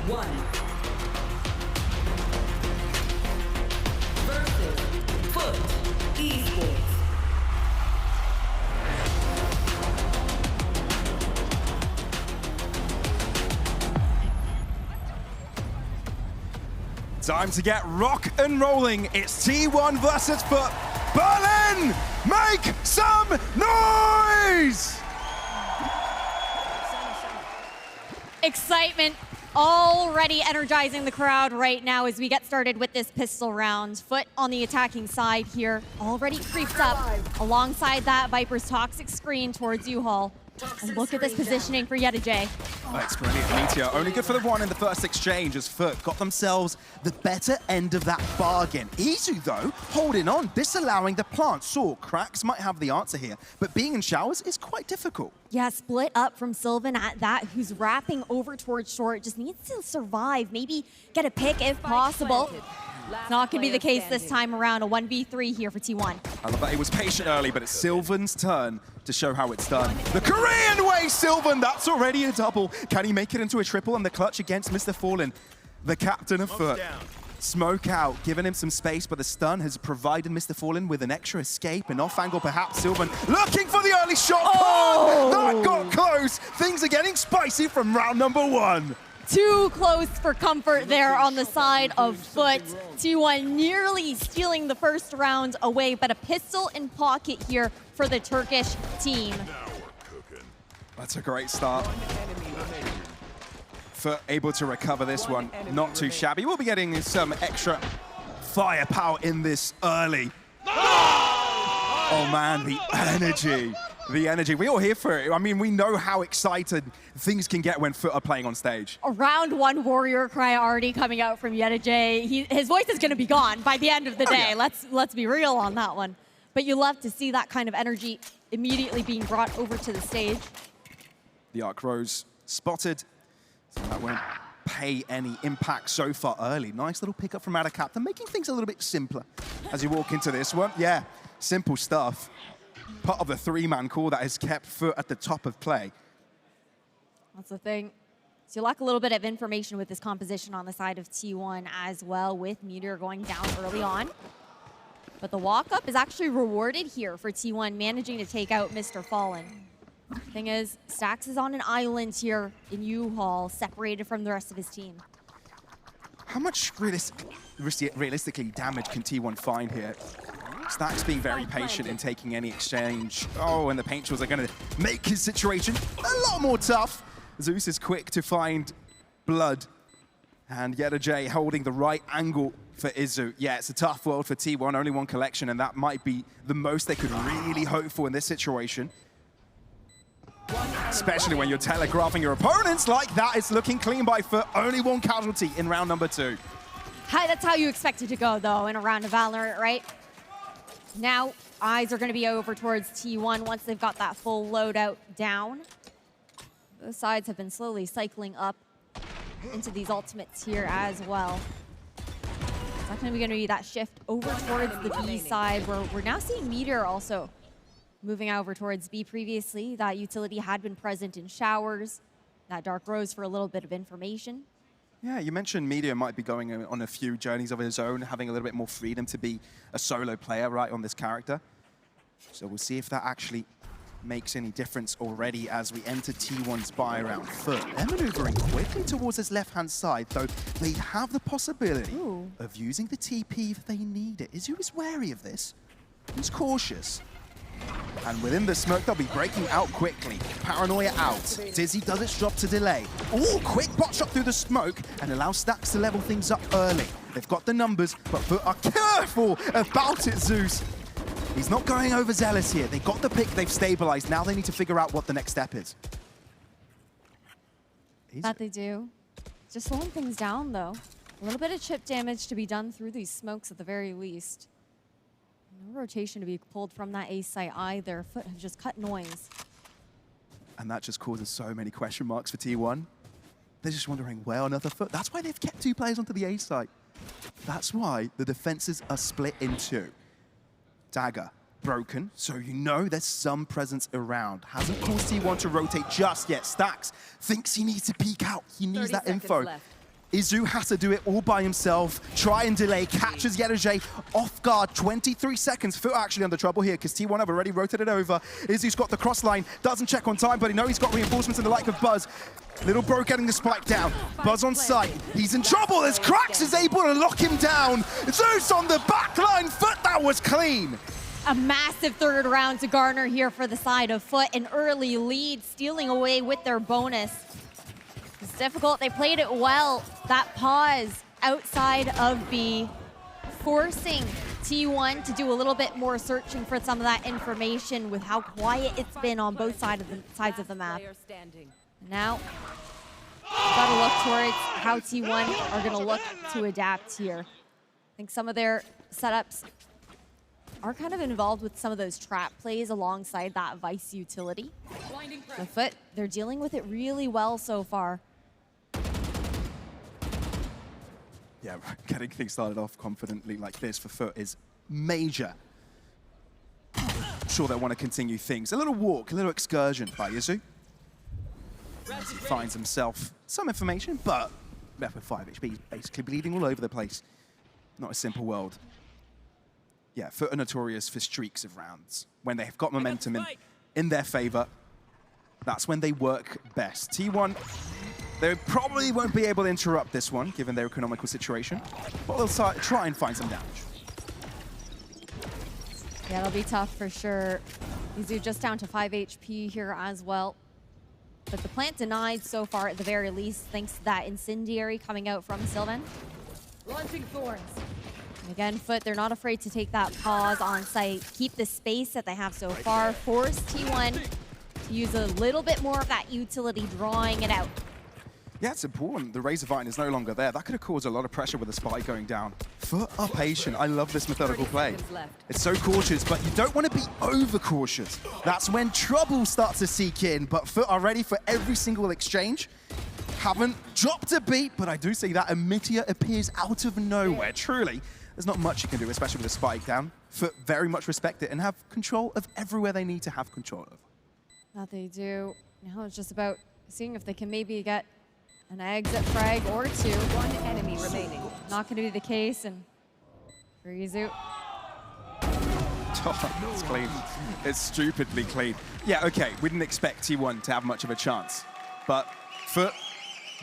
1. Versus FUT Esports. Time to get rock and rolling. It's T1 versus FUT. Berlin, make some noise! Excitement already energizing the crowd right now as we get started with this pistol round. FUT on the attacking side here, already creeped up alongside that Viper's toxic screen towards U-Haul. And look at this positioning for Yedajay. That's brilliant, Meteor. Only good for the one in the first exchange as FUT got themselves the better end of that bargain. Izu, though, holding on, disallowing the plant. Saw Cracks might have the answer here, but being in showers is quite difficult. Yeah, split up from Sylvan at that, who's wrapping over towards short. Just needs to survive, maybe get a pick if possible. It's not going to be the case this time around. A 1v3 here for T1. I love that he was patient early, but it's Sylvan's turn to show how it's done. The Korean way, Sylvan, that's already a double. Can he make it into a triple and the clutch against Mr. Fallen, the captain of FUT? Smoke out, giving him some space, but the stun has provided Mr. Fallen with an extra escape, and off angle perhaps Sylvan looking for the early shot. Oh! That got close. Things are getting spicy from round number 1. Too close for comfort there on the side of FUT. T1 nearly stealing the first round away, but a pistol in pocket here for the Turkish team. That's a great start. FUT able to recover this one, not too shabby. We'll be getting some extra firepower in this early. Oh man, the energy. The energy. We're all here for it. I mean, we know how excited things can get when FUT are playing on stage. A round 1 warrior cry already coming out from Yedajay. His voice is going to be gone by the end of the day. Yeah. Let's be real on that one. But you love to see that kind of energy immediately being brought over to the stage. The Arc Rose spotted. So that won't pay any impact so far early. Nice little pickup from Adacaptain, making things a little bit simpler as you walk into this one. Yeah, simple stuff. Part of the 3-man call that has kept FUT at the top of play. That's the thing. So you lack a little bit of information with this composition on the side of T1 as well, with Meteor going down early on. But the walk-up is actually rewarded here for T1, managing to take out Mr. Fallen. Thing is, Stax is on an island here in U-Haul, separated from the rest of his team. How much realistically damage can T1 find here? Stax being very patient in taking any exchange. Oh, and the paint tools are going to make his situation a lot more tough. Zeus is quick to find blood. And Yedajay holding the right angle for Izu. Yeah, it's a tough world for T1, only one collection, and that might be the most they could really hope for in this situation. Especially when you're telegraphing your opponents like that. It's looking clean by FUT. Only one casualty in round number 2. That's how you expect it to go, though, in a round of Valorant, right? Now, eyes are going to be over towards T1 once they've got that full loadout down. Both sides have been slowly cycling up into these ultimates here as well. It's definitely going to be that shift over towards the B side, where we're now seeing Meteor also moving over towards B. Previously, that utility had been present in showers. That Dark Rose for a little bit of information. Yeah, you mentioned Meteor might be going on a few journeys of his own, having a little bit more freedom to be a solo player, right, on this character. So we'll see if that actually makes any difference already as we enter T1's buy round. FUT, they're maneuvering quickly towards his left-hand side, though they have the possibility of using the TP if they need it. Izu is wary of this. He's cautious. And within the smoke, they'll be breaking out quickly. Paranoia out. Dizzy does its job to delay. Ooh, quick bot shot through the smoke and allows Stax to level things up early. They've got the numbers, but FUT are careful about it, Zeus. He's not going overzealous here. They got the pick, they've stabilized. Now they need to figure out what the next step is. That they do. Just slowing things down, though. A little bit of chip damage to be done through these smokes at the very least. No rotation to be pulled from that A site either. FUT have just cut noise. And that just causes so many question marks for T1. They're just wondering where on earth are FUT. That's why they've kept 2 players onto the A site. That's why the defenses are split in 2. Dagger broken, so you know there's some presence around. Hasn't caused T1 to rotate just yet. Stax thinks he needs to peek out. He needs that info. Izu has to do it all by himself, try and delay, catches Yerege off guard, 23 seconds. FUT actually under trouble here because T1 have already rotated over. Izu's got the cross line, doesn't check on time, but he knows he's got reinforcements in the like of Buzz. Little Bro getting the spike down, Buzz on site, he's in trouble as Krax is able to lock him down. Zeus on the back line, FUT, that was clean. A massive third round to garner here for the side of FUT, an early lead, stealing away with their bonus. It's difficult, they played it well. That pause outside of B, forcing T1 to do a little bit more searching for some of that information with how quiet it's been on both sides of the map. Now, gotta look towards how T1 are gonna look to adapt here. I think some of their setups are kind of involved with some of those trap plays alongside that Vice utility. The FUT, they're dealing with it really well so far. Yeah, getting things started off confidently like this for FUT is major. I'm sure they'll want to continue things. A little walk, a little excursion by Izu. As he finds himself some information, but left with 5 HP, basically bleeding all over the place. Not a simple world. Yeah, FUT are notorious for streaks of rounds. When they've got momentum in their favor, that's when they work best. T1, they probably won't be able to interrupt this one, given their economical situation, but they'll try and find some damage. Yeah, it'll be tough for sure. Izu just down to 5 HP here as well. But the plant denied so far at the very least, thanks to that incendiary coming out from Sylvan. Launching thorns. And again, FUT, they're not afraid to take that pause on site, keep the space that they have so far, force T1 to use a little bit more of that utility, drawing it out. Yeah, it's important. The Razor Vine is no longer there. That could have caused a lot of pressure with the spike going down. FUT are patient. I love this methodical play. It's so cautious, but you don't want to be over-cautious. That's when trouble starts to seek in, but FUT are ready for every single exchange. Haven't dropped a beat, but I do see that Amitia appears out of nowhere. Truly, there's not much you can do, especially with a spike down. FUT very much respect it and have control of everywhere they need to have control of. That they do. Now it's just about seeing if they can maybe get an exit frag or two. One enemy remaining. Not going to be the case, and for Izu. Oh, it's clean. It's stupidly clean. Yeah, okay, we didn't expect T1 to have much of a chance, but FUT,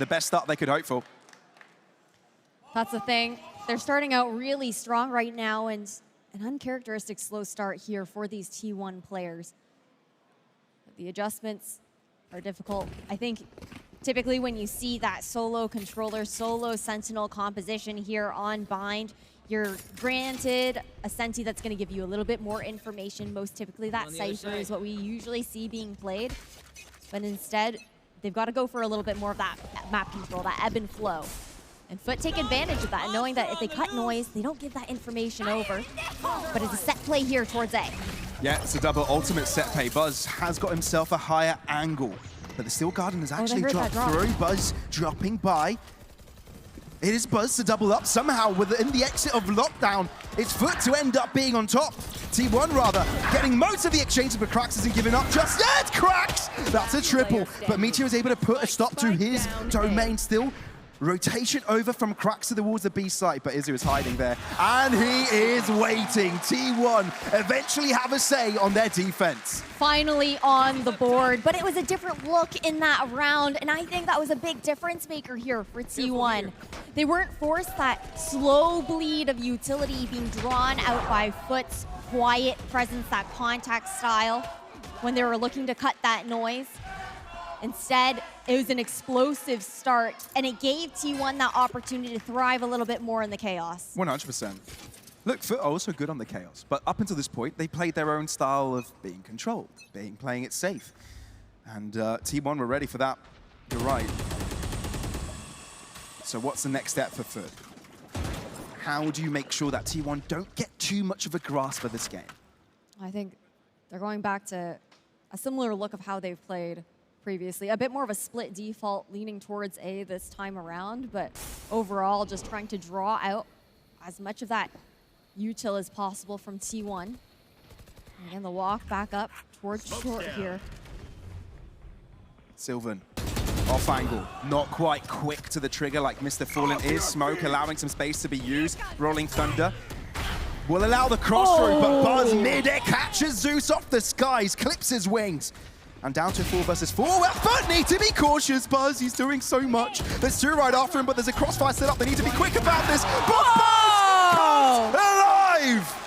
the best start they could hope for. That's the thing. They're starting out really strong right now, and an uncharacteristic slow start here for these T1 players. The adjustments are difficult. I think typically when you see that solo controller, solo sentinel composition here on Bind, you're granted a Senti that's going to give you a little bit more information. Most typically that Cypher is what we usually see being played. But instead, they've got to go for a little bit more of that map control, that ebb and flow. And FUT take advantage of that, knowing that if they cut noise, they don't give that information over. But it's a set play here towards A. Yeah, it's a double ultimate set play. Buzz has got himself a higher angle, but the Steel Garden has actually dropped through. Buzz dropping by. It is Buzz to double up somehow within the exit of lockdown. It's FUT to end up being on top. T1 rather, getting most of the exchanges, but Krax isn't giving up just yet. Krax! That's a triple, but Meteor is able to put a stop to his domain still. Rotation over from Krax towards the B site, but Izu is hiding there. And he is waiting. T1 eventually have a say on their defense. Finally on the board, but it was a different look in that round, and I think that was a big difference maker here for T1. They weren't forced that slow bleed of utility being drawn out by FUT's quiet presence, that contact style, when they were looking to cut that noise. Instead, it was an explosive start, and it gave T1 that opportunity to thrive a little bit more in the chaos. 100%. Look, FUT are also good on the chaos, but up until this point, they played their own style of being controlled, playing it safe. And T1 were ready for that. You're right. So what's the next step for FUT? How do you make sure that T1 don't get too much of a grasp of this game? I think they're going back to a similar look of how they've played previously. A bit more of a split default leaning towards A this time around, but overall just trying to draw out as much of that util as possible from T1. And again, the walk back up towards short here. Sylvan Off angle, not quite quick to the trigger like Mr. Fallen is. Smoke allowing some space to be used. Rolling Thunder will allow the cross through, but Buzz mid-air catches Zeus off the skies, clips his wings. And down to 4 versus 4. Well, FUT need to be cautious, Buzz. He's doing so much. There's 2 right after him, but there's a crossfire set up. They need to be quick about this. But Buzz comes alive!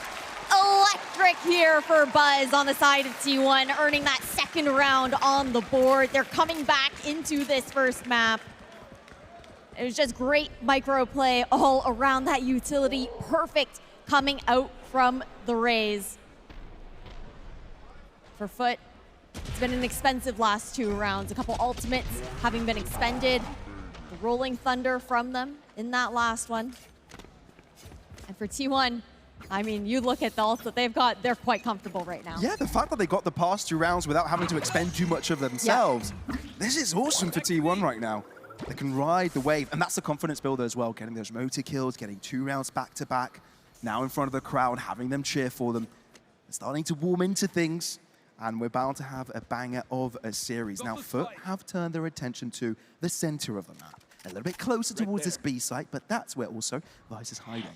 Electric here for Buzz on the side of T1, earning that second round on the board. They're coming back into this first map. It was just great micro play all around that utility. Perfect coming out from the Rays. For FUT, it's been an expensive last 2 rounds. A couple ultimates having been expended. The Rolling Thunder from them in that last one. And for T1, I mean, you look at the ults that they've got, they're quite comfortable right now. Yeah, the fact that they got the past 2 rounds without having to expend too much of themselves. Yeah. This is awesome for T1 right now. They can ride the wave, and that's the confidence builder as well, getting those motor kills, getting 2 rounds back-to-back, now in front of the crowd, having them cheer for them. They're starting to warm into things, and we're bound to have a banger of a series. Now, FUT have turned their attention to the center of the map, a little bit closer towards this B site, but that's where also Vice is hiding.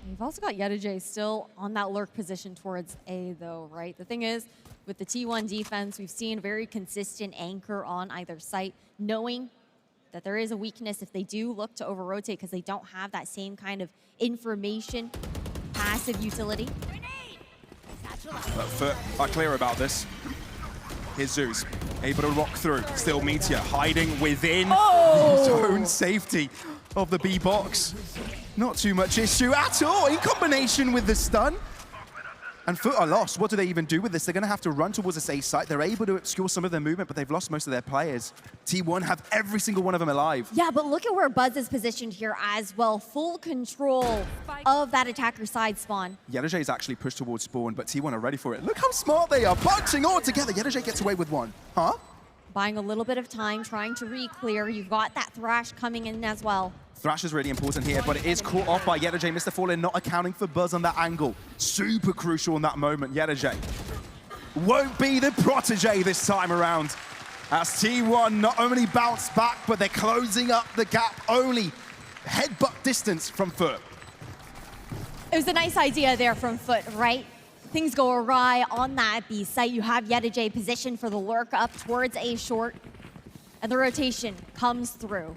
You've also got Yedajay still on that lurk position towards A, though, right? The thing is, with the T1 defense, we've seen very consistent anchor on either site, knowing that there is a weakness if they do look to over-rotate because they don't have that same kind of information, passive utility. But FUT are clear about this. Here's Zeus, able to rock through. Still Meteor hiding within his own safety of the B box. Not too much issue at all in combination with the stun. And FUT are lost. What do they even do with this? They're going to have to run towards this A site. They're able to obscure some of their movement, but they've lost most of their players. T1 have every single one of them alive. Yeah, but look at where Buzz is positioned here as well. Full control of that attacker side spawn. Yedajay is actually pushed towards spawn, but T1 are ready for it. Look how smart they are, bunching all together. Yedajay gets away with 1. Huh? Buying a little bit of time, trying to re-clear. You've got that Thrash coming in as well. Thrash is really important here, but it is caught off by Yedajay. Mr. Fallen not accounting for Buzz on that angle. Super crucial in that moment. Yedajay won't be the protege this time around, as T1 not only bounce back, but they're closing up the gap only headbutt distance from FUT. It was a nice idea there from FUT, right? Things go awry on that B site. You have Yedajay positioned for the lurk up towards A short, and the rotation comes through.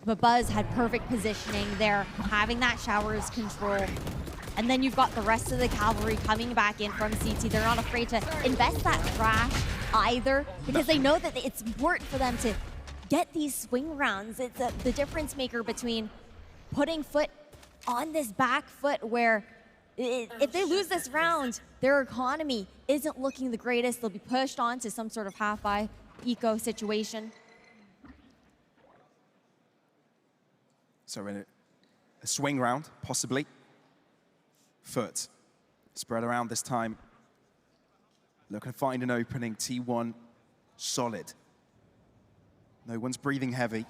But Buzz had perfect positioning there, having that showers control. And then you've got the rest of the cavalry coming back in from CT. They're not afraid to invest that Thrash either, because they know that it's important for them to get these swing rounds. It's the difference maker between putting FUT on this back foot where if they lose this round, their economy isn't looking the greatest. They'll be pushed on to some sort of half-buy eco situation. So in a swing round, possibly. FUT spread around this time. Looking to find an opening. T1 solid. No one's breathing heavy.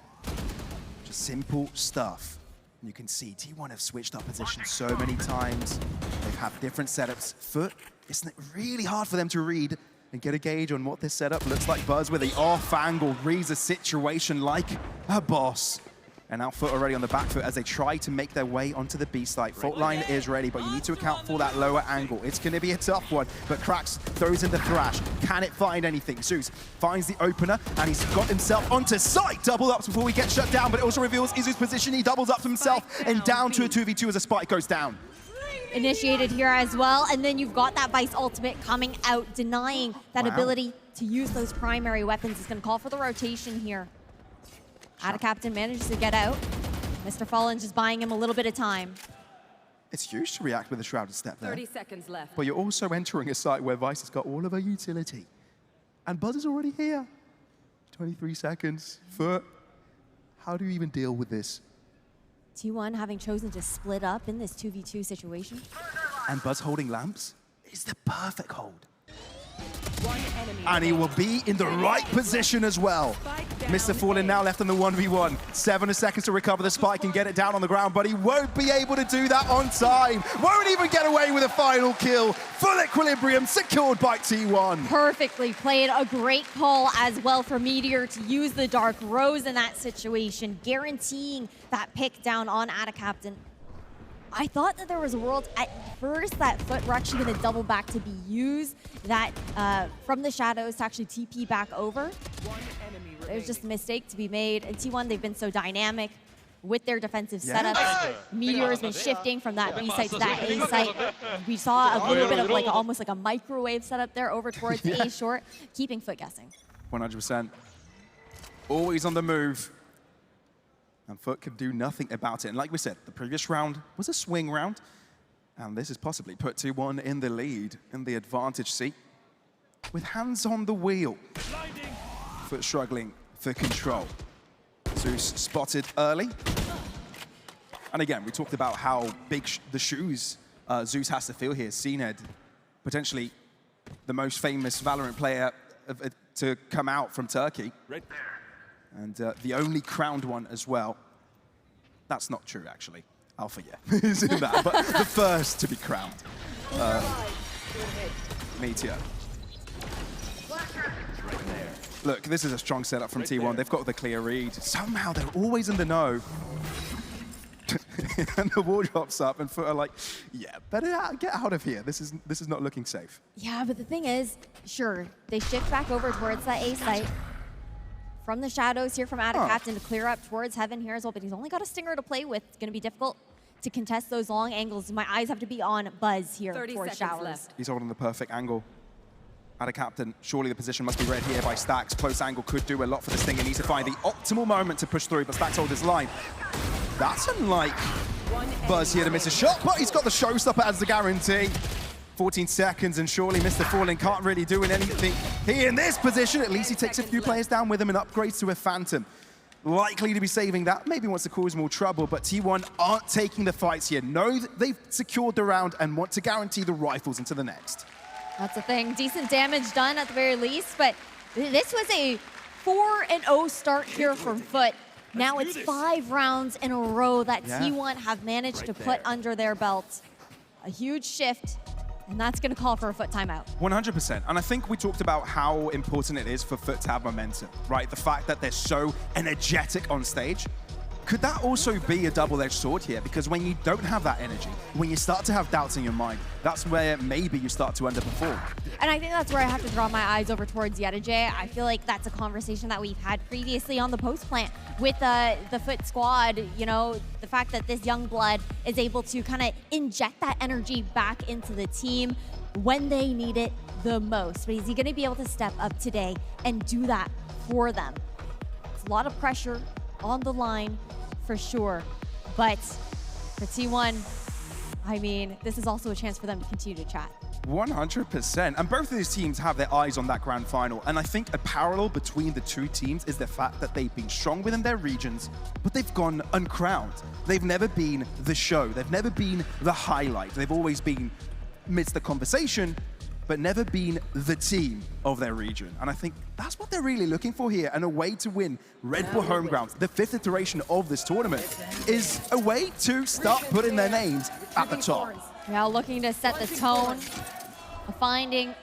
Just simple stuff. And you can see T1 have switched up positions so many times. They've had different setups. FUT, isn't it really hard for them to read and get a gauge on what this setup looks like? Buzz with the off angle reads the situation like a boss. And now FUT already on the back foot as they try to make their way onto the B site. Fault line is ready, but you need to account for that lower angle. It's going to be a tough one, but Krax throws into Thrash. Can it find anything? Zeus finds the opener, and he's got himself onto site. Double ups before we get shut down, but it also reveals Izu's position. He doubles up to himself and down to a 2v2 as a spike goes down. Initiated here as well, and then you've got that Vice ultimate coming out, denying that ability to use those primary weapons. It's going to call for the rotation here. Ada Captain manages to get out. Mr. Fallen just buying him a little bit of time. It's huge to react with a Shrouded Step there. 30 seconds left. But you're also entering a site where Vice has got all of her utility. And Buzz is already here. 23 seconds. FUT, how do you even deal with this? T1 having chosen to split up in this 2v2 situation. And Buzz holding lamps is the perfect hold. One enemy And he will be in the right position as well. Mr. Fallen now left on the 1v1. 7 seconds to recover the spike and get it down on the ground, but he won't be able to do that on time. Won't even get away with a final kill. Full equilibrium secured by T1. Perfectly played. A great call as well for Meteor to use the Dark Rose in that situation, guaranteeing that pick down on Captain. I thought that there was a world at first that FUT were actually going to double back to be used, that from the shadows to actually TP back over. It was just a mistake to be made. And T1, they've been so dynamic with their defensive setups. Meteor has been shifting from that B site to that A site. We saw a little bit of like almost like a microwave setup there over towards A short, keeping FUT guessing. 100%. Always on the move. And FUT can do nothing about it. And like we said, the previous round was a swing round. And this has possibly put T1 in the lead, in the advantage seat. With hands on the wheel. FUT struggling for control. Zeus spotted early. And again, we talked about how big the shoes Zeus has to fill here. CNED, potentially the most famous Valorant player to come out from Turkey. Right there. And the only crowned one as well. That's not true, actually. Alpha, yeah, is in that. But the first to be crowned. Meteor. Look, this is a strong setup from T1. They've got the clear read. Somehow they're always in the know. And the wall drops up, and FUT are like, yeah, better get out of here. This is not looking safe. Yeah, but the thing is, sure, they shift back over towards that A site. From the shadows here from Captain to clear up towards Heaven here as well, but he's only got a Stinger to play with. It's going to be difficult to contest those long angles. My eyes have to be on Buzz here towards Showers. Left. He's holding the perfect angle. Captain, surely the position must be read here by Stax. Close angle could do a lot for this thing. He needs to find the optimal moment to push through, but Stax holds his line. That's unlike Buzz here to miss a shot, but he's got the showstopper as the guarantee. 14 seconds, and surely Mr. Fallen can't really do anything here in this position. At least he takes a few players down with him and upgrades to a Phantom. Likely to be saving that, maybe wants to cause more trouble, but T1 aren't taking the fights here. Know that they've secured the round and want to guarantee the rifles into the next. That's the thing. Decent damage done at the very least, but this was a 4-0 start here from FUT. Now it's 5 rounds in a row that T1 have managed to put under their belt. A huge shift. And that's going to call for a FUT timeout. 100%. And I think we talked about how important it is for FUT to have momentum, right? The fact that they're so energetic on stage. Could that also be a double-edged sword here? Because when you don't have that energy, when you start to have doubts in your mind, that's where maybe you start to underperform. And I think that's where I have to draw my eyes over towards Yetajay. I feel like that's a conversation that we've had previously on the post plant with the FUT squad. You know, the fact that this young blood is able to kind of inject that energy back into the team when they need it the most. But is he going to be able to step up today and do that for them? It's a lot of pressure on the line for sure. But for T1, I mean, this is also a chance for them to continue to chat. 100%. And both of these teams have their eyes on that grand final. And I think a parallel between the two teams is the fact that they've been strong within their regions, but they've gone uncrowned. They've never been the show. They've never been the highlight. They've always been amidst the conversation, but never been the team of their region. And I think that's what they're really looking for here, and a way to win Red Bull Home Grounds. The 5th iteration of this tournament is a way to start putting their names at the top. Now looking to set the tone, finding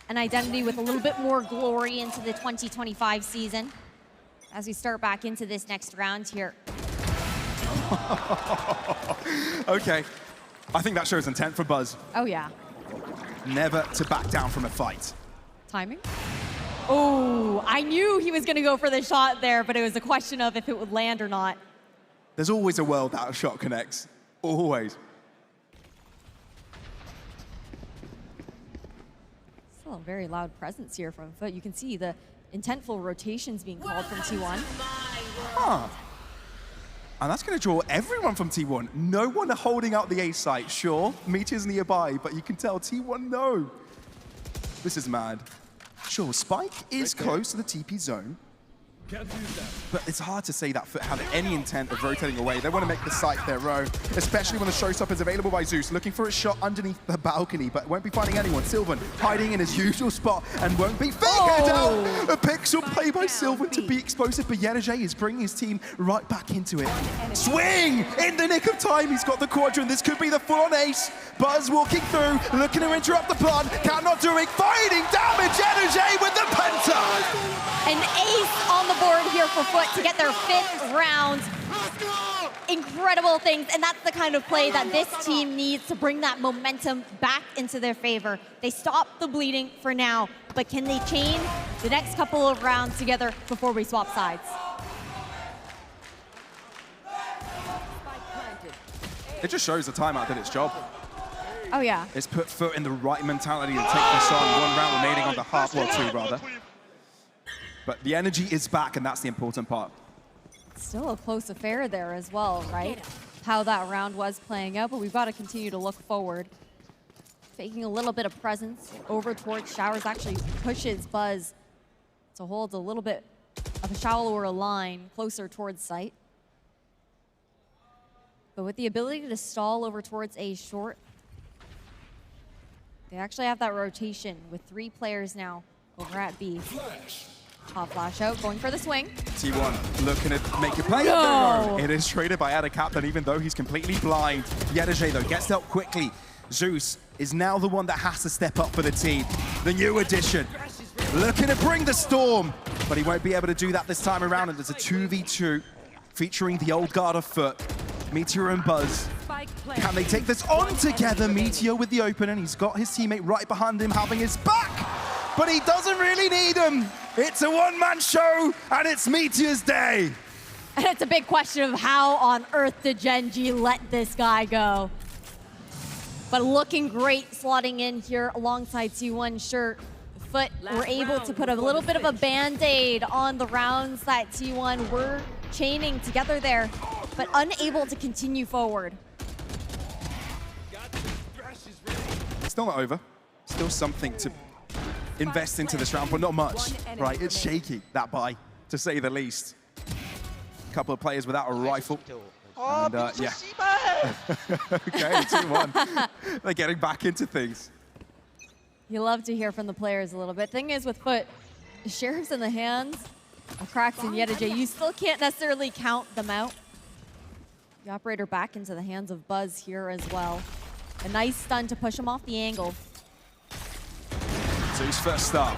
an identity with a little bit more glory into the 2025 season as we start back into this next round here. Okay, I think that shows intent for Buzz. Oh yeah. Never to back down from a fight. Timing? Oh, I knew he was going to go for the shot there, but it was a question of if it would land or not. There's always a world that a shot connects. Always. Still a very loud presence here from FUT. You can see the intentful rotations being called from T1. Huh. And that's going to draw everyone from T1. No one holding out the A site. Sure, Meteor's nearby, but you can tell T1 no. This is mad. Sure, Spike is close to the TP zone. But it's hard to say that FUT have any intent of rotating away. They want to make the site their own, especially when the showstopper is available by Zeus, looking for a shot underneath the balcony, but won't be finding anyone. Sylvan hiding in his usual spot and won't be figured out. A pixel play by Sylvan to be explosive, but Yetajay is bringing his team right back into it. Swing! In the nick of time, he's got the quadrant. This could be the full-on ace. Buzz walking through, looking to interrupt the plan. Cannot do it, fighting damage. Yetajay with the penta! An ace on the board here for FUT to get their 5th round. Incredible things, and that's the kind of play that this team needs to bring that momentum back into their favor. They stop the bleeding for now, but can they chain the next couple of rounds together before we swap sides? It just shows the timeout did its job. Oh yeah. It's put FUT in the right mentality to take this on. 1 round remaining on the half, well 2 rather. But the energy is back, and that's the important part. Still a close affair there as well, right? How that round was playing out, but we've got to continue to look forward. Faking a little bit of presence over towards Showers, actually pushes Buzz to hold a little bit of a shallower line closer towards site. But with the ability to stall over towards A short, they actually have that rotation with 3 players now over at B. Hot flash out, going for the swing. T1 looking to make a play. No. It is traded by Ada Captain, even though he's completely blind. Yetajay, though, gets dealt quickly. Zeus is now the one that has to step up for the team. The new addition. Looking to bring the storm, but he won't be able to do that this time around. And there's a 2v2 featuring the old guard of FUT, Meteor and Buzz. Can they take this on together? Meteor with the open, and he's got his teammate right behind him, having his back. But he doesn't really need him. It's a one-man show, and it's Meteor's day. And it's a big question of how on earth did Gen.G let this guy go. But looking great, slotting in here alongside T1. Sure, FUT were able to put a little bit of a Band-Aid on the rounds that T1 were chaining together there, but unable to continue forward. Still not over. Still something to invest into this round, but not much, right? It's shaky, that buy, to say the least. A couple of players without a rifle. And, yeah. Okay, 2-1. They're getting back into things. You love to hear from the players a little bit. Thing is with FUT, the Sheriff's in the hands of Krax and Yetajay. You still can't necessarily count them out. The operator back into the hands of Buzz here as well. A nice stun to push him off the angle. Zeus first stop.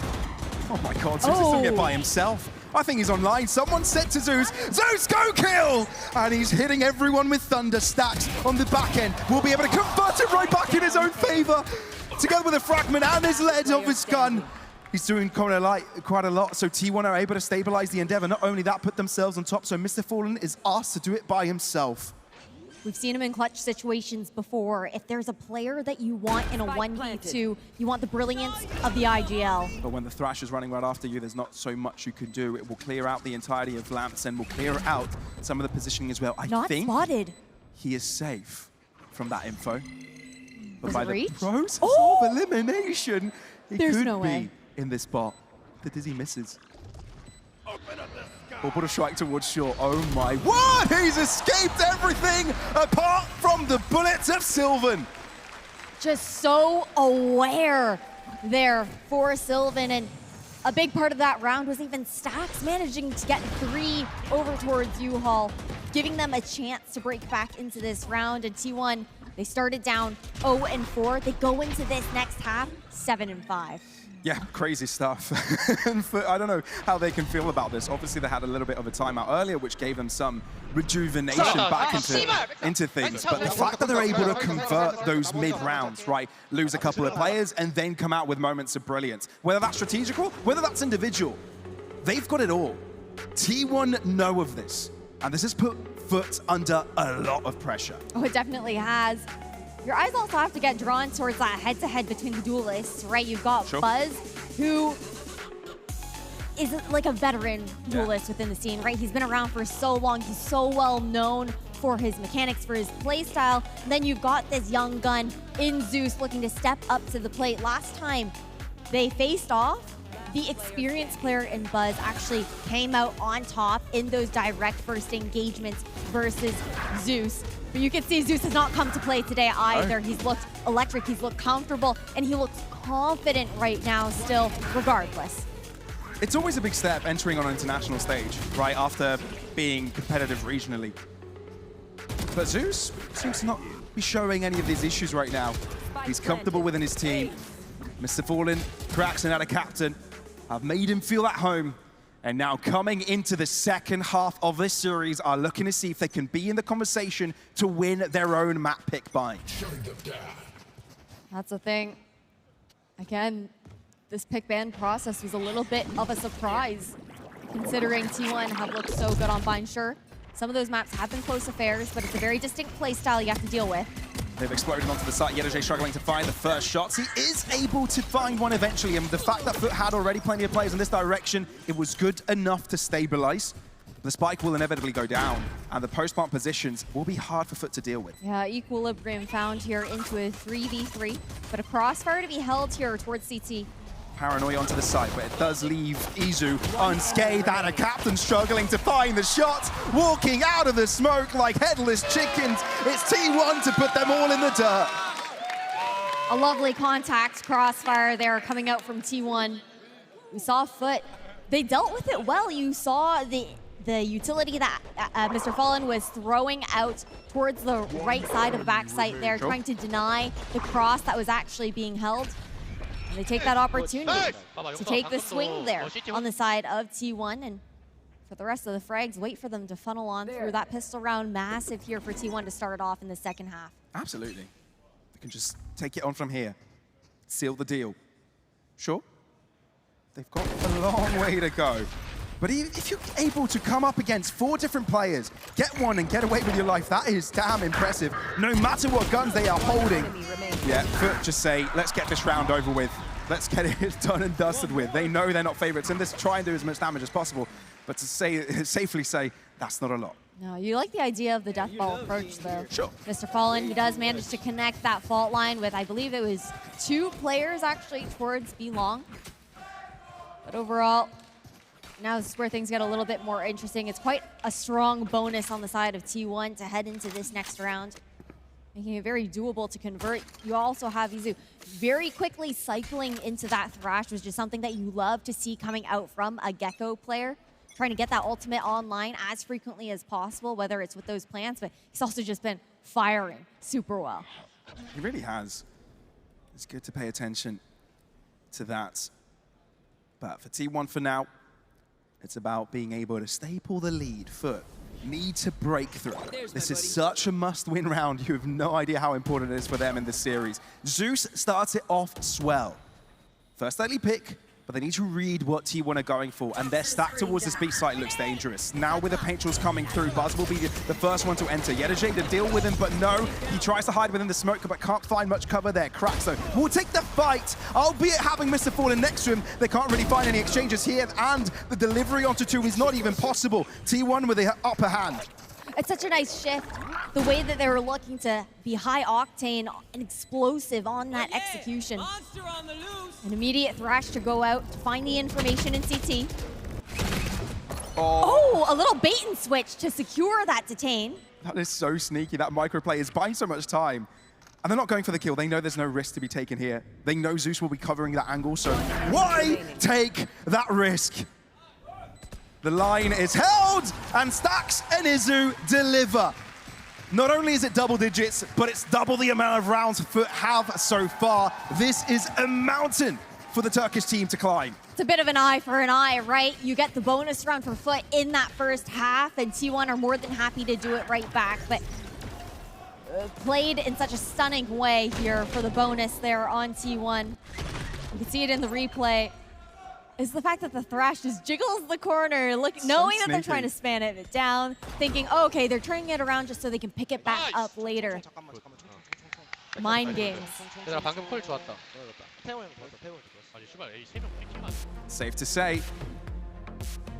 Oh my god, Zeus is doing it by himself. I think he's online. Someone said to Zeus, Zeus, go kill! And he's hitting everyone with thunder stacks on the back end. Will be able to convert it right back in his own favor. Together with a fragment and his lead of his gun. He's doing quite a lot, so T1 are able to stabilize the Endeavor. Not only that, put themselves on top, so Mr. Fallen is asked to do it by himself. We've seen him in clutch situations before. If there's a player that you want in a 1v2, you want the brilliance of the IGL. But when the Thrash is running right after you, there's not so much you can do. It will clear out the entirety of Lamps and will clear out some of the positioning as well. I think spotted. He is safe from that info. But Was by it the reach? process of elimination, he There's could no way. be in this spot. The Dizzy misses. Or put a strike towards short. Oh my word! He's escaped everything apart from the bullets of Sylvan. Just so aware there for Sylvan, and a big part of that round was even Stax managing to get 3 over towards U-Haul, giving them a chance to break back into this round. And T1, they started down 0-4. They go into this next half 7-5. Yeah, crazy stuff. And I don't know how they can feel about this. Obviously, they had a little bit of a timeout earlier, which gave them some rejuvenation back into things. But the fact that they're able to convert those mid-rounds, right, lose a couple of players, and then come out with moments of brilliance, whether that's strategical, whether that's individual, they've got it all. T1 know of this, and this has put FUT under a lot of pressure. Oh, it definitely has. Your eyes also have to get drawn towards that head-to-head between the duelists, right? You've got Buzz, who is like a veteran duelist within the scene, right? He's been around for so long. He's so well known for his mechanics, for his play style. And then you've got this young gun in Zeus looking to step up to the plate. Last time they faced off, the experienced player in Buzz actually came out on top in those direct first engagements versus Zeus. But you can see Zeus has not come to play today either. He's looked electric, he's looked comfortable, and he looks confident right now still, regardless. It's always a big step entering on an international stage, right, after being competitive regionally. But Zeus seems to not be showing any of these issues right now. He's comfortable within his team. Mr. Fallen, Cracks, and a captain have made him feel at home. And now coming into the second half of this series are looking to see if they can be in the conversation to win their own map pick buy. That's the thing. Again, this pick ban process was a little bit of a surprise, considering T1 have looked so good on Bind. Sure, some of those maps have been close affairs, but it's a very distinct playstyle you have to deal with. They've exploded onto the site. Yedoje struggling to find the first shots. He is able to find one eventually, and the fact that FUT had already plenty of players in this direction, it was good enough to stabilize. The spike will inevitably go down, and the post-plant positions will be hard for FUT to deal with. Yeah, equilibrium found here into a 3v3, but a crossfire to be held here towards CT. Paranoia onto the site, but it does leave Izu unscathed, and a captain struggling to find the shot, walking out of the smoke like headless chickens. It's T1 to put them all in the dirt. A lovely contact crossfire there coming out from T1. We saw FUT. They dealt with it well. You saw the utility that Mr. Fallen was throwing out towards the right side of backside there, trying to deny the cross that was actually being held. They take that opportunity to take the swing there on the side of T1, and for the rest of the frags, wait for them to funnel on through that pistol round. Massive here for T1 to start off in the second half. Absolutely. They can just take it on from here, seal the deal. Sure, they've got a long way to go. But if you're able to come up against 4 different players, get one and get away with your life, that is damn impressive, no matter what guns they are holding. Yeah, FUT just say, let's get this round over with. Let's get it done and dusted with. They know they're not favorites, and let's try and do as much damage as possible. But to safely say, that's not a lot. No, you like the idea of the death ball approach, though. Sure. Mr. Fallen, he does manage to connect that fault line with, I believe it was 2 players actually towards B long. But overall, now this is where things get a little bit more interesting. It's quite a strong bonus on the side of T1 to head into this next round, making it very doable to convert. You also have Izu very quickly cycling into that Thrash, which is something that you love to see coming out from a Gecko player, trying to get that ultimate online as frequently as possible, whether it's with those plants, but he's also just been firing super well. He really has. It's good to pay attention to that. But for T1 for now, it's about being able to staple the lead. FUT need to break through. This is such a must-win round. You have no idea how important it is for them in this series. Zeus starts it off swell. First early pick, but they need to read what T1 are going for, and their stack towards this B site looks dangerous. Now with the paint trails coming through, Buzz will be the first one to enter. Yedoje to deal with him, but no, he tries to hide within the smoke, but can't find much cover there. Cracks though will take the fight, albeit having Mr. Fallen next to him. They can't really find any exchanges here, and the delivery onto 2 is not even possible. T1 with the upper hand. It's such a nice shift, the way that they were looking to be high octane and explosive on that execution. An immediate Thrash to go out to find the information in CT. Oh, a little bait and switch to secure that detain. That is so sneaky. That microplay is buying so much time. And they're not going for the kill. They know there's no risk to be taken here. They know Zeus will be covering that angle, so why take that risk? The line is held, and Stax and Izu deliver. Not only is it double digits, but it's double the amount of rounds FUT have so far. This is a mountain for the Turkish team to climb. It's a bit of an eye for an eye, right? You get the bonus round for FUT in that first half, and T1 are more than happy to do it right back, but played in such a stunning way here for the bonus there on T1. You can see it in the replay. Is the fact that the Thrash just jiggles the corner, knowing that they're trying to span it down, thinking, oh, okay, they're turning it around just so they can pick it back up later. Mind games. Safe to say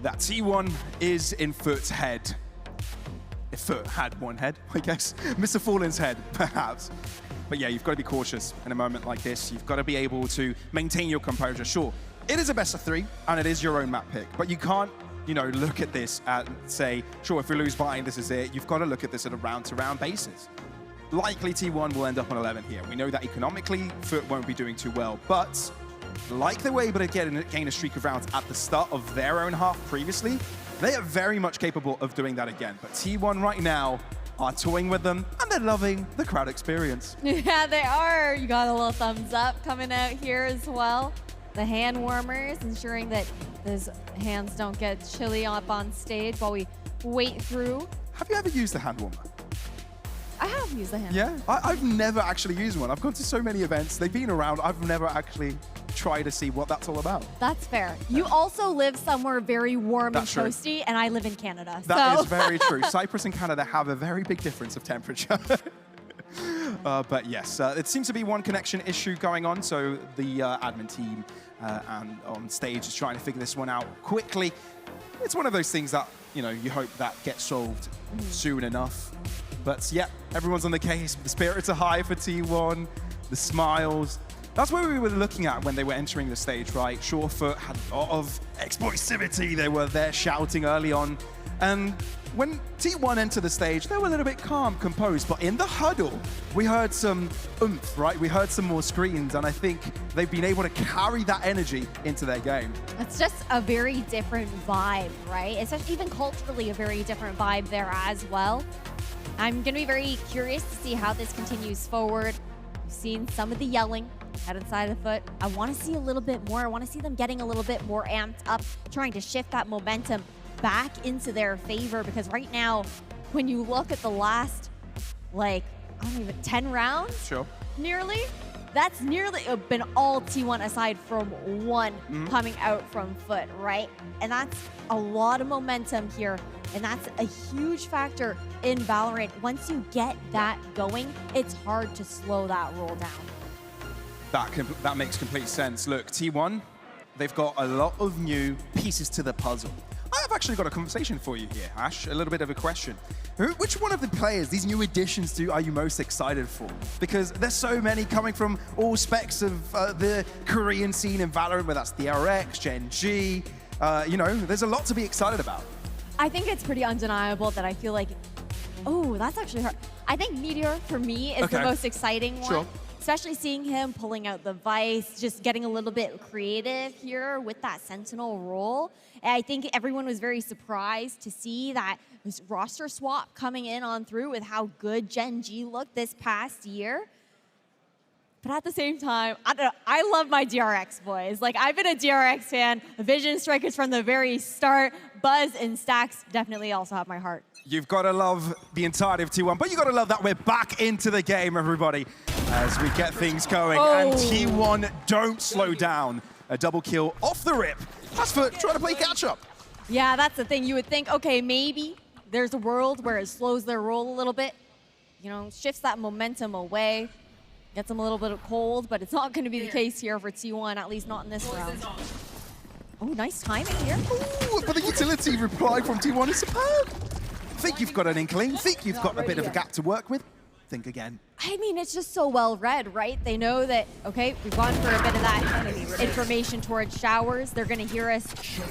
that T1 is in FUT's head. If FUT had one head, I guess. Mr. Fallen's head, perhaps. But yeah, you've got to be cautious in a moment like this. You've got to be able to maintain your composure. Sure, it is a best of 3, and it is your own map pick, but you can't, you know, look at this and say, sure, if we lose Vine, this is it. You've got to look at this at a round-to-round basis. Likely T1 will end up on 11 here. We know that economically, FUT won't be doing too well, but like they were able to gain a streak of rounds at the start of their own half previously, they are very much capable of doing that again. But T1 right now are toying with them, and they're loving the crowd experience. Yeah, they are. You got a little thumbs up coming out here as well. The hand warmers, ensuring that those hands don't get chilly up on stage while we wait through. Have you ever used the hand warmer? I have used the hand. Yeah, I've never actually used one. I've gone to so many events. They've been around. I've never actually tried to see what that's all about. That's fair. You also live somewhere very warm That's and true. toasty, and I live in Canada. That so. is very true. Cyprus and Canada have a very big difference of temperature. But yes, it seems to be one connection issue going on, so the admin team and on stage is trying to figure this one out quickly. It's one of those things that, you know, you hope that gets solved soon enough. But yeah, everyone's on the case. The spirits are high for T1, the smiles. That's what we were looking at when they were entering the stage, right? Sure, FUT had a lot of explosivity. They were there shouting early on. And when T1 entered the stage, they were a little bit calm, composed. But in the huddle, we heard some oomph, right? We heard some more screams. And I think they've been able to carry that energy into their game. It's just a very different vibe, right? It's just even culturally a very different vibe there as well. I'm going to be very curious to see how this continues forward. We've seen some of the yelling head inside of FUT. I want to see a little bit more. I want to see them getting a little bit more amped up, trying to shift that momentum back into their favor, because right now, when you look at the last, like, I don't even, 10 rounds? Sure. Nearly? That's nearly been all T1 aside from one coming out from FUT, right? And that's a lot of momentum here, and that's a huge factor in Valorant. Once you get that going, it's hard to slow that roll down. That makes complete sense. Look, T1, they've got a lot of new pieces to the puzzle. I've actually got a conversation for you here, Ash, a little bit of a question. Which one of the players, these new additions are you most excited for? Because there's so many coming from all specs of the Korean scene in Valorant, whether that's the RX, Gen G, you know, there's a lot to be excited about. I think it's pretty undeniable that I feel like, oh, that's actually hard. I think Meteor, for me, is the most exciting one. Sure. Especially seeing him pulling out the Vice, just getting a little bit creative here with that Sentinel role. And I think everyone was very surprised to see that this roster swap coming in on through with how good Gen G looked this past year. But at the same time, I don't know, I love my DRX boys. Like, I've been a DRX fan, Vision Strikers from the very start. Buzz and Stacks definitely also have my heart. You've got to love the entirety of T1, but you've got to love that we're back into the game, everybody, as we get things going. And T1 don't slow down. A double kill off the rip. That's for trying to play catch-up. Yeah, that's the thing. You would think, okay, maybe there's a world where it slows their roll a little bit, you know, shifts that momentum away, gets them a little bit cold, but it's not going to be the case here for T1, at least not in this round. Oh, nice timing here. Ooh, but the utility reply from T1 is superb. Think you've got an inkling, think you've got a bit of a gap to work with, think again. I mean, it's just so well read, right? They know that, okay, we've gone for a bit of that information towards showers. They're going to hear us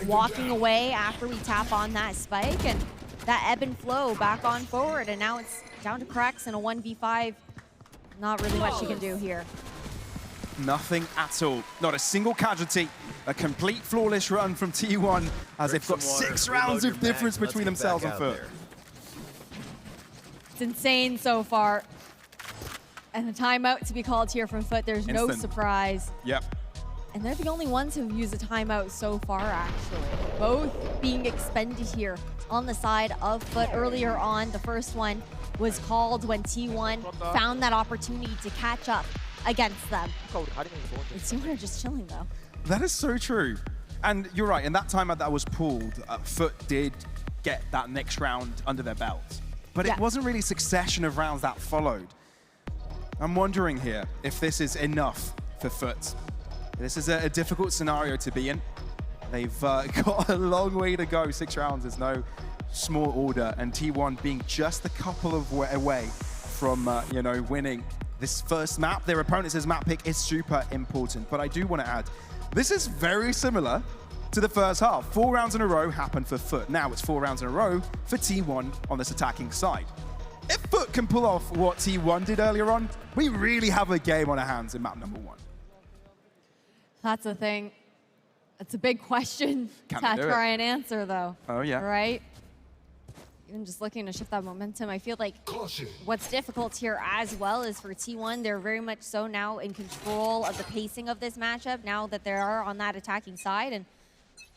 walking away after we tap on that spike, and that ebb and flow back on forward. And now it's down to Cracks and a 1v5. Not really much you can do here. Nothing at all. Not a single casualty. A complete flawless run from T1 as they've got 6 rounds of difference between themselves and FUT. It's insane so far. And the timeout to be called here from FUT, there's no surprise. Yep. And they're the only ones who've used a timeout so far, actually. Both being expended here on the side of FUT. Earlier on, the first one was called when T1 found that opportunity to catch up against them. T1 are just chilling, though. That is so true. And you're right, in that timeout that was pulled, FUT did get that next round under their belt. But it wasn't really a succession of rounds that followed. I'm wondering here if this is enough for FUT. This is a difficult scenario to be in. They've got a long way to go. 6 rounds is no small order, and T1 being just a couple of away from you know, winning this first map. Their opponent's map pick is super important, but I do want to add, This is very similar to the first half. 4 rounds in a row happened for FUT. Now it's 4 rounds in a row for T1 on this attacking side. If FUT can pull off what T1 did earlier on, we really have a game on our hands in map number 1. That's the thing. It's a big question Can to they do try it? and answer, though. Oh, yeah. Right? Even just looking to shift that momentum, I feel like what's difficult here as well is for T1, they're very much so now in control of the pacing of this matchup now that they are on that attacking side. And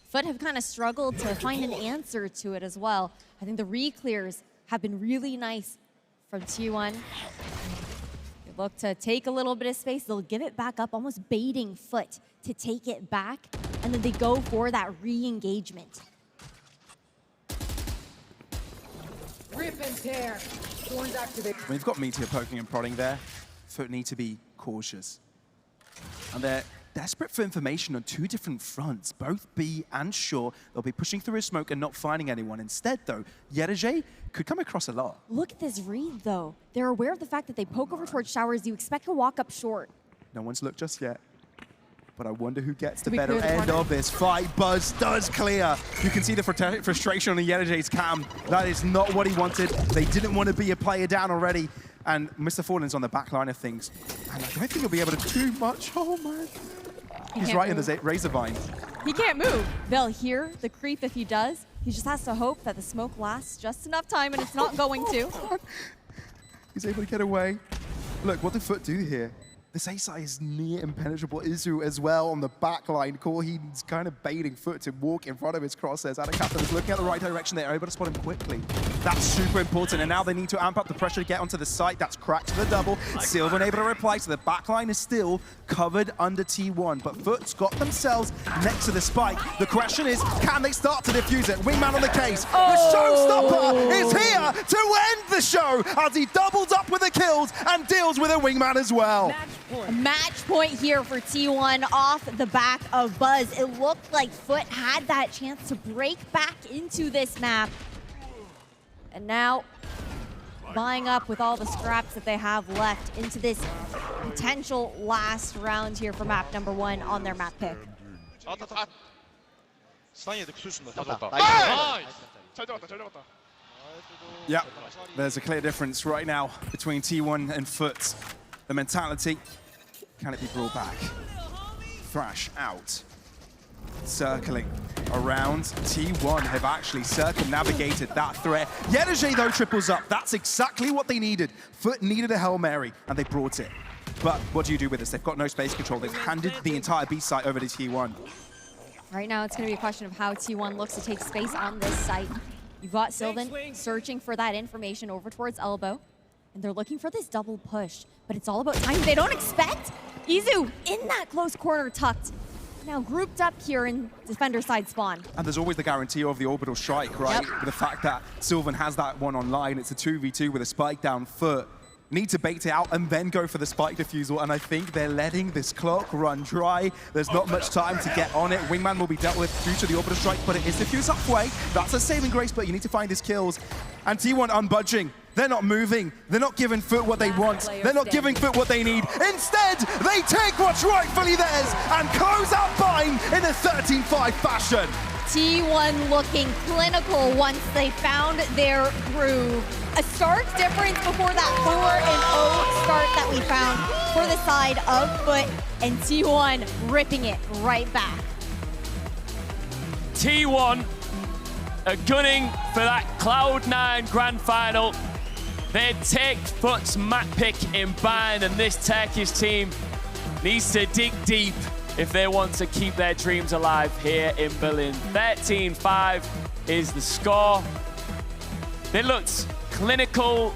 FUT have kind of struggled to find an answer to it as well. I think the re-clears have been really nice from T1. They look to take a little bit of space. They'll give it back up, almost baiting FUT to take it back. And then they go for that re-engagement. Rip and tear. Thorns activated. When you've got Meteor poking and prodding there, FUT need to be cautious. And they're desperate for information on 2 different fronts, both B and Shaw. They'll be pushing through his smoke and not finding anyone. Instead, though, Yerige could come across a lot. Look at this read, though. They're aware of the fact that they poke over towards showers. You expect to walk up short. No one's looked just yet. But I wonder who gets the We better clear the end corner? of this fight. Buzz does clear. You can see the frustration on Yerige's cam. That is not what he wanted. They didn't want to be a player down already. And Mr. Fallen's on the back line of things. And I don't think he'll be able to do much. Oh, man. He's right in the razor vine. He can't move. They'll hear the creep if he does. He just has to hope that the smoke lasts just enough time, and it's not going to. He's able to get away. Look, what did FUT do here? This A side is near impenetrable. Izu as well on the back line. Corheen's kind of baiting FUT to walk in front of his crosshairs. Adakaptan is looking at the right direction. They're able to spot him quickly. That's super important. And now they need to amp up the pressure to get onto the site. That's cracked to the double. Sylvan able to reply. So the back line is still covered under T1. But FUT's got themselves next to the spike. The question is, can they start to defuse it? Wingman on the case. The showstopper is here to end the show as he doubles up with the kills and deals with a Wingman as well. A match point here for T1 off the back of Buzz. It looked like FUT had that chance to break back into this map. And now, buying up with all the scraps that they have left into this potential last round here for map number 1 on their map pick. Yeah, there's a clear difference right now between T1 and FUT. The mentality, can it be brought back? Thrash out. Circling around. T1 have actually circumnavigated that threat. Yerige, though, triples up. That's exactly what they needed. FUT needed a Hail Mary, and they brought it. But what do you do with this? They've got no space control. They've handed the entire B site over to T1. Right now, it's going to be a question of how T1 looks to take space on this site. You've got Sylvan searching for that information over towards Elbow. And they're looking for this double push, but it's all about time. They don't expect Izu in that close corner tucked. Now grouped up here in defender side spawn. And there's always the guarantee of the orbital strike, right? Yep. With the fact that Sylvan has that one online, it's a 2v2 with a spike down FUT. Need to bait it out and then go for the spike defusal, and I think they're letting this clock run dry. There's not much time to get on it. Wingman will be dealt with due to the orbital strike, but it is diffused halfway. That's a saving grace, but you need to find his kills. And T1 unbudging. They're not moving. They're not giving FUT what they want. They're not giving FUT what they need. Instead, they take what's rightfully theirs and close out Vine in a 13-5 fashion. T1 looking clinical once they found their groove. A stark difference before that 4-0 start that we found for the side of FUT, and T1 ripping it right back. T1 are gunning for that Cloud9 grand final. They take FUT's map pick in Bayern, and this Turkish team needs to dig deep if they want to keep their dreams alive here in Berlin. 13-5 is the score. They looked clinical,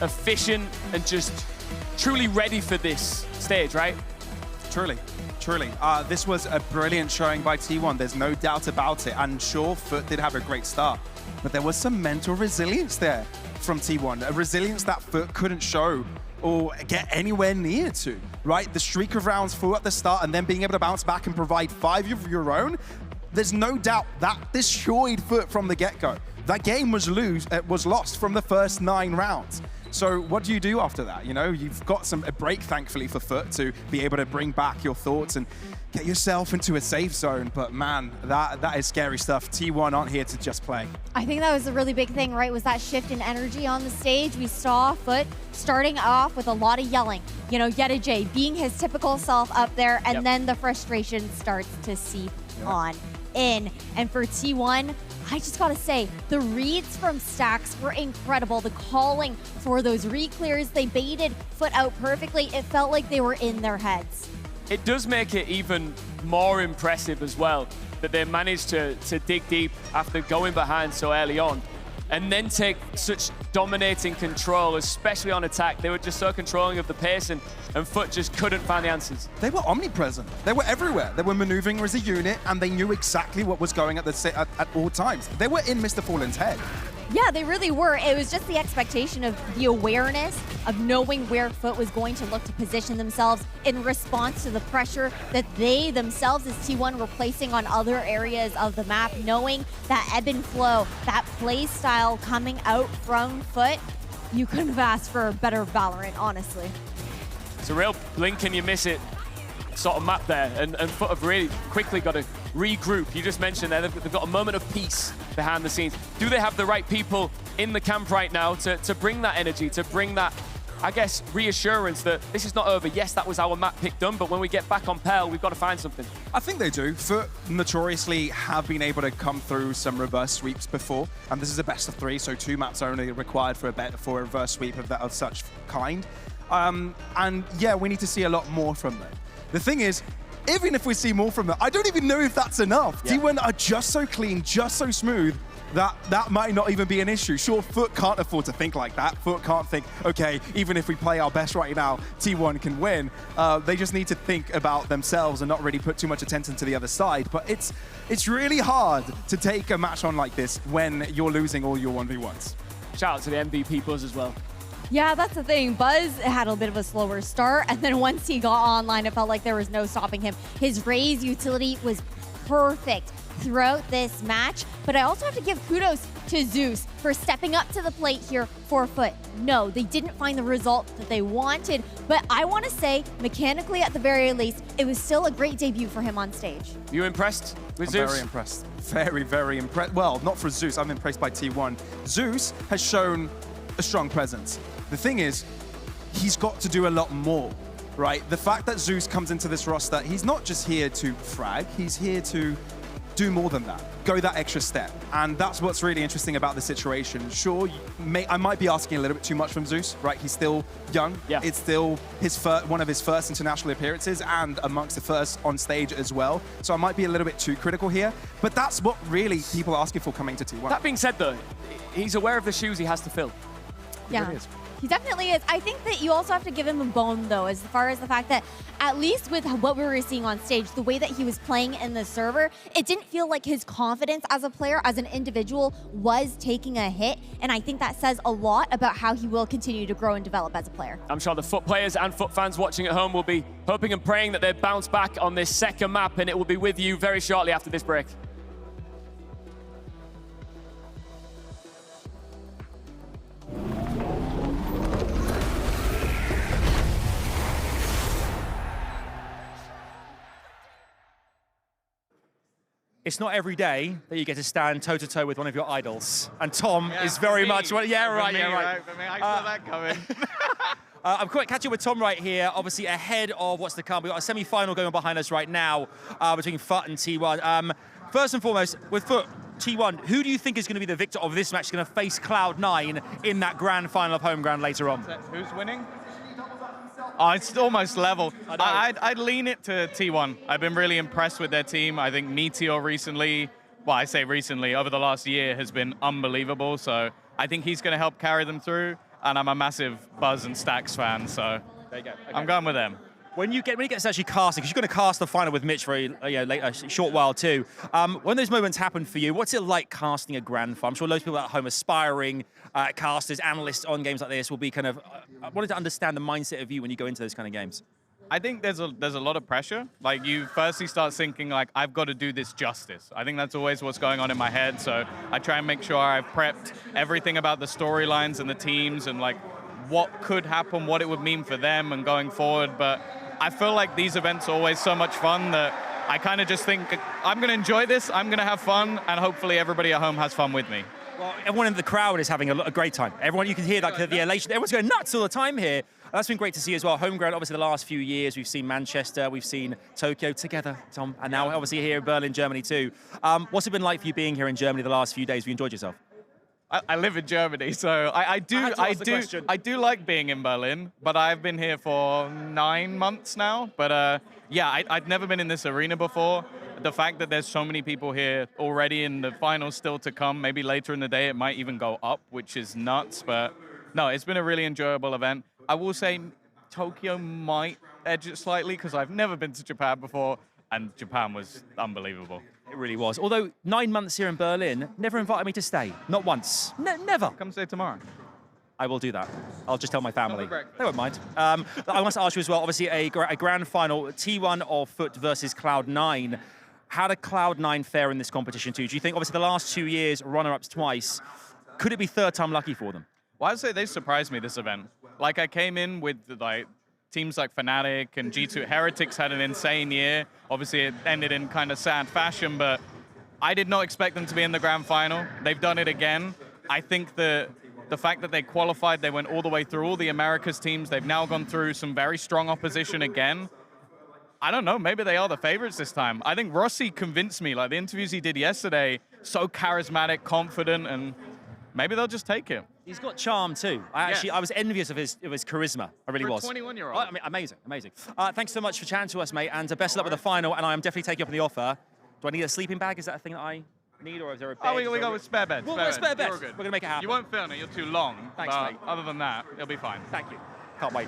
efficient, and just truly ready for this stage, right? Truly, truly. This was a brilliant showing by T1. There's no doubt about it. And sure, FUT did have a great start, but there was some mental resilience there from T1, a resilience that FUT couldn't show or get anywhere near to, right? The streak of rounds full at the start and then being able to bounce back and provide 5 of your own, there's no doubt that destroyed FUT from the get-go. That game was lost from the first 9 rounds. So what do you do after that? You know, you've got a break, thankfully, for FUT to be able to bring back your thoughts and get yourself into a safe zone. But man, that is scary stuff. T1 aren't here to just play. I think that was a really big thing, right? Was that shift in energy on the stage. We saw FUT starting off with a lot of yelling. You know, Yedajay being his typical self up there, and then the frustration starts to seep on in. And for T1, I just gotta say, the reads from Stacks were incredible. The calling for those re-clears, they baited FUT out perfectly. It felt like they were in their heads. It does make it even more impressive as well that they managed to dig deep after going behind so early on and then take such dominating control, especially on attack. They were just so controlling of the pace, and FUT just couldn't find the answers. They were omnipresent. They were everywhere. They were maneuvering as a unit, and they knew exactly what was going at all times. They were in Mr. Fallen's head. Yeah, they really were. It was just the expectation of the awareness of knowing where FUT was going to look to position themselves in response to the pressure that they themselves as T1 were placing on other areas of the map, knowing that ebb and flow, that play style coming out from FUT. You couldn't have asked for a better Valorant, honestly. It's a real blink and you miss it sort of map there, and FUT have really quickly got to regroup. You just mentioned there, they've got a moment of peace behind the scenes. Do they have the right people in the camp right now to bring that energy, to bring that, I guess, reassurance that this is not over? Yes, that was our map pick done, but when we get back on Pearl, we've got to find something. I think they do. FUT notoriously have been able to come through some reverse sweeps before, and this is a best of 3, so 2 maps only required for a reverse sweep of such kind. And yeah, we need to see a lot more from them. The thing is, even if we see more from them, I don't even know if that's enough. Yeah. T1 are just so clean, just so smooth, that might not even be an issue. Sure, FUT can't afford to think like that. FUT can't think, okay, even if we play our best right now, T1 can win. They just need to think about themselves and not really put too much attention to the other side. But it's really hard to take a match on like this when you're losing all your 1v1s. Shout out to the MVP Buzz as well. Yeah, that's the thing. Buzz had a bit of a slower start, and then once he got online, it felt like there was no stopping him. His Raze utility was perfect throughout this match, but I also have to give kudos to Zeus for stepping up to the plate here for FUT. No, they didn't find the result that they wanted, but I want to say, mechanically at the very least, it was still a great debut for him on stage. You impressed with Zeus? Very impressed. Very, very impressed. Well, not for Zeus. I'm impressed by T1. Zeus has shown a strong presence. The thing is, he's got to do a lot more, right? The fact that Zeus comes into this roster, he's not just here to frag, he's here to do more than that, go that extra step. And that's what's really interesting about the situation. Sure, I might be asking a little bit too much from Zeus, right? He's still young. Yeah. It's still one of his first international appearances and amongst the first on stage as well. So I might be a little bit too critical here, but that's what really people are asking for coming to T1. That being said though, he's aware of the shoes he has to fill. Yeah. Really he definitely is. I think that you also have to give him a bone, though, as far as the fact that, at least with what we were seeing on stage, the way that he was playing in the server, it didn't feel like his confidence as a player, as an individual, was taking a hit. And I think that says a lot about how he will continue to grow and develop as a player. I'm sure the FUT players and FUT fans watching at home will be hoping and praying that they bounce back on this second map, and it will be with you very shortly after this break. It's not every day that you get to stand toe-to-toe with one of your idols. And Tom is very much... Well, yeah, right, yeah, right. For me, I saw that coming. I'm quite catching with Tom right here, obviously ahead of what's to come. We've got a semi-final going behind us right now between FUT and T1. First and foremost, with FUT, T1, who do you think is going to be the victor of this match, going to face Cloud9 in that grand final of home ground later on? Who's winning? Oh, it's almost level. I'd lean it to T1. I've been really impressed with their team. I think Meteor recently, well, I say recently, over the last year has been unbelievable. So I think he's going to help carry them through. And I'm a massive Buzz and Stacks fan, so there you go. Okay. I'm going with them. When you get to actually casting, because you're going to cast the final with Mitch for a short while too. When those moments happen for you, what's it like casting a grand final? I'm sure loads of people at home, aspiring casters, analysts on games like this, will be kind of. I wanted to understand the mindset of you when you go into those kind of games. I think there's a lot of pressure. Like, you firstly start thinking like, I've got to do this justice. I think that's always what's going on in my head. So I try and make sure I've prepped everything about the storylines and the teams and like what could happen, what it would mean for them and going forward. But I feel like these events are always so much fun that I kind of just think I'm going to enjoy this, I'm going to have fun, and hopefully everybody at home has fun with me. Well, everyone in the crowd is having a great time. Everyone, you can hear like the elation. Everyone's going nuts all the time here. That's been great to see as well. Homegrown, obviously, the last few years, we've seen Manchester, we've seen Tokyo together, Tom, and now obviously here in Berlin, Germany too. What's it been like for you being here in Germany the last few days? Have you enjoyed yourself? I live in Germany, so I do like being in Berlin, but I've been here for 9 months now. But yeah, I'd never been in this arena before. The fact that there's so many people here already and the finals still to come, maybe later in the day it might even go up, which is nuts. But no, it's been a really enjoyable event. I will say Tokyo might edge it slightly because I've never been to Japan before, and Japan was unbelievable. It really was. Although 9 months here in Berlin, never invited me to stay. Not once. Never. Come stay tomorrow. I will do that. I'll just tell my family. They won't mind. I want to ask you as well, obviously a grand final, T1 of FUT versus Cloud9. How did Cloud9 fare in this competition too? Do you think, obviously the last 2 years, runner-ups twice, could it be third time lucky for them? Well, I'd say they surprised me this event. Like I came in with like teams like Fnatic and G2. Heretics had an insane year. Obviously it ended in kind of sad fashion, but I did not expect them to be in the grand final. They've done it again. I think the fact that they qualified, they went all the way through all the Americas teams. They've now gone through some very strong opposition again. I don't know, maybe they are the favorites this time. I think Rossi convinced me, like the interviews he did yesterday, so charismatic, confident, and maybe they'll just take him. He's got charm too. I was envious of his charisma. I really was. For a 21-year-old. I mean, amazing. Thanks so much for chatting to us, mate, and best of luck with the final, and I am definitely taking up on the offer. Do I need a sleeping bag? Is that a thing that I need, or is there a bed? Oh, we go with spare beds. Spare beds. We're going to make it happen. You won't feel it, you're too long. Thanks, but mate. Other than that, it'll be fine. Thank you. Can't wait.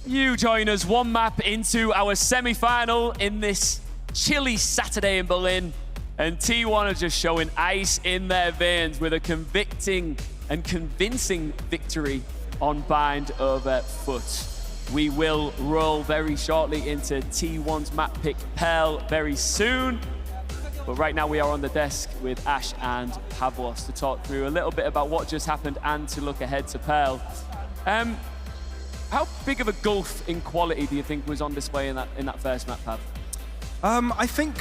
You join us one map into our semi-final in this chilly Saturday in Berlin. And T1 are just showing ice in their veins with a convicting and convincing victory on Bind over FUT. We will roll very shortly into T1's map pick Pearl very soon. But right now we are on the desk with Ash and Pavlos to talk through a little bit about what just happened and to look ahead to Pearl. How big of a gulf in quality do you think was on display in that first map, Pav? I think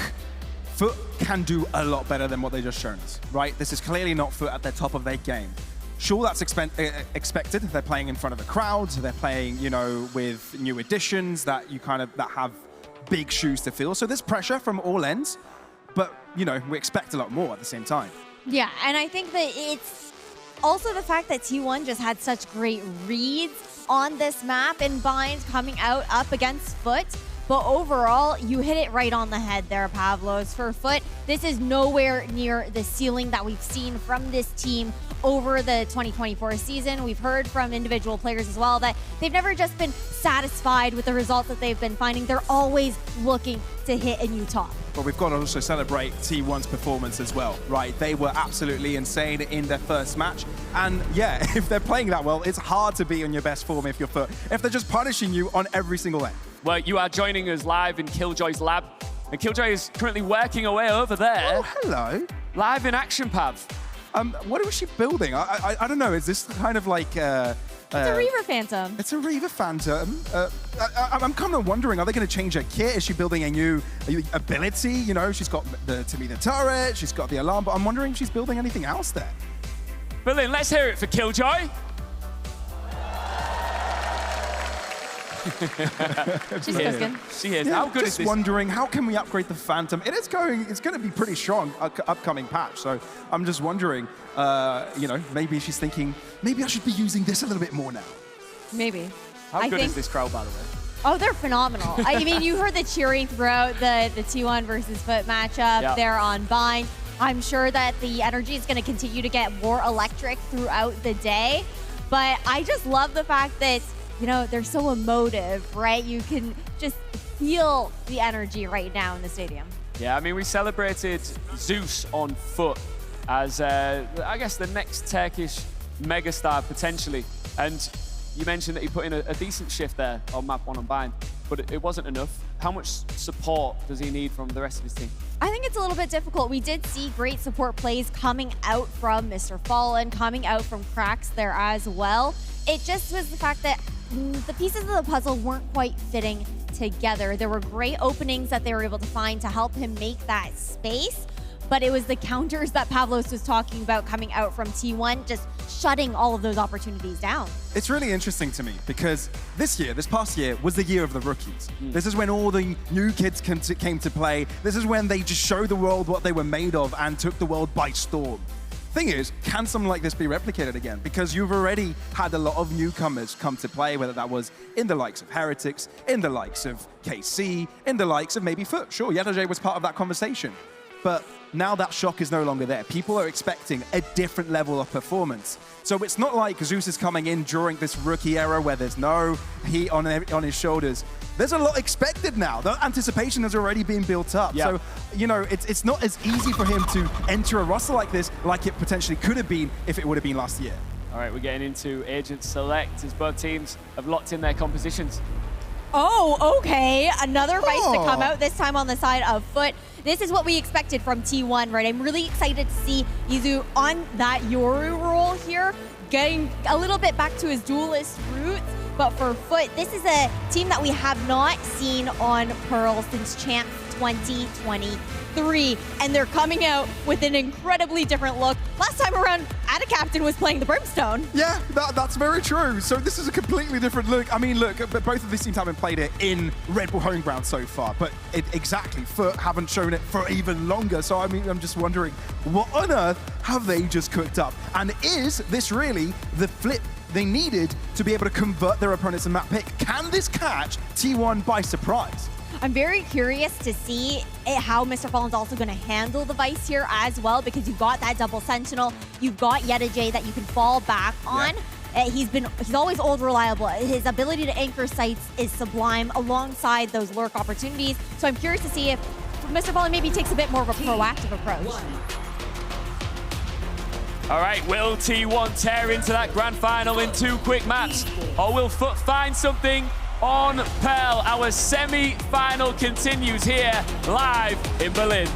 FUT can do a lot better than what they just shown us, right? This is clearly not FUT at the top of their game. Sure, that's expected. They're playing in front of a crowd. They're playing, you know, with new additions that have big shoes to fill. So there's pressure from all ends, but you know, we expect a lot more at the same time. Yeah, and I think that it's also the fact that T1 just had such great reads on this map and Bind coming out up against FUT. But overall, you hit it right on the head there, Pavlos. For FUT, this is nowhere near the ceiling that we've seen from this team over the 2024 season. We've heard from individual players as well that they've never just been satisfied with the results that they've been finding. They're always looking to hit a new top. But we've got to also celebrate T1's performance as well, right? They were absolutely insane in their first match. And yeah, if they're playing that well, it's hard to be on your best form if you're FUT, if they're just punishing you on every single end. Well, you are joining us live in Killjoy's lab. And Killjoy is currently working away over there. Oh, hello. Live in action, Pav. What was she building? I don't know. Is this kind of like... It's a Reaver Phantom. It's a Reaver Phantom. I'm kind of wondering, are they going to change her kit? Is she building a new ability? You know, she's got the turret, she's got the alarm, but I'm wondering if she's building anything else there. Berlin, let's hear it for Killjoy. She's cooking. She is. Yeah, How good is just this? wondering, how can we upgrade the Phantom? It's going to be pretty strong upcoming patch. So I'm just wondering, you know, maybe she's thinking, maybe I should be using this a little bit more now. Maybe. How good is this crowd, by the way? Oh, they're phenomenal. I mean, you heard the cheering throughout the T1 versus FUT matchup there on Bind. I'm sure that the energy is going to continue to get more electric throughout the day. But I just love the fact that, you know, they're so emotive, right? You can just feel the energy right now in the stadium. Yeah, I mean, we celebrated Zeus on FUT as, I guess, the next Turkish megastar, potentially. And you mentioned that he put in a decent shift there on map 1 on Bind, but it wasn't enough. How much support does he need from the rest of his team? I think it's a little bit difficult. We did see great support plays coming out from Mr. Fallen, coming out from Cracks there as well. It just was the fact that the pieces of the puzzle weren't quite fitting together. There were great openings that they were able to find to help him make that space, but it was the counters that Pavlos was talking about coming out from T1, just shutting all of those opportunities down. It's really interesting to me because this past year, was the year of the rookies. This is when all the new kids came to play. This is when they just showed the world what they were made of and took the world by storm. Thing is, can something like this be replicated again? Because you've already had a lot of newcomers come to play, whether that was in the likes of Heretics, in the likes of KC, in the likes of maybe FUT. Sure, Yadajay was part of that conversation. but now that shock is no longer there. People are expecting a different level of performance. So it's not like Zeus is coming in during this rookie era where there's no heat on his shoulders. There's a lot expected now. The anticipation has already been built up. Yeah. So, you know, it's not as easy for him to enter a roster like this like it potentially could have been if it would have been last year. All right, we're getting into Agent Select as both teams have locked in their compositions. Oh, okay. Another Vice to come out, this time on the side of FUT. This is what we expected from T1, right? I'm really excited to see Izu on that Yoru role here, getting a little bit back to his duelist roots. But for FUT, this is a team that we have not seen on Pearl since Champs 2023. And they're coming out with an incredibly different look. Last time around, Ada Captain was playing the Brimstone. Yeah, that's very true. So this is a completely different look. I mean, look, but both of these teams haven't played it in Red Bull home ground so far, but exactly, FUT haven't shown it for even longer. So I mean, I'm just wondering, what on earth have they just cooked up? And is this really the flip they needed to be able to convert their opponents in map pick? Can this catch T1 by surprise? I'm very curious to see how Mr. Fallen's also going to handle the Vice here as well, because you've got that double Sentinel, you've got Yeta J that you can fall back on. Yeah. He's always old reliable. His ability to anchor sites is sublime alongside those lurk opportunities. So I'm curious to see if Mr. Fallen maybe takes a bit more of a proactive approach. All right, will T1 tear into that grand final in 2 quick maps? Or will FUT find something on Pearl? Our semi-final continues here, live in Berlin.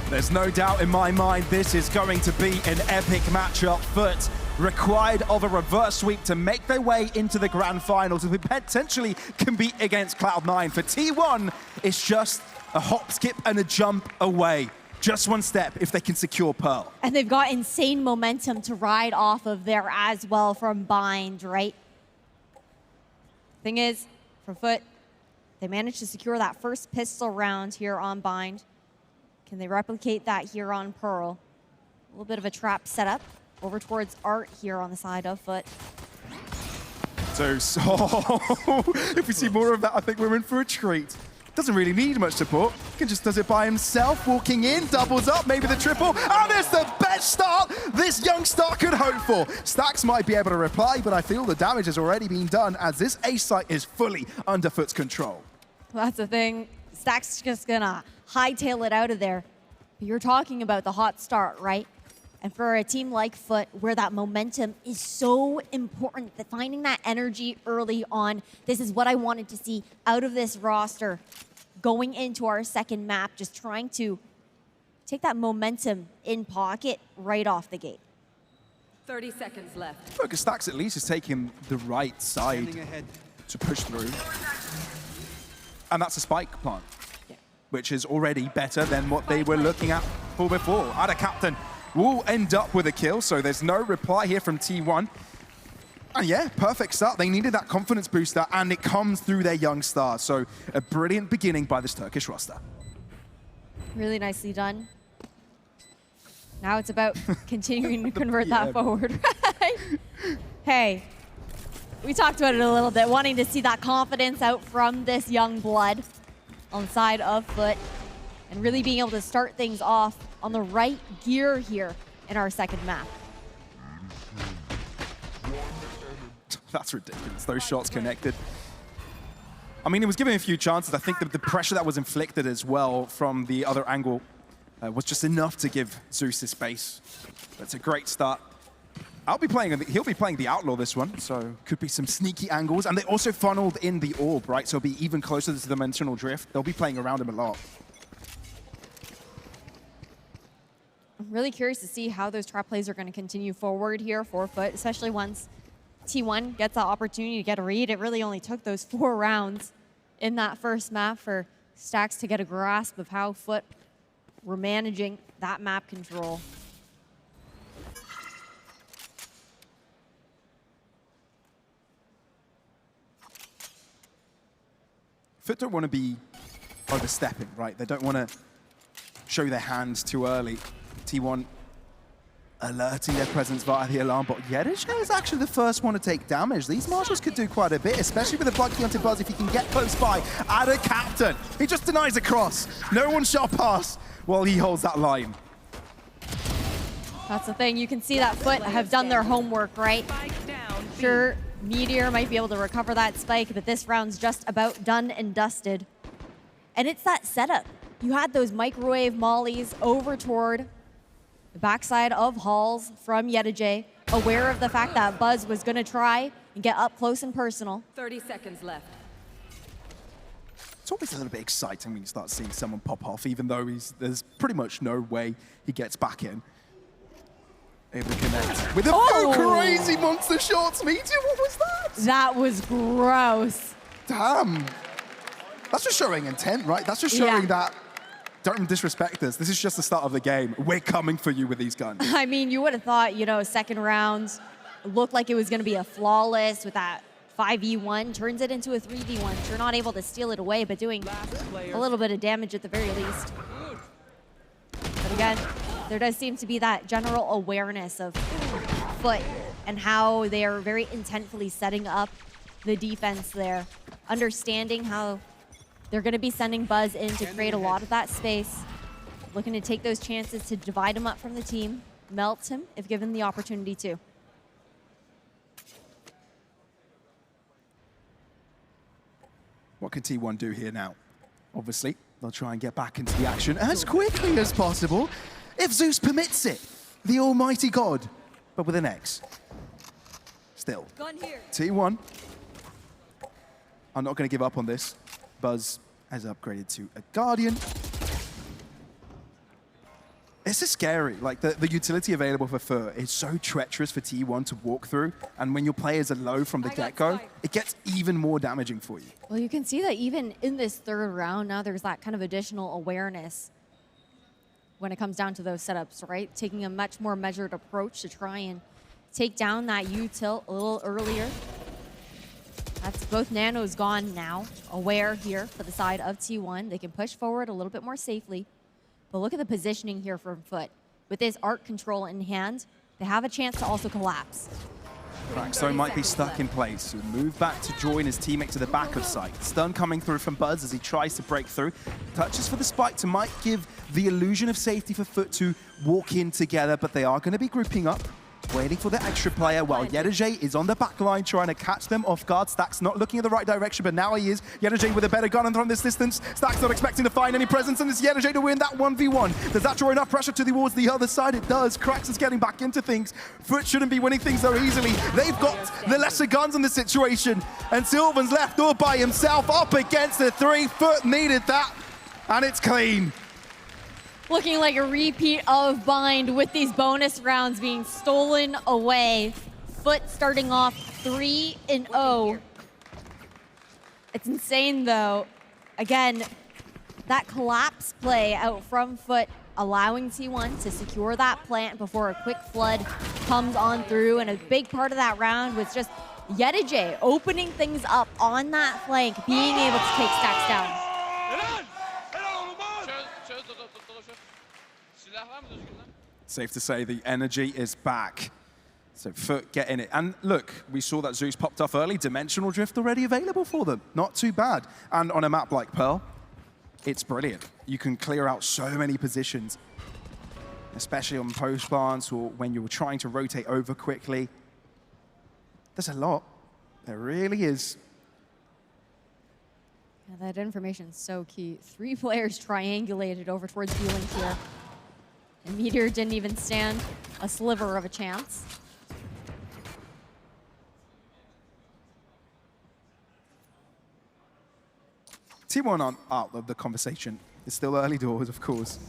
There's no doubt in my mind this is going to be an epic matchup. FUT required of a reverse sweep to make their way into the grand final to potentially compete against Cloud9. For T1, it's just a hop, skip, and a jump away. Just one step if they can secure Pearl. And they've got insane momentum to ride off of there as well from Bind, right? Thing is, for FUT, they managed to secure that first pistol round here on Bind. Can they replicate that here on Pearl? A little bit of a trap setup over towards Art here on the side of FUT. So if we see more of that, I think we're in for a treat. Doesn't really need much support. He just does it by himself, walking in, doubles up, maybe the triple. And it's the best start this young star could hope for. Stax might be able to reply, but I feel the damage has already been done as this A site is fully under FUT's control. Well, that's the thing. Stax just gonna hightail it out of there. But you're talking about the hot start, right? And for a team like FUT, where that momentum is so important, that finding that energy early on, this is what I wanted to see out of this roster going into our second map, just trying to take that momentum in pocket right off the gate. 30 seconds left. Focus Stax at least is taking the right side to push through. And that's a spike plant, which is already better than what they were looking at for before. Ada Captain will end up with a kill, so there's no reply here from T1. And yeah, perfect start. They needed that confidence booster, and it comes through their young star. So a brilliant beginning by this Turkish roster. Really nicely done. Now it's about continuing to convert that forward, right? Hey, we talked about it a little bit, wanting to see that confidence out from this young blood on the side of FUT, and really being able to start things off on the right gear here in our second map. That's ridiculous, those shots connected. I mean, it was given a few chances. I think that the pressure that was inflicted as well from the other angle was just enough to give Zeus his space. That's a great start. He'll be playing the Outlaw this one, so could be some sneaky angles. And they also funneled in the orb, right? So it'll be even closer to the dimensional drift. They'll be playing around him a lot. I'm really curious to see how those trap plays are going to continue forward here for FUT, especially once T1 gets that opportunity to get a read. It really only took those 4 rounds in that first map for Stax to get a grasp of how FUT were managing that map control. FUT don't want to be overstepping, right? They don't want to show their hands too early. T1 alerting their presence via the alarm bot. Yedish is actually the first one to take damage. These Marshals could do quite a bit, especially with the Bucky onto Buzz if he can get close by. Add a captain. He just denies a cross. No one shall pass while he holds that line. That's the thing. You can see that FUT have done their homework, right? Sure, Meteor might be able to recover that spike, but this round's just about done and dusted. And it's that setup. You had those microwave mollies over toward the backside of Halls from Yedijay, aware of the fact that Buzz was going to try and get up close and personal. 30 seconds left. It's always a little bit exciting when you start seeing someone pop off, even though there's pretty much no way he gets back in. Able to connect with a few crazy monster shots. Meteor, what was that? That was gross. Damn. That's just showing intent, right? That's just showing that, don't disrespect us. This is just the start of the game. We're coming for you with these guns. I mean, you would have thought, you know, second round looked like it was going to be a flawless with that 5v1, turns it into a 3v1. You're not able to steal it away, but doing a little bit of damage at the very least. But again, there does seem to be that general awareness of FUT and how they are very intentfully setting up the defense there, understanding how they're going to be sending Buzz in to create a lot of that space, looking to take those chances to divide him up from the team, melt him if given the opportunity to. What can T1 do here now? Obviously, they'll try and get back into the action as quickly as possible, if Zeus permits it, the almighty god, but with an X. Still, T1 are not going to give up on this. Buzz has upgraded to a Guardian. This is scary. Like, the utility available for FUT is so treacherous for T1 to walk through, and when your players are low from the get-go, it gets even more damaging for you. Well, you can see that even in this third round, now there's that kind of additional awareness when it comes down to those setups, right? Taking a much more measured approach to try and take down that U-tilt a little earlier. That's both nanos gone now, aware here for the side of T1. They can push forward a little bit more safely. But look at the positioning here from FUT. With this arc control in hand, they have a chance to also collapse. Crackstone might be stuck in place. He'll move back to join his teammate to the back of sight. Stun coming through from Buzz as he tries to break through. Touches for the spike to might give the illusion of safety for FUT to walk in together, but they are going to be grouping up, waiting for the extra player while Yedijay is on the back line trying to catch them off guard. Stack's not looking in the right direction, but now he is. Yedijay with a better gun and from this distance. Stack's not expecting to find any presence, and it's Yedijay to win that 1v1. Does that draw enough pressure towards the other side? It does. Krax is getting back into things. FUT shouldn't be winning things so easily. They've got the lesser guns in this situation, and Sylvan's left all by himself up against the 3. FUT needed that, and it's clean. Looking like a repeat of Bind with these bonus rounds being stolen away. FUT starting off 3-0. It's insane though. Again, that collapse play out from FUT allowing T1 to secure that plant before a quick flood comes on through, and a big part of that round was just Yedijay opening things up on that flank, being able to take Stacks down. Safe to say the energy is back. So FUT getting it. And look, we saw that Zeus popped off early. Dimensional Drift already available for them. Not too bad. And on a map like Pearl, it's brilliant. You can clear out so many positions, especially on post plants or when you're trying to rotate over quickly. There's a lot. There really is. Yeah, that information's so key. 3 players triangulated over towards B-Link here. And Meteor didn't even stand a sliver of a chance. T1 aren't out of the conversation. It's still early doors, of course.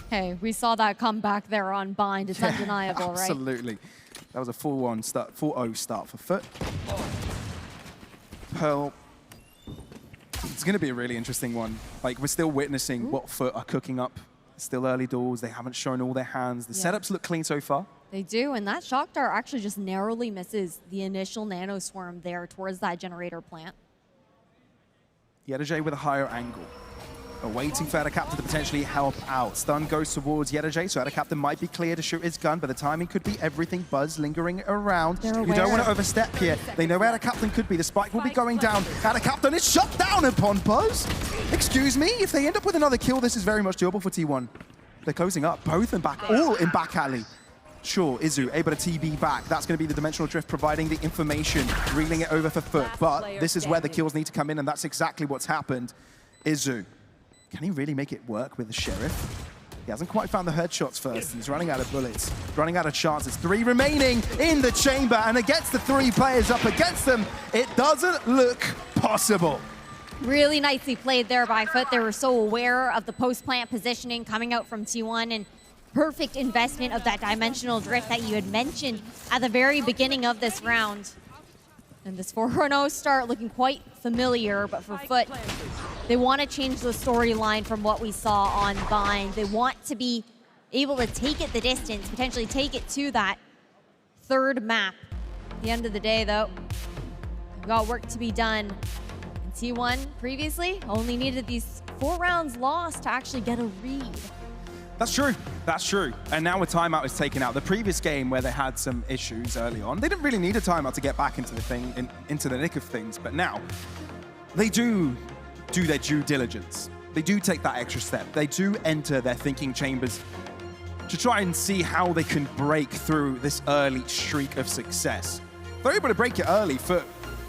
Hey, we saw that comeback there on Bind. It's undeniable, right? Absolutely. That was a 4-1 start, 4-0 start for FUT. Pearl. It's going to be a really interesting one. Like, we're still witnessing what FUT are cooking up. It's still early doors. They haven't shown all their hands. The setups look clean so far. They do, and that Shock Dart actually just narrowly misses the initial Nano Swarm there towards that generator plant. Yedijay with a higher angle. waiting for Captain to potentially help out. Stun goes towards Yedajay, so Captain might be clear to shoot his gun, but the timing could be everything. Buzz lingering around. You don't want to overstep here. They know where Captain could be. The spike will be going down. Captain is shut down upon Buzz. Excuse me, if they end up with another kill, this is very much doable for T1. They're closing up, both in back, all in back alley. Sure, Izu able to TB back. That's going to be the dimensional drift providing the information, reeling it over for FUT. But this is where the kills need to come in, and that's exactly what's happened. Izu, can he really make it work with the Sheriff? He hasn't quite found the headshots first. He's running out of bullets, running out of chances. 3 remaining in the chamber, and against the 3 players up against them, it doesn't look possible. Really nicely played there by FUT. They were so aware of the post-plant positioning coming out from T1, and perfect investment of that dimensional drift that you had mentioned at the very beginning of this round. And this 4-0 start looking quite familiar, but for FUT, they want to change the storyline from what we saw on Bind. They want to be able to take it the distance, potentially take it to that 3rd map. At the end of the day, though, we've got work to be done. And T1 previously only needed these 4 rounds lost to actually get a read. That's true. That's true. And now a timeout is taken out. The previous game where they had some issues early on, they didn't really need a timeout to get back into the into the nick of things. But now they do their due diligence. They do take that extra step. They do enter their thinking chambers to try and see how they can break through this early streak of success. If they're able to break it early, FUT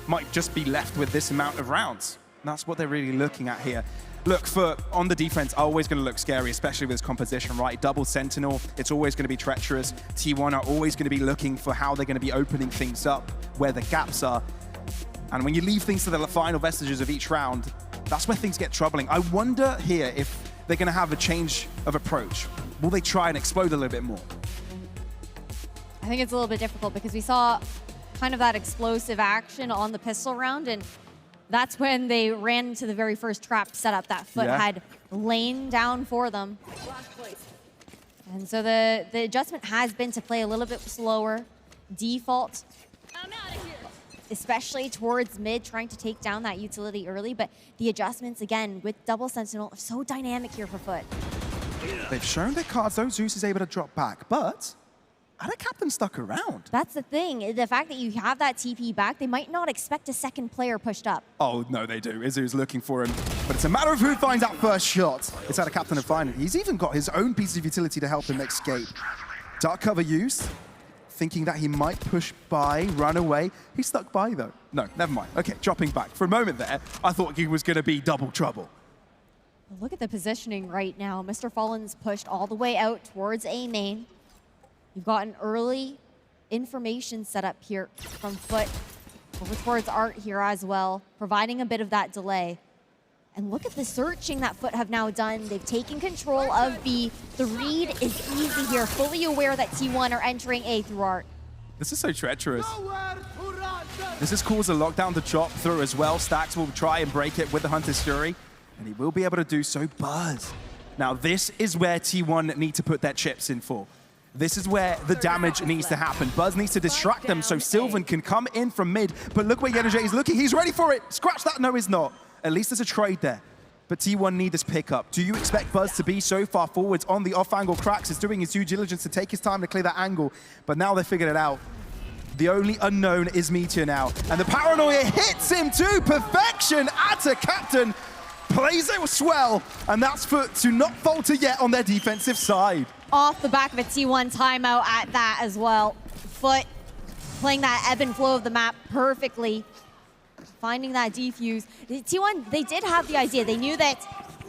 might just be left with this amount of rounds. And that's what they're really looking at here. Look, FUT on the defense are always going to look scary, especially with this composition, right? Double Sentinel, it's always going to be treacherous. T1 are always going to be looking for how they're going to be opening things up, where the gaps are. And when you leave things to the final vestiges of each round, that's where things get troubling. I wonder here if they're going to have a change of approach. Will they try and explode a little bit more? I think it's a little bit difficult because we saw kind of that explosive action on the pistol round, and that's when they ran into the very first trap setup that FUT had lain down for them. And so the adjustment has been to play a little bit slower, default, especially towards mid, trying to take down that utility early. But the adjustments, again, with double Sentinel, are so dynamic here for FUT. They've shown their cards, though. Zeus is able to drop back, but Captain stuck around. That's the thing. The fact that you have that TP back, they might not expect a second player pushed up. Oh, no, they do. Izu's looking for him. But it's a matter of who finds that first shot. It's Captain to find it. He's even got his own piece of utility to help him escape. Dark cover used, thinking that he might push by, run away. He's stuck by, though. No, never mind. Okay, dropping back. For a moment there, I thought he was going to be double trouble. Look at the positioning right now. Mr. Fallen's pushed all the way out towards A main. You've got an early information set up here from FUT over towards Art here as well, providing a bit of that delay. And look at the searching that FUT have now done. They've taken control of B. The read is easy here, fully aware that T1 are entering A through Art. This is so treacherous. This has caused a lockdown to chop through as well. Stax will try and break it with the Hunter's Fury, and he will be able to do so. Buzz. Now this is where T1 need to put their chips in for. This is where the damage needs to happen. Buzz needs to distract them so Sylvan can come in from mid. But look where Yedajay is looking. He's ready for it. Scratch that. No, he's not. At least there's a trade there. But T1 need this pickup. Do you expect Buzz to be so far forwards on the off-angle cracks? He's doing his due diligence to take his time to clear that angle. But now they figured it out. The only unknown is Meteor now. And the paranoia hits him to perfection. Captain plays it swell. And that's FUT to not falter yet on their defensive side. Off the back of a T1 timeout at that as well. FUT playing that ebb and flow of the map perfectly. Finding that defuse. T1, they did have the idea. They knew that,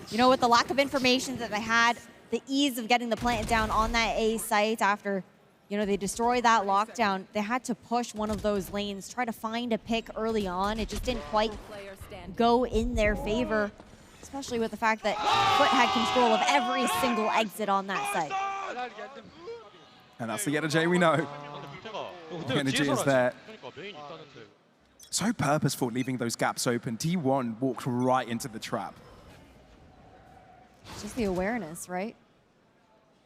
you know, with the lack of information that they had, the ease of getting the plant down on that A site after, you know, they destroyed that lockdown, they had to push one of those lanes, try to find a pick early on. It just didn't quite go in their favor, especially with the fact that FUT had control of every single exit on that site. And that's the Yedajay we know. The energy is there. So purposeful, leaving those gaps open. T1 walked right into the trap. Just the awareness, right?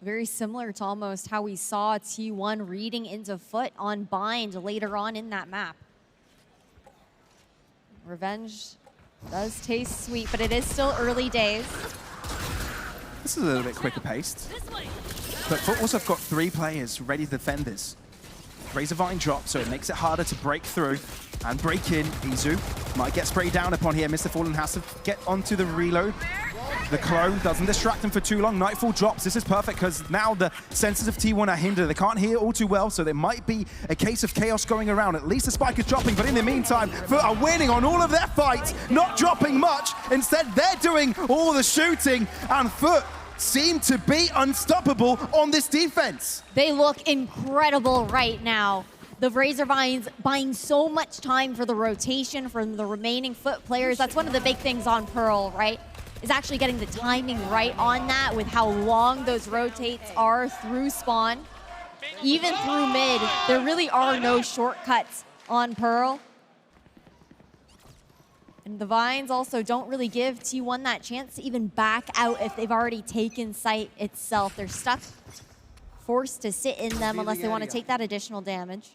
Very similar to almost how we saw T1 reading into FUT on Bind later on in that map. Revenge does taste sweet, but it is still early days. this is a little bit quicker paced. But FUT also have got 3 players ready to defend this. Razorvine drops, so it makes it harder to break through and break in. Izu might get sprayed down upon here. Mr. Fallen has to get onto the reload. The clone doesn't distract him for too long. Nightfall drops. This is perfect because now the senses of T1 are hindered. They can't hear all too well, so there might be a case of chaos going around. At least the spike is dropping, but in the meantime, FUT are winning on all of their fights, not dropping much. Instead, they're doing all the shooting, and FUT seem to be unstoppable on this defense. They look incredible right now. The Razorvines buying so much time for the rotation from the remaining FUT players. That's one of the big things on Pearl, right? Is actually getting the timing right on that with how long those rotates are through spawn. Even through mid, there really are no shortcuts on Pearl. And the Vines also don't really give T1 that chance to even back out if they've already taken site itself. They're stuck, forced to sit in them unless they want to take that additional damage.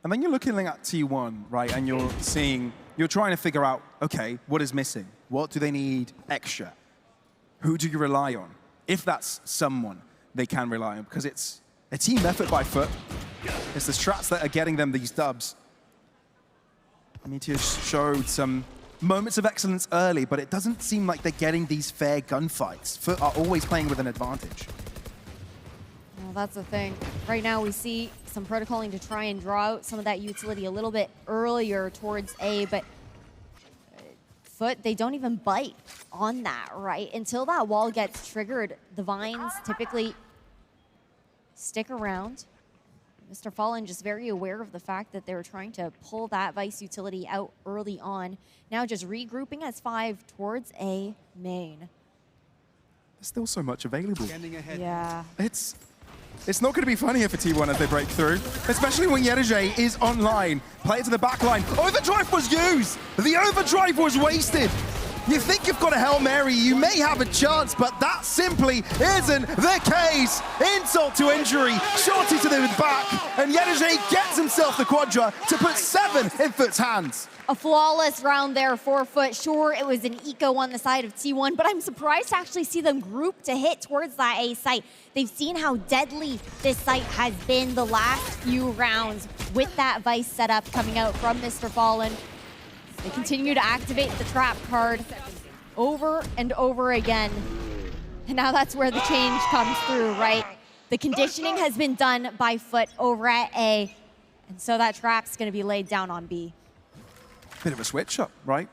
And then you're looking at T1, right, and you're trying to figure out, okay, what is missing? What do they need extra? Who do you rely on? If that's someone they can rely on, because it's a team effort by FUT. It's the strats that are getting them these dubs. Meteor showed some moments of excellence early, but it doesn't seem like they're getting these fair gunfights. FUT are always playing with an advantage. Well, that's the thing. Right now we see some protocoling to try and draw out some of that utility a little bit earlier towards A, but FUT, they don't even bite on that, right? Until that wall gets triggered, the Vines typically stick around. Mr. Fallen just very aware of the fact that they were trying to pull that Vice utility out early on. Now just regrouping as 5 towards A main. There's still so much available. Yeah. It's not going to be funnier for T1 as they break through, especially when Yerijay is online. Play it to the back line. Overdrive was used. The overdrive was wasted. You think you've got a Hail Mary, you may have a chance, but that simply isn't the case. Insult to injury, shorty to the back, and Yerijay gets himself the quadra to put 7 in FUT's hands. A flawless round there for FUT. Sure, it was an eco on the side of T1, but I'm surprised to actually see them group to hit towards that A site. They've seen how deadly this site has been the last few rounds with that Vice setup coming out from Mr. Fallen. They continue to activate the trap card over and over again. And now that's where the change comes through, right? The conditioning has been done by FUT over at A, and so that trap's going to be laid down on B. Bit of a switch up, right?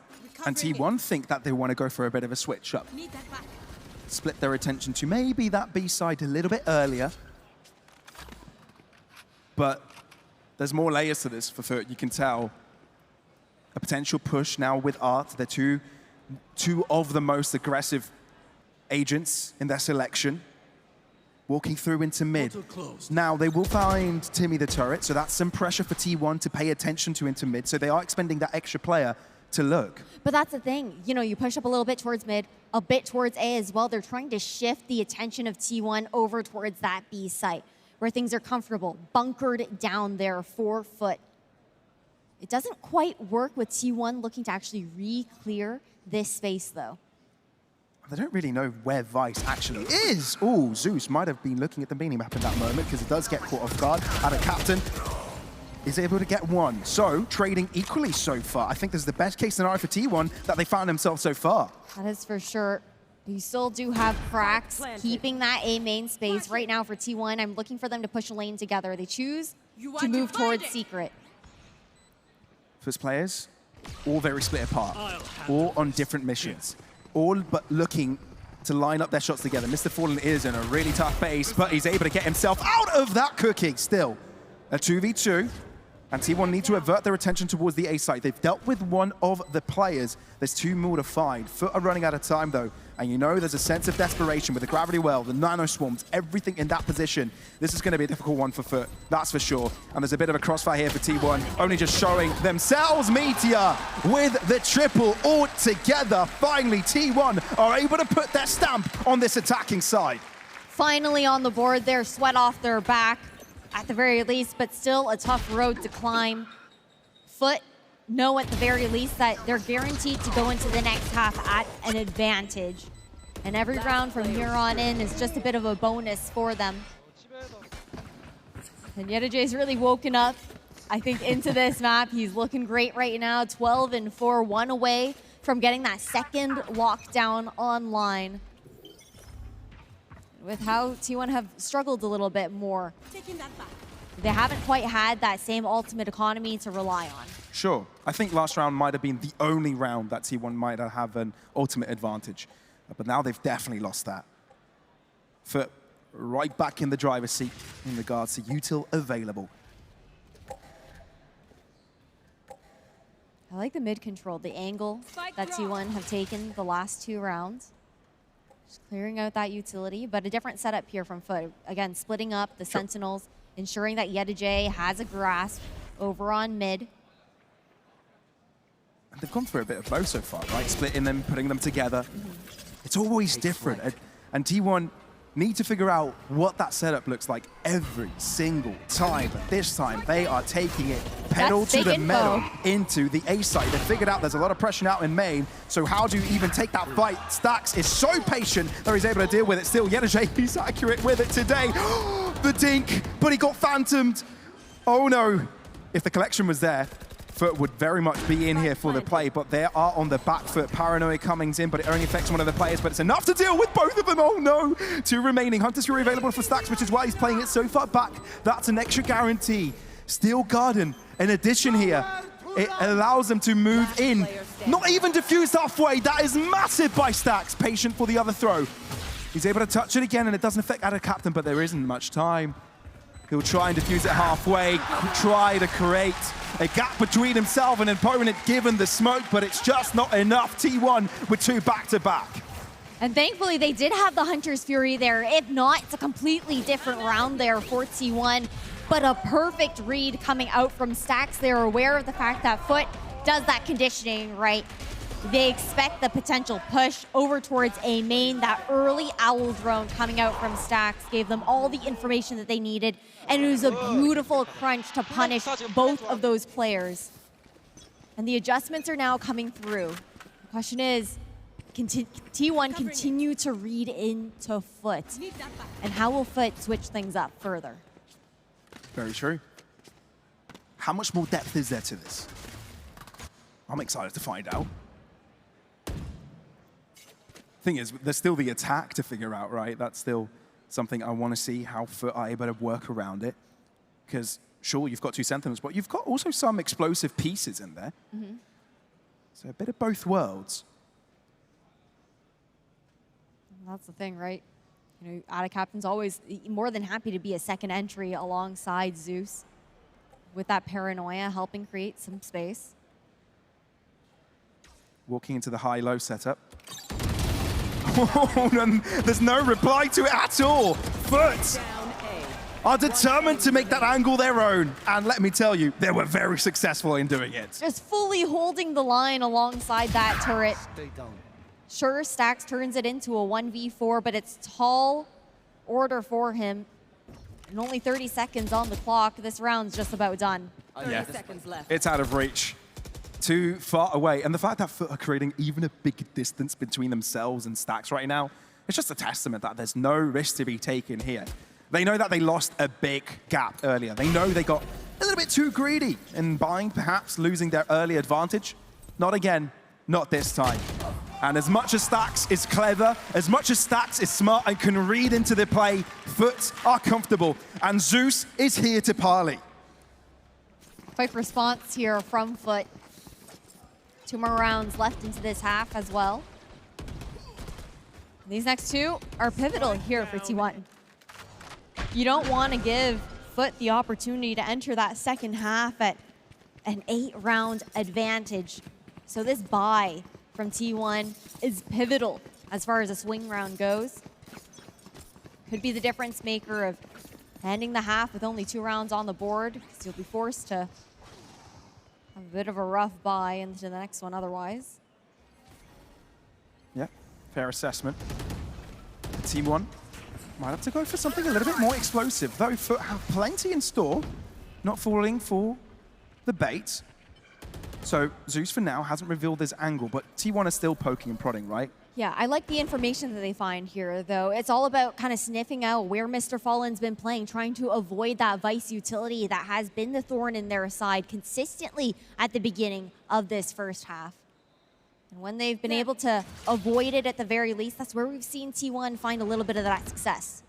And T1 think that they want to go for a bit of a switch up. Split their attention to maybe that B side a little bit earlier. But there's more layers to this for FUT. You can tell a potential push now with Art. They're two of the most aggressive agents in their selection. Walking through into mid. Now, they will find Timmy the turret, so that's some pressure for T1 to pay attention to into mid, so they are expending that extra player to look. But that's the thing. You know, you push up a little bit towards mid, a bit towards A as well. They're trying to shift the attention of T1 over towards that B site, where things are comfortable, bunkered down there for FUT. It doesn't quite work with T1 looking to actually re-clear this space, though. They don't really know where Vice actually is. Oh, Zeus might have been looking at the mini map in that moment because it does get caught off guard. And a captain is able to get 1. So, trading equally so far. I think this is the best case scenario for T1 that they found themselves so far. That is for sure. You still do have cracks keeping that A main space. Right now for T1, I'm looking for them to push a lane together. They choose to move towards Secret. First players, all very split apart, all on different missions. All but looking to line up their shots together. Mr. Fallen is in a really tough base, but he's able to get himself out of that cookie still. A 2v2, and T1 need to avert their attention towards the A site. They've dealt with one of the players. There's 2 more to find. FUT are running out of time though, and you know there's a sense of desperation with the gravity well, the nano swarms, everything in that position. This is going to be a difficult one for FUT, that's for sure. And there's a bit of a crossfire here for T1, only just showing themselves Meteor with the triple all together. Finally, T1 are able to put their stamp on this attacking side. Finally on the board there, sweat off their back at the very least, but still a tough road to climb. FUT know at the very least that they're guaranteed to go into the next half at an advantage. And every round from here on in is just a bit of a bonus for them. And Yedajay's really woken up, I think, into this map. He's looking great right now. 12-4, 1 away from getting that second lockdown online. With how T1 have struggled a little bit more. They haven't quite had that same ultimate economy to rely on. Sure. I think last round might have been the only round that T1 might have an ultimate advantage. But now they've definitely lost that. FUT right back in the driver's seat in regards to util available. I like the mid control, the angle that T1 have taken the last 2 rounds. Just clearing out that utility, but a different setup here from FUT. Again, splitting up the Sentinels, ensuring that Yedajay has a grasp over on mid. And they've gone through a bit of both so far, right? Splitting them, putting them together. It's always different. And T1 need to figure out what that setup looks like every single time. But this time, they are taking it pedal to the metal into the A site. They figured out there's a lot of pressure out in main, so how do you even take that fight? Stax is so patient that he's able to deal with it. Still, Yedajay, he's accurate with it today. The dink, but he got phantomed. Oh no. If the collection was there, FUT would very much be in here for the play, but they are on the back foot. Paranoia coming in, but it only affects one of the players, but it's enough to deal with both of them. Oh no! 2 remaining. Hunter's Fury available for Stax, which is why he's playing it so far back. That's an extra guarantee. Steel Garden, in addition here, it allows them to move in. Not even diffused halfway. That is massive by Stax. Patient for the other throw. He's able to touch it again, and it doesn't affect Ada Captain, but there isn't much time. He'll try and defuse it halfway, try to create a gap between himself and an opponent given the smoke, but it's just not enough. T1 with 2 back-to-back. And thankfully, they did have the Hunter's Fury there. If not, it's a completely different round there for T1. But a perfect read coming out from Stax. They're aware of the fact that FUT does that conditioning, right? They expect the potential push over towards A main. That early Owl drone coming out from Stax gave them all the information that they needed, and it was a beautiful crunch to punish both of those players. And the adjustments are now coming through. The question is, can T1 continue to read into FUT? And how will FUT switch things up further? Very true. How much more depth is there to this? I'm excited to find out. Thing is, there's still the attack to figure out, right? That's still something I want to see how FUT are able to work around it. Because, sure, you've got 2 Sentinels, but you've got also some explosive pieces in there. So a bit of both worlds. That's the thing, right? You know, Ada Captain's always more than happy to be a second entry alongside Zeus with that Paranoia helping create some space. Walking into the high-low setup. Oh, there's no reply to it at all. FUT are determined to make that angle their own. And let me tell you, they were very successful in doing it. Just fully holding the line alongside that turret. Sure, Stax turns it into a 1v4, but it's tall order for him. And only 30 seconds on the clock. This round's just about done. 30 seconds left. It's out of reach. Too far away. And the fact that FUT are creating even a big distance between themselves and Stax right now, it's just a testament that there's no risk to be taken here. They know that they lost a big gap earlier. They know they got a little bit too greedy in buying, perhaps losing their early advantage. Not again, not this time. And as much as Stax is clever, as much as Stax is smart and can read into the play, FUT are comfortable. And Zeus is here to parley. Quick response here from FUT. 2 more rounds left into this half as well. These next 2 are pivotal here for T1. You don't want to give FUT the opportunity to enter that second half at an 8-round advantage. So this bye from T1 is pivotal as far as a swing round goes. Could be the difference maker of ending the half with only 2 rounds on the board, because you'll be forced to have a bit of a rough bye into the next one otherwise. Yeah, fair assessment. T1 might have to go for something a little bit more explosive, though FUT have plenty in store, not falling for the bait. So Zeus for now hasn't revealed his angle, but T1 is still poking and prodding, right? Yeah, I like the information that they find here, though. It's all about kind of sniffing out where Mr. Fallen's been playing, trying to avoid that Vice utility that has been the thorn in their side consistently at the beginning of this first half. And when they've been able to avoid it at the very least, that's where we've seen T1 find a little bit of that success.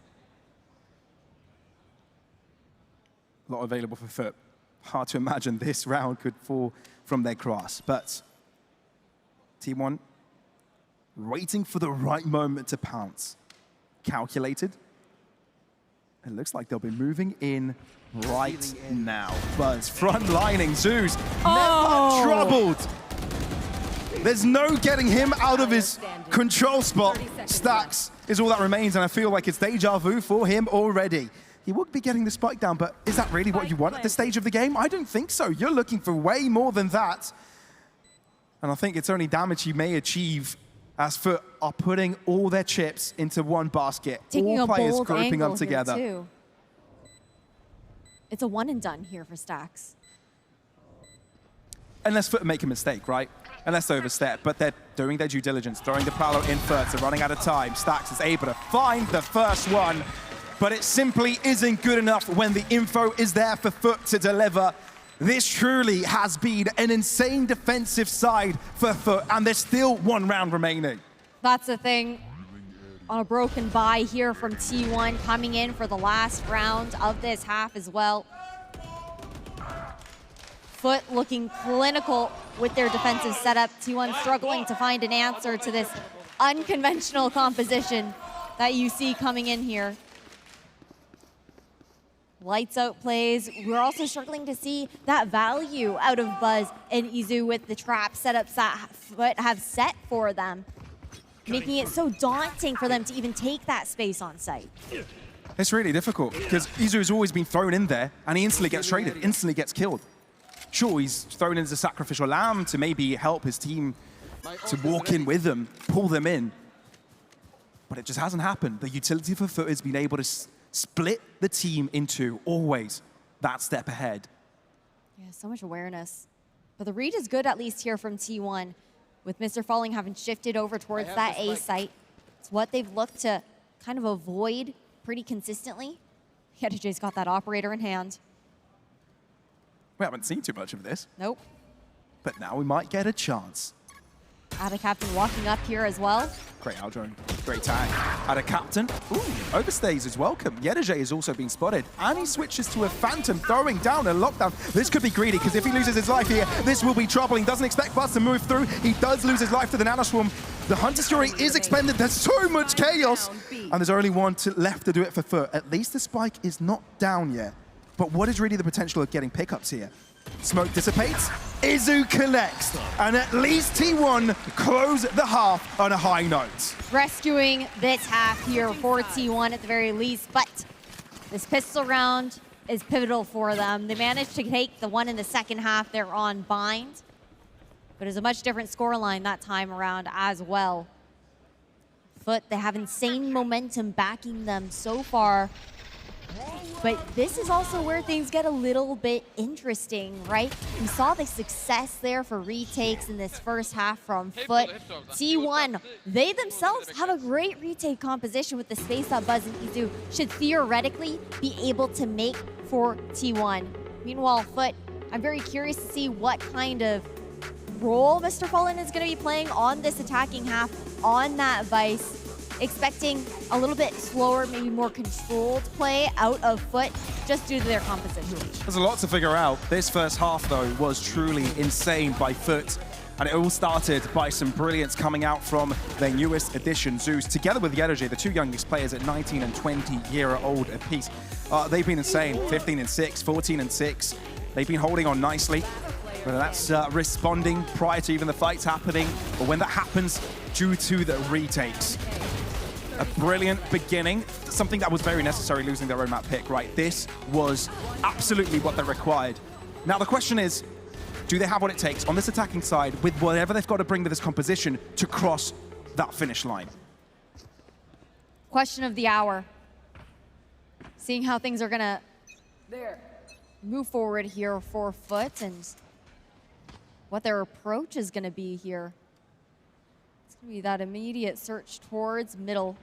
A lot available for FUT. Hard to imagine this round could fall from their grasp, but T1 waiting for the right moment to pounce. Calculated. It looks like they'll be moving in right now. Buzz front-lining Zeus. Never troubled. There's no getting him out of his control spot. Stacks is all that remains, and I feel like it's deja vu for him already. He would be getting the spike down, but is that really what you want at this stage of the game? I don't think so. You're looking for way more than that. And I think it's only damage he may achieve as FUT are putting all their chips into one basket. Taking all a players bold grouping angle them together. here too. It's a one and done here for Stacks. Unless FUT make a mistake, right? Unless they overstep, but they're doing their due diligence, throwing the Prowler in first, they're running out of time. Stacks is able to find the first one, but it simply isn't good enough when the info is there for FUT to deliver. This truly has been an insane defensive side for FUT, and there's still one round remaining. That's the thing. On a broken bye here from T1, coming in for the last round of this half as well. FUT looking clinical with their defensive setup. T1 struggling to find an answer to this unconventional composition that you see coming in here. Lights out plays. We're also struggling to see that value out of Buzz and Izu with the trap setups that FUT have set for them, making it so daunting for them to even take that space on site. It's really difficult because Izu has always been thrown in there and he instantly gets traded, instantly gets killed. Sure, he's thrown in as a sacrificial lamb to maybe help his team to walk in with them, pull them in. But it just hasn't happened. The utility for FUT has been able to split the team into always that step ahead. Yeah, so much awareness. But the read is good, at least here from T1, with Mr. Falling having shifted over towards that A site. It's what they've looked to kind of avoid pretty consistently. YetterJ's got that operator in hand. We haven't seen too much of this. Nope. But now we might get a chance. Ada Captain walking up here as well. Great Aldrone, great tag. Ada Captain, ooh, overstays is welcome. YetterJ has also been spotted, and he switches to a Phantom, throwing down a lockdown. This could be greedy, because if he loses his life here, this will be troubling. Doesn't expect Buzz to move through. He does lose his life to the Nanoswarm. The Hunter's Fury is expended. There's so much chaos, and there's only one left to do it for FUT. At least the spike is not down yet. But what is really the potential of getting pickups here? Smoke dissipates, Izu connects, and at least T1 close the half on a high note. Rescuing this half here for T1 at the very least, but this pistol round is pivotal for them. They managed to take the one in the second half. They're on bind, but it's a much different scoreline that time around as well. FUT, they have insane momentum backing them so far. But this is also where things get a little bit interesting, right? We saw the success there for retakes in this first half from FUT. T1, they themselves have a great retake composition with the space that Buzz and Izu should theoretically be able to make for T1. Meanwhile, FUT, I'm very curious to see what kind of role Mr. Fallen is going to be playing on this attacking half on that Vice. Expecting a little bit slower, maybe more controlled play out of FUT just due to their composition. There's a lot to figure out. This first half, though, was truly insane by FUT. And it all started by some brilliance coming out from their newest addition, Zeus, together with YetterJ, the two youngest players at 19 and 20-year-old apiece. They've been insane, 15 and 6, 14 and 6. They've been holding on nicely. Whether that's responding prior to even the fights happening, or when that happens due to the retakes. A brilliant beginning, something that was very necessary, losing their own map pick, right? This was absolutely what they required. Now the question is, do they have what it takes on this attacking side with whatever they've got to bring to this composition to cross that finish line? Question of the hour. Seeing how things are gonna move forward here for FUT and what their approach is gonna be here. It's Maybe that immediate search towards middle.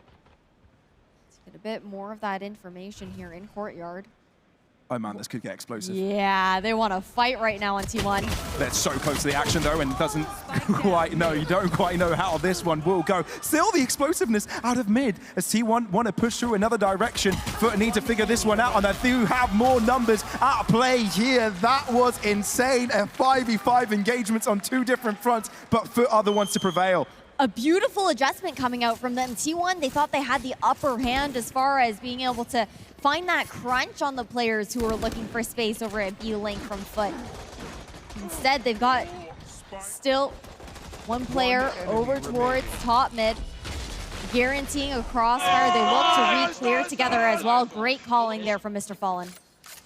Let's get a bit more of that information here in courtyard. Oh man, this could get explosive. Yeah, they want to fight right now on T1. They're so close to the action though, and doesn't quite know. You don't quite know how this one will go. Still the explosiveness out of mid as T1 want to push through another direction. FUT need to figure this one out, and they do have more numbers at play here. That was insane. A 5v5 engagements on 2 different fronts, but FUT are the ones to prevail. A beautiful adjustment coming out from them. T1, they thought they had the upper hand as far as being able to find that crunch on the players who are looking for space over at B-Link from FUT. Instead, they've got still one player over towards top mid, guaranteeing a crossfire. They look to re-clear together as well. Great calling there from Mr. Fallen.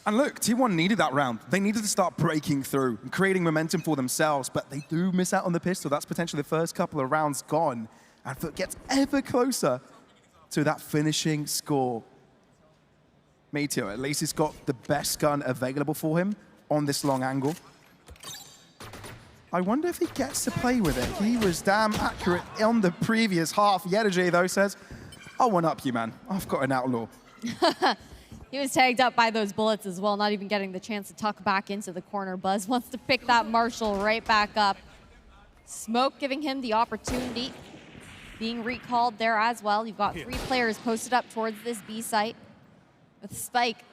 And look, T1 needed that round. They needed to start breaking through and creating momentum for themselves, but they do miss out on the pistol. That's potentially the first couple of rounds gone. And FUT gets ever closer to that finishing score. Meteor, at least he's got the best gun available for him on this long angle. I wonder if he gets to play with it. He was damn accurate on the previous half. Yedaji, though, says, I'll one-up you, man. I've got an outlaw. He was tagged up by those bullets as well, not even getting the chance to tuck back into the corner. Buzz wants to pick that Marshall right back up. Smoke giving him the opportunity, being recalled there as well. You've got 3 players posted up towards this B site with Spike.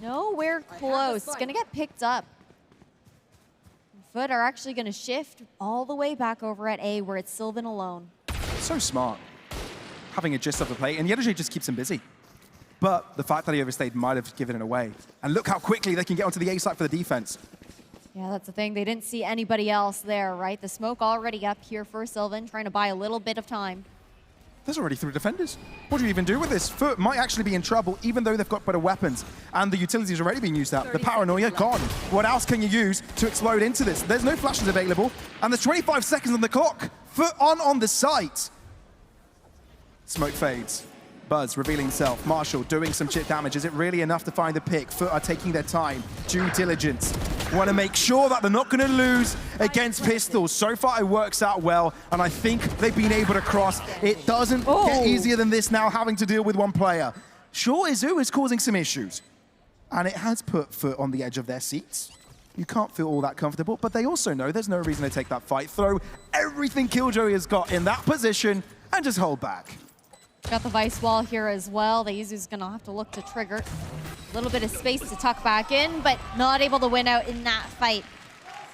Nowhere close. It's gonna get picked up. FUT are actually gonna shift all the way back over at A where it's Sylvan alone. So smart. Having a gist of the play, and Yedaji just keeps him busy. But the fact that he overstayed might have given it away. And look how quickly they can get onto the A site for the defense. Yeah, that's the thing. They didn't see anybody else there, right? The smoke already up here for Sylvan, trying to buy a little bit of time. There's already 3 defenders. What do you even do with this? FUT might actually be in trouble, even though they've got better weapons. And the utility's already been used up. The paranoia gone. What else can you use to explode into this? There's no flashes available, and there's 25 seconds on the clock. FUT on the site. Smoke fades. Buzz revealing himself. Marshall doing some chip damage. Is it really enough to find the pick? FUT are taking their time. Due diligence. Want to make sure that they're not going to lose against pistols. So far, it works out well, and I think they've been able to cross. It doesn't get easier than this now, having to deal with one player. Sure, Izu is causing some issues, and it has put FUT on the edge of their seats. You can't feel all that comfortable, but they also know there's no reason to take that fight. Throw everything Killjoy has got in that position and just hold back. Got the Vice wall here as well. The Izu's gonna have to look to trigger. A little bit of space to tuck back in, but not able to win out in that fight.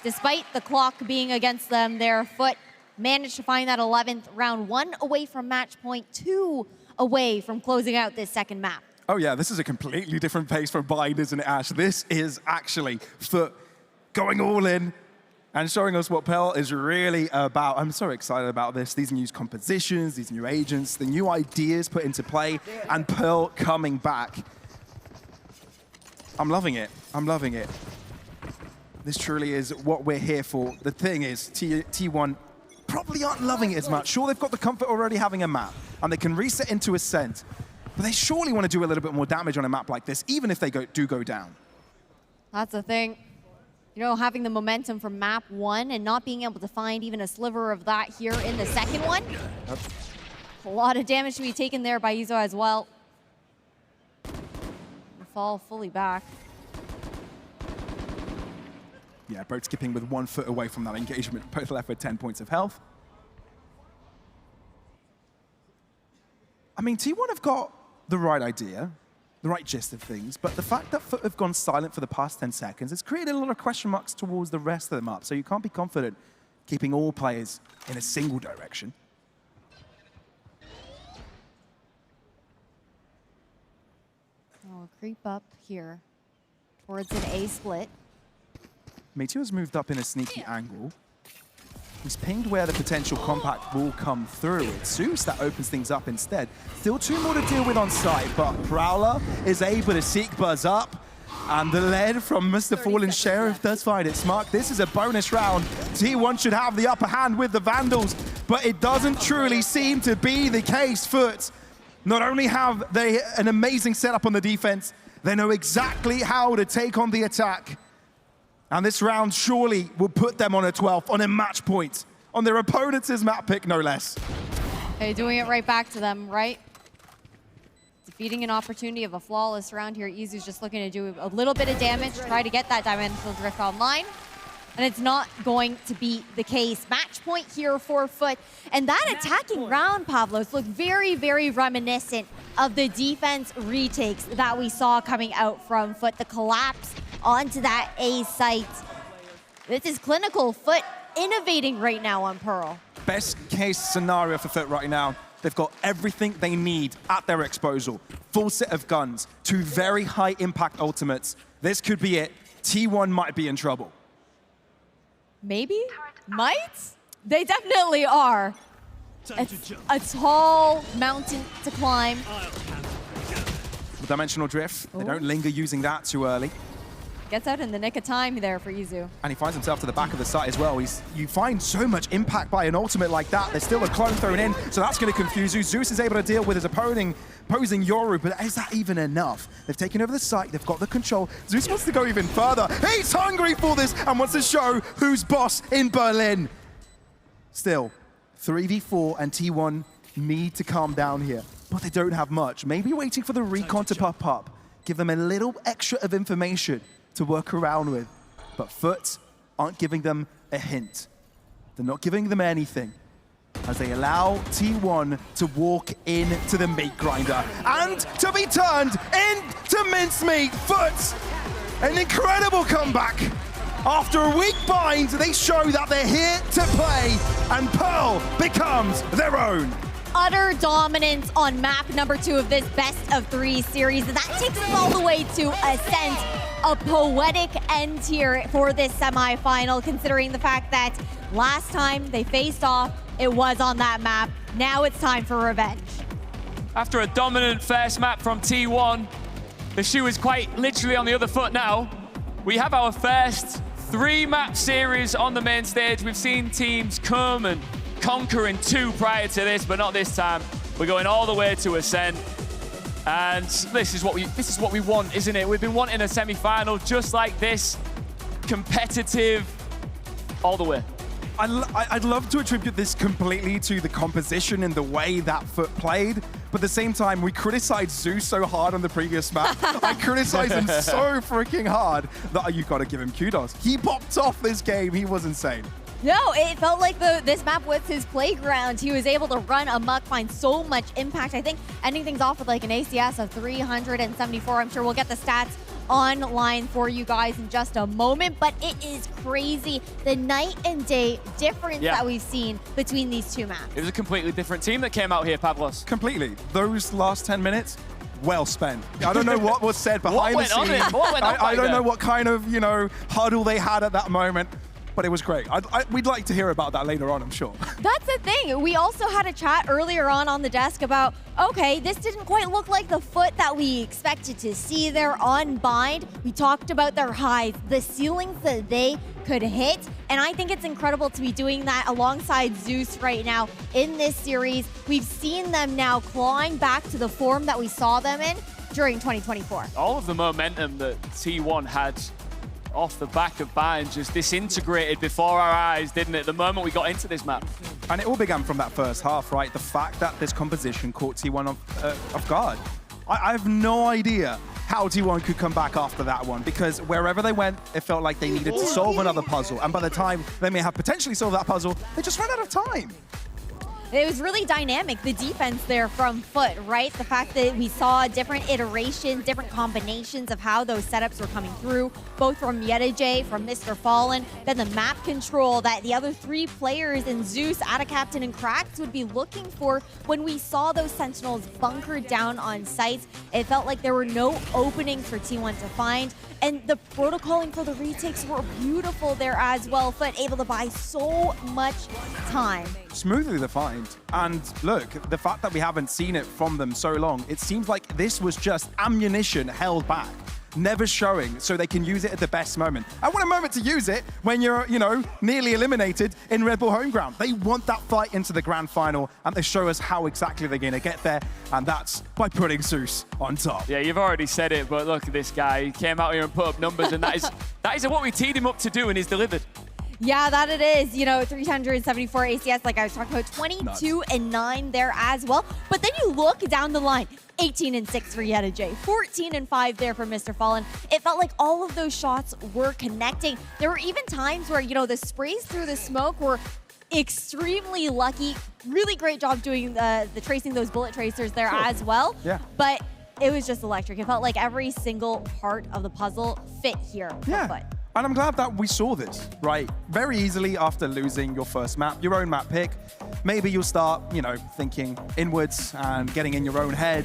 Despite the clock being against them, their FUT managed to find that 11th round, 1 away from match point, 2 away from closing out this second map. Oh yeah, this is a completely different pace from Bind, isn't it, Ash? This is actually FUT going all in and showing us what Pearl is really about. I'm so excited about this. These new compositions, these new agents, the new ideas put into play, and Pearl coming back. I'm loving it. I'm loving it. This truly is what we're here for. The thing is, T1 probably aren't loving it as much. Sure, they've got the comfort already having a map, and they can reset into Ascent, but they surely want to do a little bit more damage on a map like this, even if they do go down. That's the thing. You know, having the momentum from map 1 and not being able to find even a sliver of that here in the second one. A lot of damage to be taken there by Izo as well. Fall fully back. Yeah, both skipping with 1 foot away from that engagement. Both left with 10 points of health. I mean, T1 have got the right idea, the right gist of things, but the fact that FUT have gone silent for the past 10 seconds has created a lot of question marks towards the rest of the map, so you can't be confident keeping all players in a single direction. Oh, creep up here towards an A split. Meteor's moved up in a sneaky angle. He's pinged where the potential compact will come through. It's Zeus that opens things up instead. Still 2 more to deal with on site, but Prowler is able to seek Buzz up. And the lead from Mr. Fallen Sheriff does find it. Smart, this is a bonus round. T1 should have the upper hand with the Vandals, but it doesn't truly seem to be the case. FUT not only have they an amazing setup on the defense, they know exactly how to take on the attack. And this round surely will put them on a 12th, on a match point. on their opponent's map pick, no less. Hey, doing it right back to them, right? Defeating an opportunity of a flawless round here. Izu's just looking to do a little bit of damage, try to get that Dimensional Drift online. And it's not going to be the case. Match point here for FUT. And that attacking round, Pavlos, looked very, very reminiscent of the defense retakes that we saw coming out from FUT. The collapse onto that A site. This is clinical. FUT innovating right now on Pearl. Best case scenario for FUT right now. They've got everything they need at their disposal. Full set of guns, 2 very high impact ultimates. This could be it. T1 might be in trouble. Maybe? Might? They definitely are. It's a tall mountain to climb. Dimensional Drift, they don't linger using that too early. Gets out in the nick of time there for Izu. And he finds himself to the back of the site as well. You find so much impact by an ultimate like that. There's still a clone thrown in, so that's going to confuse you. Zeus is able to deal with his opposing Yoru, but is that even enough? They've taken over the site, they've got the control. Zeus wants to go even further. He's hungry for this and wants to show who's boss in Berlin. Still, 3v4 and T1 need to calm down here, but they don't have much. Maybe waiting for the recon to pop up. Give them a little extra of information to work around with. But FUT aren't giving them a hint. They're not giving them anything as they allow T1 to walk into the meat grinder and to be turned into mincemeat. FUT, an incredible comeback. After a weak bind, they show that they're here to play, and Pearl becomes their own. Utter dominance on map number 2 of this best-of-3 series. And that takes us all the way to Ascent. A poetic end here for this semifinal, considering the fact that last time they faced off, it was on that map. Now it's time for revenge. After a dominant first map from T1, the shoe is quite literally on the other foot now. We have our first 3-map series on the main stage. We've seen teams come and conquer in 2 prior to this, but not this time. We're going all the way to Ascent. And this is what we want, isn't it? We've been wanting a semi-final just like this, competitive all the way. I'd love to attribute this completely to the composition and the way that FUT played, but at the same time, we criticized Zeus so hard on the previous map. I criticized him so freaking hard that you've got to give him kudos. He popped off this game. He was insane. No, it felt like this map was his playground. He was able to run amok, find so much impact. I think ending things off with like an ACS of 374. I'm sure we'll get the stats online for you guys in just a moment, but it is crazy the night and day difference that we've seen between these 2 maps. It was a completely different team that came out here, Pavlos. Completely. Those last 10 minutes, well spent. I don't know what was said behind the scenes. I don't know what kind of, huddle they had at that moment. But it was great. We'd like to hear about that later on, I'm sure. That's the thing. We also had a chat earlier on the desk about, okay, this didn't quite look like the FUT that we expected to see there on Bind. We talked about their highs, the ceilings that they could hit, and I think it's incredible to be doing that alongside Zeus right now in this series. We've seen them now clawing back to the form that we saw them in during 2024. All of the momentum that T1 had off the back of Bind just disintegrated before our eyes, didn't it? The moment we got into this map. And it all began from that first half, right? The fact that this composition caught T1 off guard. I have no idea how T1 could come back after that one, because wherever they went, it felt like they needed to solve another puzzle. And by the time they may have potentially solved that puzzle, they just ran out of time. It was really dynamic, the defense there from FUT, right? The fact that we saw different iterations, different combinations of how those setups were coming through, both from Yetajay, from Mr. Fallen, then the map control that the other 3 players in Zeus, Ada Captain, and Krax would be looking for when we saw those Sentinels bunkered down on sites. It felt like there were no openings for T1 to find, and the protocoling for the retakes were beautiful there as well. FUT able to buy so much time. Smoothly defined. And look, the fact that we haven't seen it from them so long, it seems like this was just ammunition held back, never showing, so they can use it at the best moment. And what a moment to use it when you're, nearly eliminated in Red Bull home ground. They want that fight into the grand final, and they show us how exactly they're going to get there, and that's by putting Zeus on top. Yeah, you've already said it, but look at this guy. He came out here and put up numbers, and that is what we teed him up to do, and he's delivered. Yeah, that it is. You know, 374 ACS, like I was talking about, 22 and 9 there as well. But then you look down the line, 18 and 6 for Yeta J, 14 and 5 there for Mr. Fallen. It felt like all of those shots were connecting. There were even times where, you know, the sprays through the smoke were extremely lucky. Really great job doing the tracing those bullet tracers there as well. Yeah. But it was just electric. It felt like every single part of the puzzle fit here for FUT. And I'm glad that we saw this, right? Very easily after losing your first map, your own map pick, maybe you'll start, you know, thinking inwards and getting in your own head.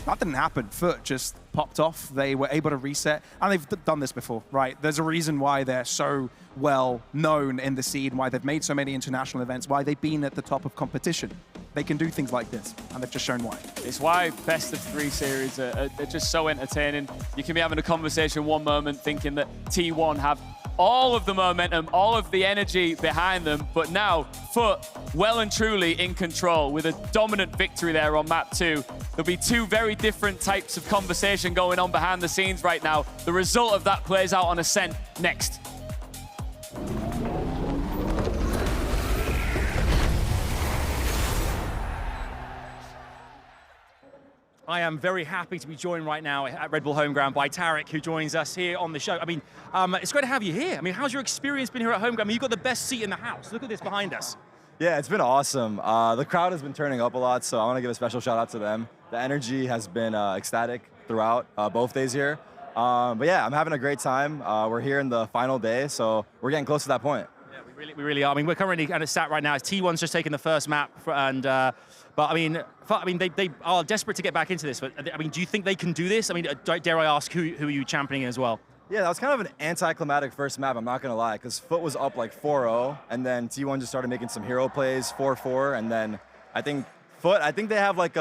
That didn't happen. FUT just popped off. They were able to reset, and they've done this before, right? There's a reason why they're so well known in the scene, why they've made so many international events, why they've been at the top of competition. They can do things like this, and they've just shown why. It's why best of 3 series are just so entertaining. You can be having a conversation one moment thinking that T1 have all of the momentum, all of the energy behind them, but now FUT well and truly in control with a dominant victory there on map 2. There'll be 2 very different types of conversation going on behind the scenes right now. The result of that plays out on Ascent next. I am very happy to be joined right now at Red Bull Homeground by Tarek, who joins us here on the show. I mean, it's great to have you here. I mean, how's your experience been here at Homeground? I mean, you've got the best seat in the house. Look at this behind us. Yeah, it's been awesome. The crowd has been turning up a lot, so I want to give a special shout out to them. The energy has been ecstatic throughout both days here. But yeah, I'm having a great time. We're here in the final day, so we're getting close to that point. Yeah, we really are. I mean, we're currently kind of sat right now. T1's just taken the first map, and but I mean, they are desperate to get back into this. But I mean, do you think they can do this? I mean, dare I ask, who are you championing as well? Yeah, that was kind of an anticlimactic first map, I'm not going to lie, because FUT was up like 4-0, and then T1 just started making some hero plays, 4-4, and then I think FUT, they have like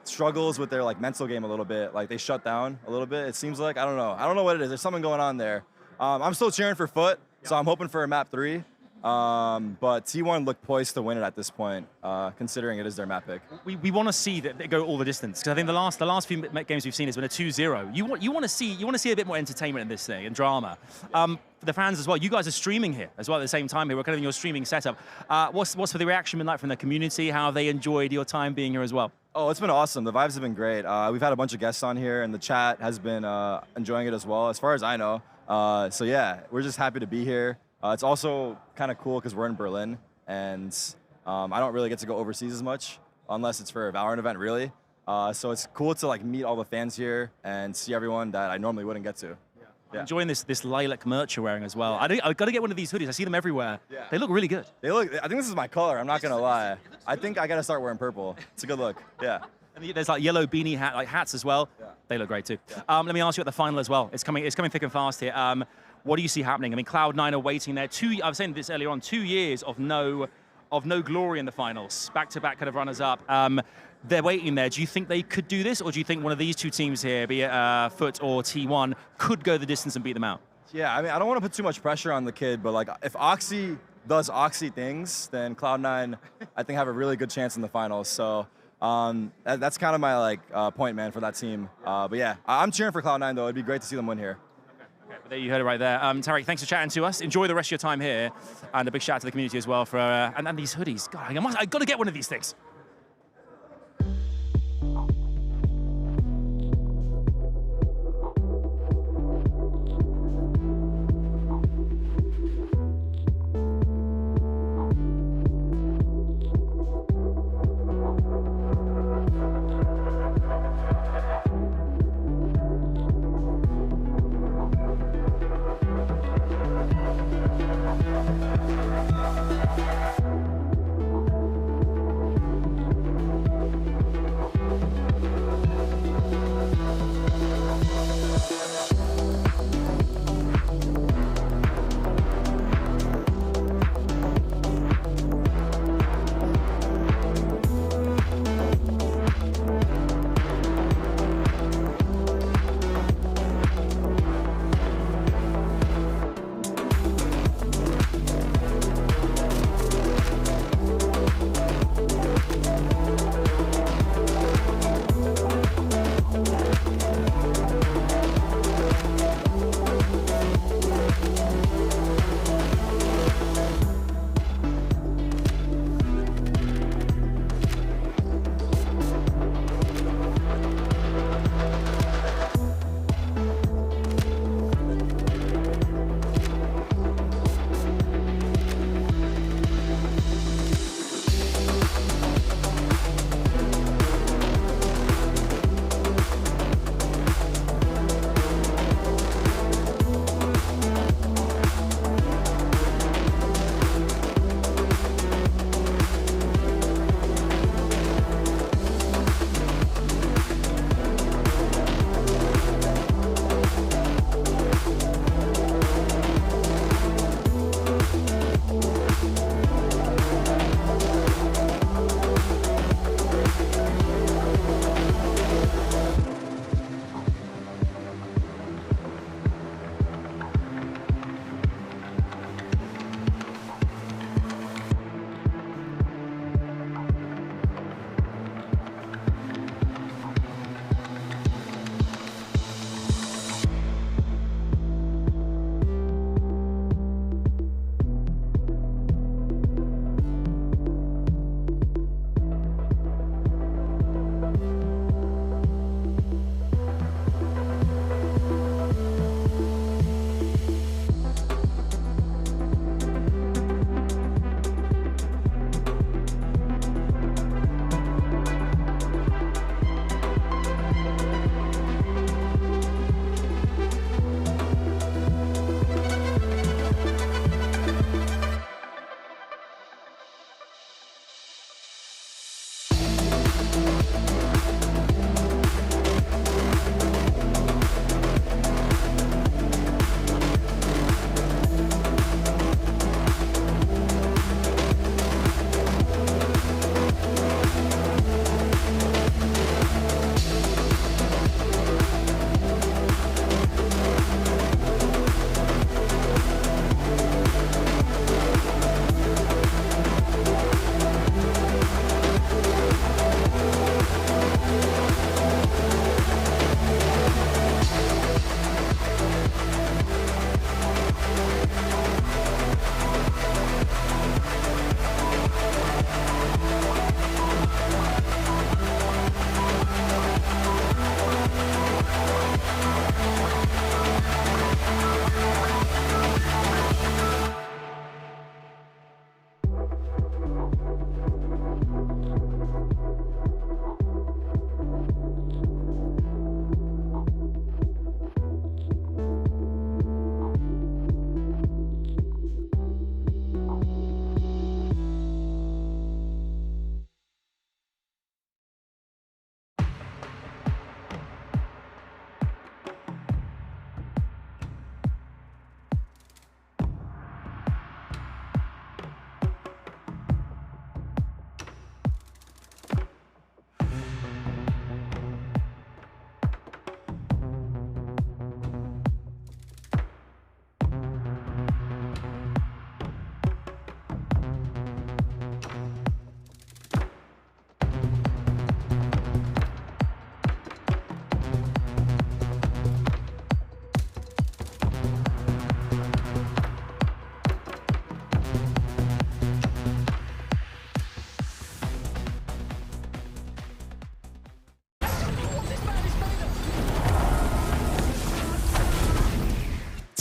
struggles with their like mental game a little bit. Like they shut down a little bit, it seems like. I don't know what it is. There's something going on there. I'm still cheering for FUT, so I'm hoping for a map 3. But T1 looked poised to win it at this point, considering it is their map pick. We want to see that they go all the distance, because I think the last few games we've seen has been a 2-0. You want to see a bit more entertainment in this thing and drama. For the fans as well, you guys are streaming here as well at the same time here. We're kind of in your streaming setup. What's for the reaction been like from the community? How have they enjoyed your time being here as well? Oh, it's been awesome. The vibes have been great. We've had a bunch of guests on here, and the chat has been enjoying it as well, as far as I know. So yeah, we're just happy to be here. It's also kind of cool because we're in Berlin, and I don't really get to go overseas as much, unless it's for a Valorant event, really. So it's cool to like meet all the fans here and see everyone that I normally wouldn't get to. Yeah. Enjoying this lilac merch you're wearing as well. I've got to get one of these hoodies. I see them everywhere. Yeah. They look really good. I think this is my color. I'm not gonna lie. I think I gotta start wearing purple. It's a good look. Yeah. And there's like yellow beanie hats as well. Yeah. They look great too. Yeah. Let me ask you at the final as well. It's coming thick and fast here. What do you see happening? I mean, Cloud9 are waiting there. I was saying this earlier on. 2 years of no glory in the finals. Back-to-back kind of runners-up. They're waiting there. Do you think they could do this, or do you think one of these 2 teams here, be it FUT or T1, could go the distance and beat them out? Yeah, I mean, I don't want to put too much pressure on the kid, but like, if Oxy does Oxy things, then Cloud9, I think, have a really good chance in the finals. So that's kind of my like point man for that team. But yeah, I'm cheering for Cloud9 though. It'd be great to see them win here. Okay, there you heard it right there. Tarek, thanks for chatting to us. Enjoy the rest of your time here, and a big shout out to the community as well for and these hoodies. God, I got to get one of these things.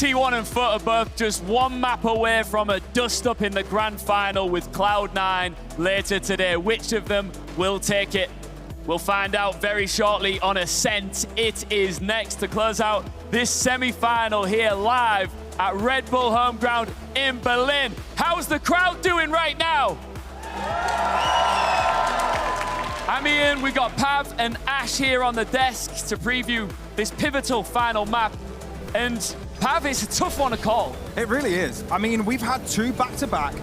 T1 and FUT are both just one map away from a dust-up in the grand final with Cloud9 later today. Which of them will take it? We'll find out very shortly on Ascent. It is next to close out this semi-final here live at Red Bull Homeground in Berlin. How's the crowd doing right now? I'm Ian, we've got Pav and Ash here on the desk to preview this pivotal final map. And Pav, it's a tough one to call. It really is. I mean, we've had two back-to-back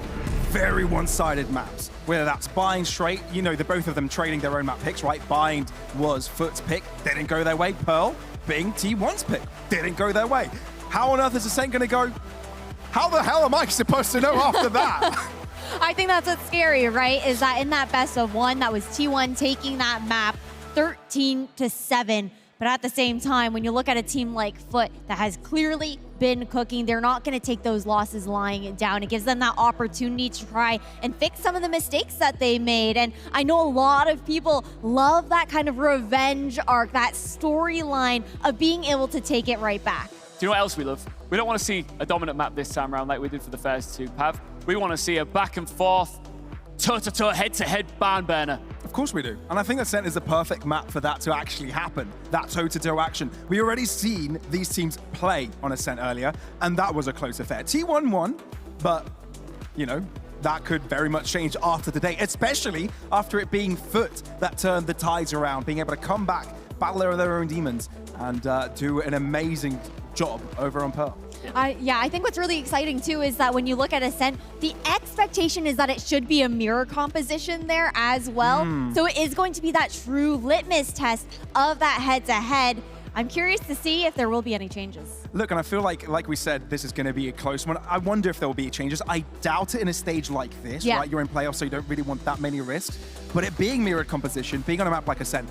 very one-sided maps, whether that's Bind straight, you know, the both of them trading their own map picks, right? Bind was FUT's pick, didn't go their way. Pearl being T1's pick, didn't go their way. How on earth is Ascent gonna go? How the hell am I supposed to know after that? I think that's what's scary, right? Is that in that best of one, that was T1 taking that map 13-7. But at the same time, when you look at a team like FUT that has clearly been cooking, they're not going to take those losses lying down. It gives them that opportunity to try and fix some of the mistakes that they made. And I know a lot of people love that kind of revenge arc, that storyline of being able to take it right back. Do you know what else we love? We don't want to see a dominant map this time around like we did for the first two, Pav. We want to see a back and forth, toe-to-toe, head-to-head barn burner. Of course we do. And I think Ascent is the perfect map for that to actually happen, that toe-to-toe action. We already seen these teams play on Ascent earlier, and that was a close affair. T1 won, but, you know, that could very much change after today, especially after it being FUT that turned the tides around, being able to come back, battle their own demons, and do an amazing job over on Pearl. Yeah, I think what's really exciting too is that when you look at Ascent, the expectation is that it should be a mirror composition there as well. So it is going to be that true litmus test of that head-to-head. I'm curious to see if there will be any changes. Look, and I feel like we said, this is going to be a close one. I wonder if there will be changes. I doubt it in a stage like this, right? You're in playoffs, so you don't really want that many risks. But it being mirrored composition, being on a map like Ascent,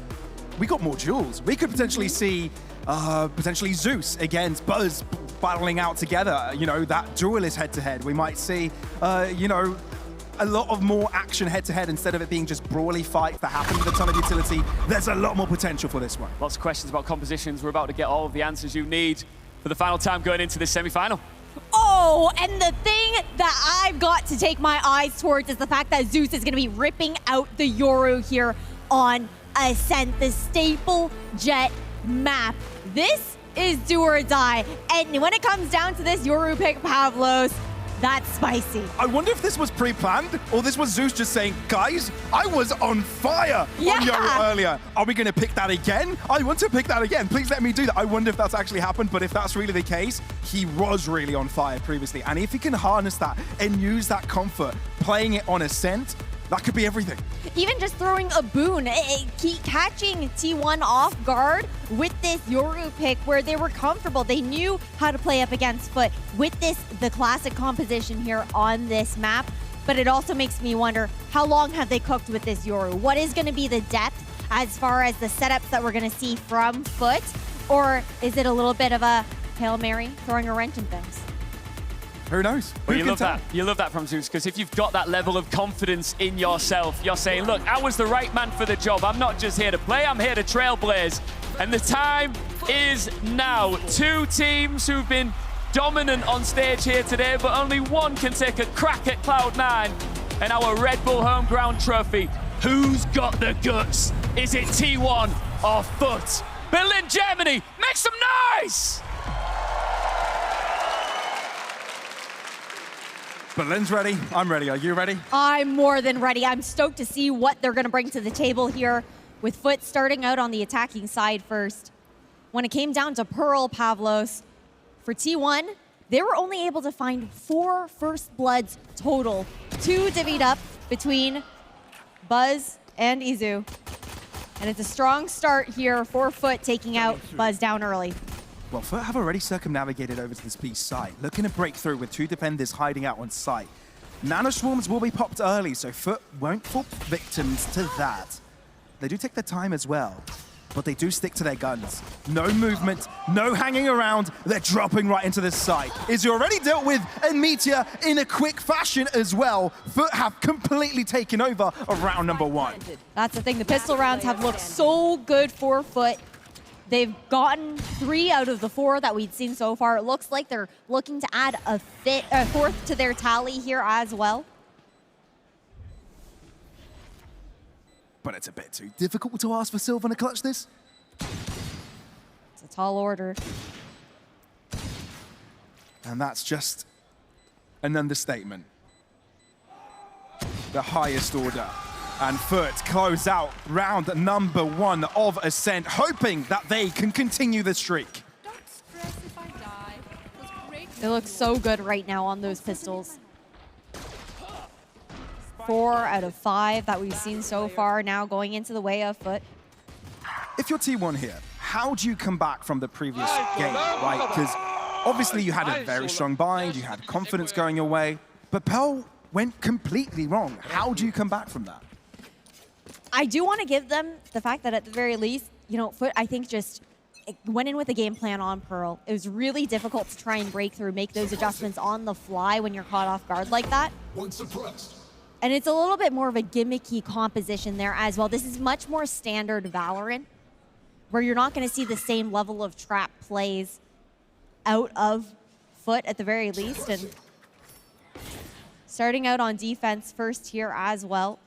we got more duels. We could potentially see potentially Zeus against Buzz battling out together. You know, that duelist head-to-head. We might see, you know, a lot of more action head-to-head instead of it being just brawly fights that happen with a ton of utility. There's a lot more potential for this one. Lots of questions about compositions. We're about to get all of the answers you need for the final time going into this semi-final. Oh, and the thing that I've got to take my eyes towards is the fact that Zeus is going to be ripping out the Yoru here on Ascent, the staple jet map. This is do or die. And when it comes down to this Yoru pick, Pavlos, that's spicy. I wonder if this was pre-planned or this was Zeus just saying, guys, I was on fire on Yoru earlier. Are we going to pick that again? I want to pick that again. Please let me do that. I wonder if that's actually happened, but if that's really the case, he was really on fire previously. And if he can harness that and use that comfort, playing it on Ascent, that could be everything. Even just throwing a boon, keep catching T1 off guard with this Yoru pick where they were comfortable. They knew how to play up against FUT with this, the classic composition here on this map. But it also makes me wonder, how long have they cooked with this Yoru? What is going to be the depth as far as the setups that we're going to see from FUT? Or is it a little bit of a Hail Mary, throwing a wrench in things? Who knows? Well, you love that. You love that from Zeus, because if you've got that level of confidence in yourself, you're saying, look, I was the right man for the job. I'm not just here to play, I'm here to trailblaze. And the time is now. Two teams who've been dominant on stage here today, but only one can take a crack at Cloud9 and our Red Bull home ground trophy. Who's got the guts? Is it T1 or FUT? Berlin, Germany, make some noise! Berlin's ready. I'm ready. Are you ready? I'm more than ready. I'm stoked to see what they're going to bring to the table here with FUT starting out on the attacking side first. When it came down to Pearl, Pavlos, for T1, they were only able to find 4 first bloods total, 2 divvied up between Buzz and Izu. And it's a strong start here for FUT taking out Buzz down early. Well, FUT have already circumnavigated over to this B site, looking to break through with 2 defenders hiding out on site. Nano swarms will be popped early, so FUT won't fall victims to that. They do take their time as well, but they do stick to their guns. No movement, no hanging around, they're dropping right into this site. Izu already dealt with and Meteor in a quick fashion as well. FUT have completely taken over of round number 1. That's the thing, the pistol rounds have looked so good for FUT. They've gotten 3 out of the 4 that we'd seen so far. It looks like they're looking to add a 4th to their tally here as well. But it's a bit too difficult to ask for Silver to clutch this. It's a tall order. And that's just an understatement. The highest order. And FUT close out round number 1 of Ascent, hoping that they can continue the streak. Don't stress if I die. It was great. They look so good right now on those pistols. 4 out of 5 that we've seen so far now going into the way of FUT. If you're T1 here, how do you come back from the previous game, right? Because obviously you had a very strong bind, you had confidence going your way, but Pearl went completely wrong. How do you come back from that? I do want to give them the fact that at the very least, you know, FUT, I think just went in with a game plan on Pearl. It was really difficult to try and break through, make those adjustments on the fly when you're caught off guard like that. And it's a little bit more of a gimmicky composition there as well. This is much more standard Valorant, where you're not going to see the same level of trap plays out of FUT at the very least. And starting out on defense first here as well,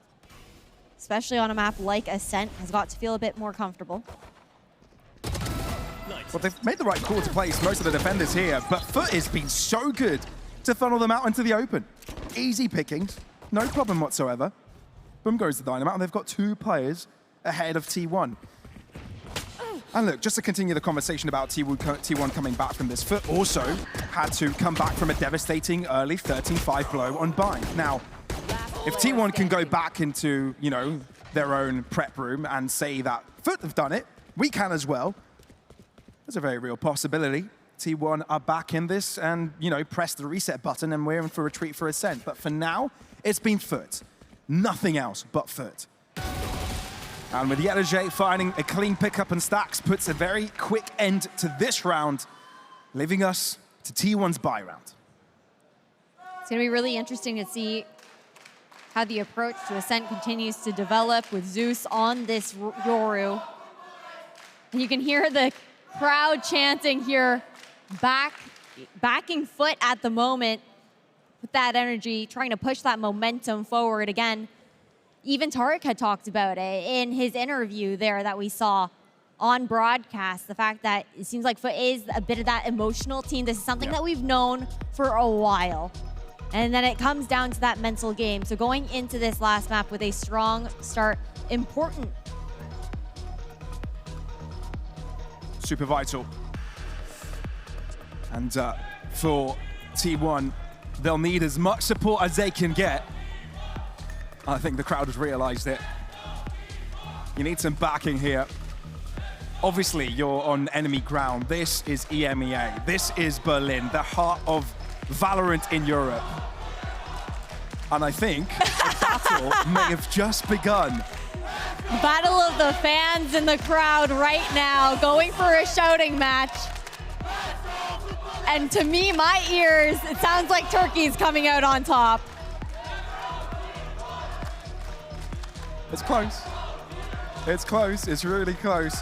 especially on a map like Ascent, has got to feel a bit more comfortable. Well, they've made the right call to place most of the defenders here, but FUT has been so good to funnel them out into the open. Easy pickings, no problem whatsoever. Boom goes the Dynamite, and they've got 2 players ahead of T1. And look, just to continue the conversation about T1 coming back from this, FUT also had to come back from a devastating early 13-5 blow on bind. Now, if T1 can go back into, you know, their own prep room and say that FUT have done it, we can as well. There's a very real possibility. T1 are back in this and, you know, press the reset button and we're in for a treat for Ascent. But for now, it's been FUT. Nothing else but FUT. And with Yellowjay finding a clean pickup and stacks, puts a very quick end to this round, leaving us to T1's bye round. It's going to be really interesting to see how the approach to Ascent continues to develop with Zeus on this Yoru. And you can hear the crowd chanting here, backing FUT at the moment with that energy, trying to push that momentum forward again. Even Tarek had talked about it in his interview there that we saw on broadcast, the fact that it seems like FUT is a bit of that emotional team. This is something that we've known for a while. And then it comes down to that mental game. So going into this last map with a strong start, important. Super vital. And for T1, they'll need as much support as they can get. I think the crowd has realized it. You need some backing here. Obviously, you're on enemy ground. This is EMEA. This is Berlin, the heart of Valorant in Europe. And I think the battle may have just begun. Battle of the fans in the crowd right now, going for a shouting match. And to me, my ears, it sounds like Turkey's coming out on top. It's close. It's close. It's really close.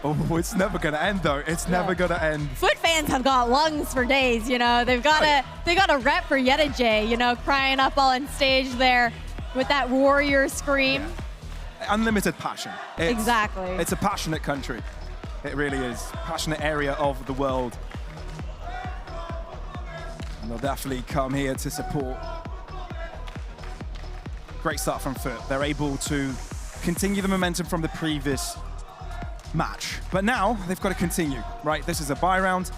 Oh, it's never gonna end though. It's never gonna end. FUT fans have got lungs for days, you know. They got a rep for Yellowjay, you know, crying up on stage there with that warrior scream. Yeah. Unlimited passion. Exactly. It's a passionate country. It really is. Passionate area of the world. And they'll definitely come here to support. Great start from FUT. They're able to continue the momentum from the previous match. But now they've got to continue, right? This is a bye round.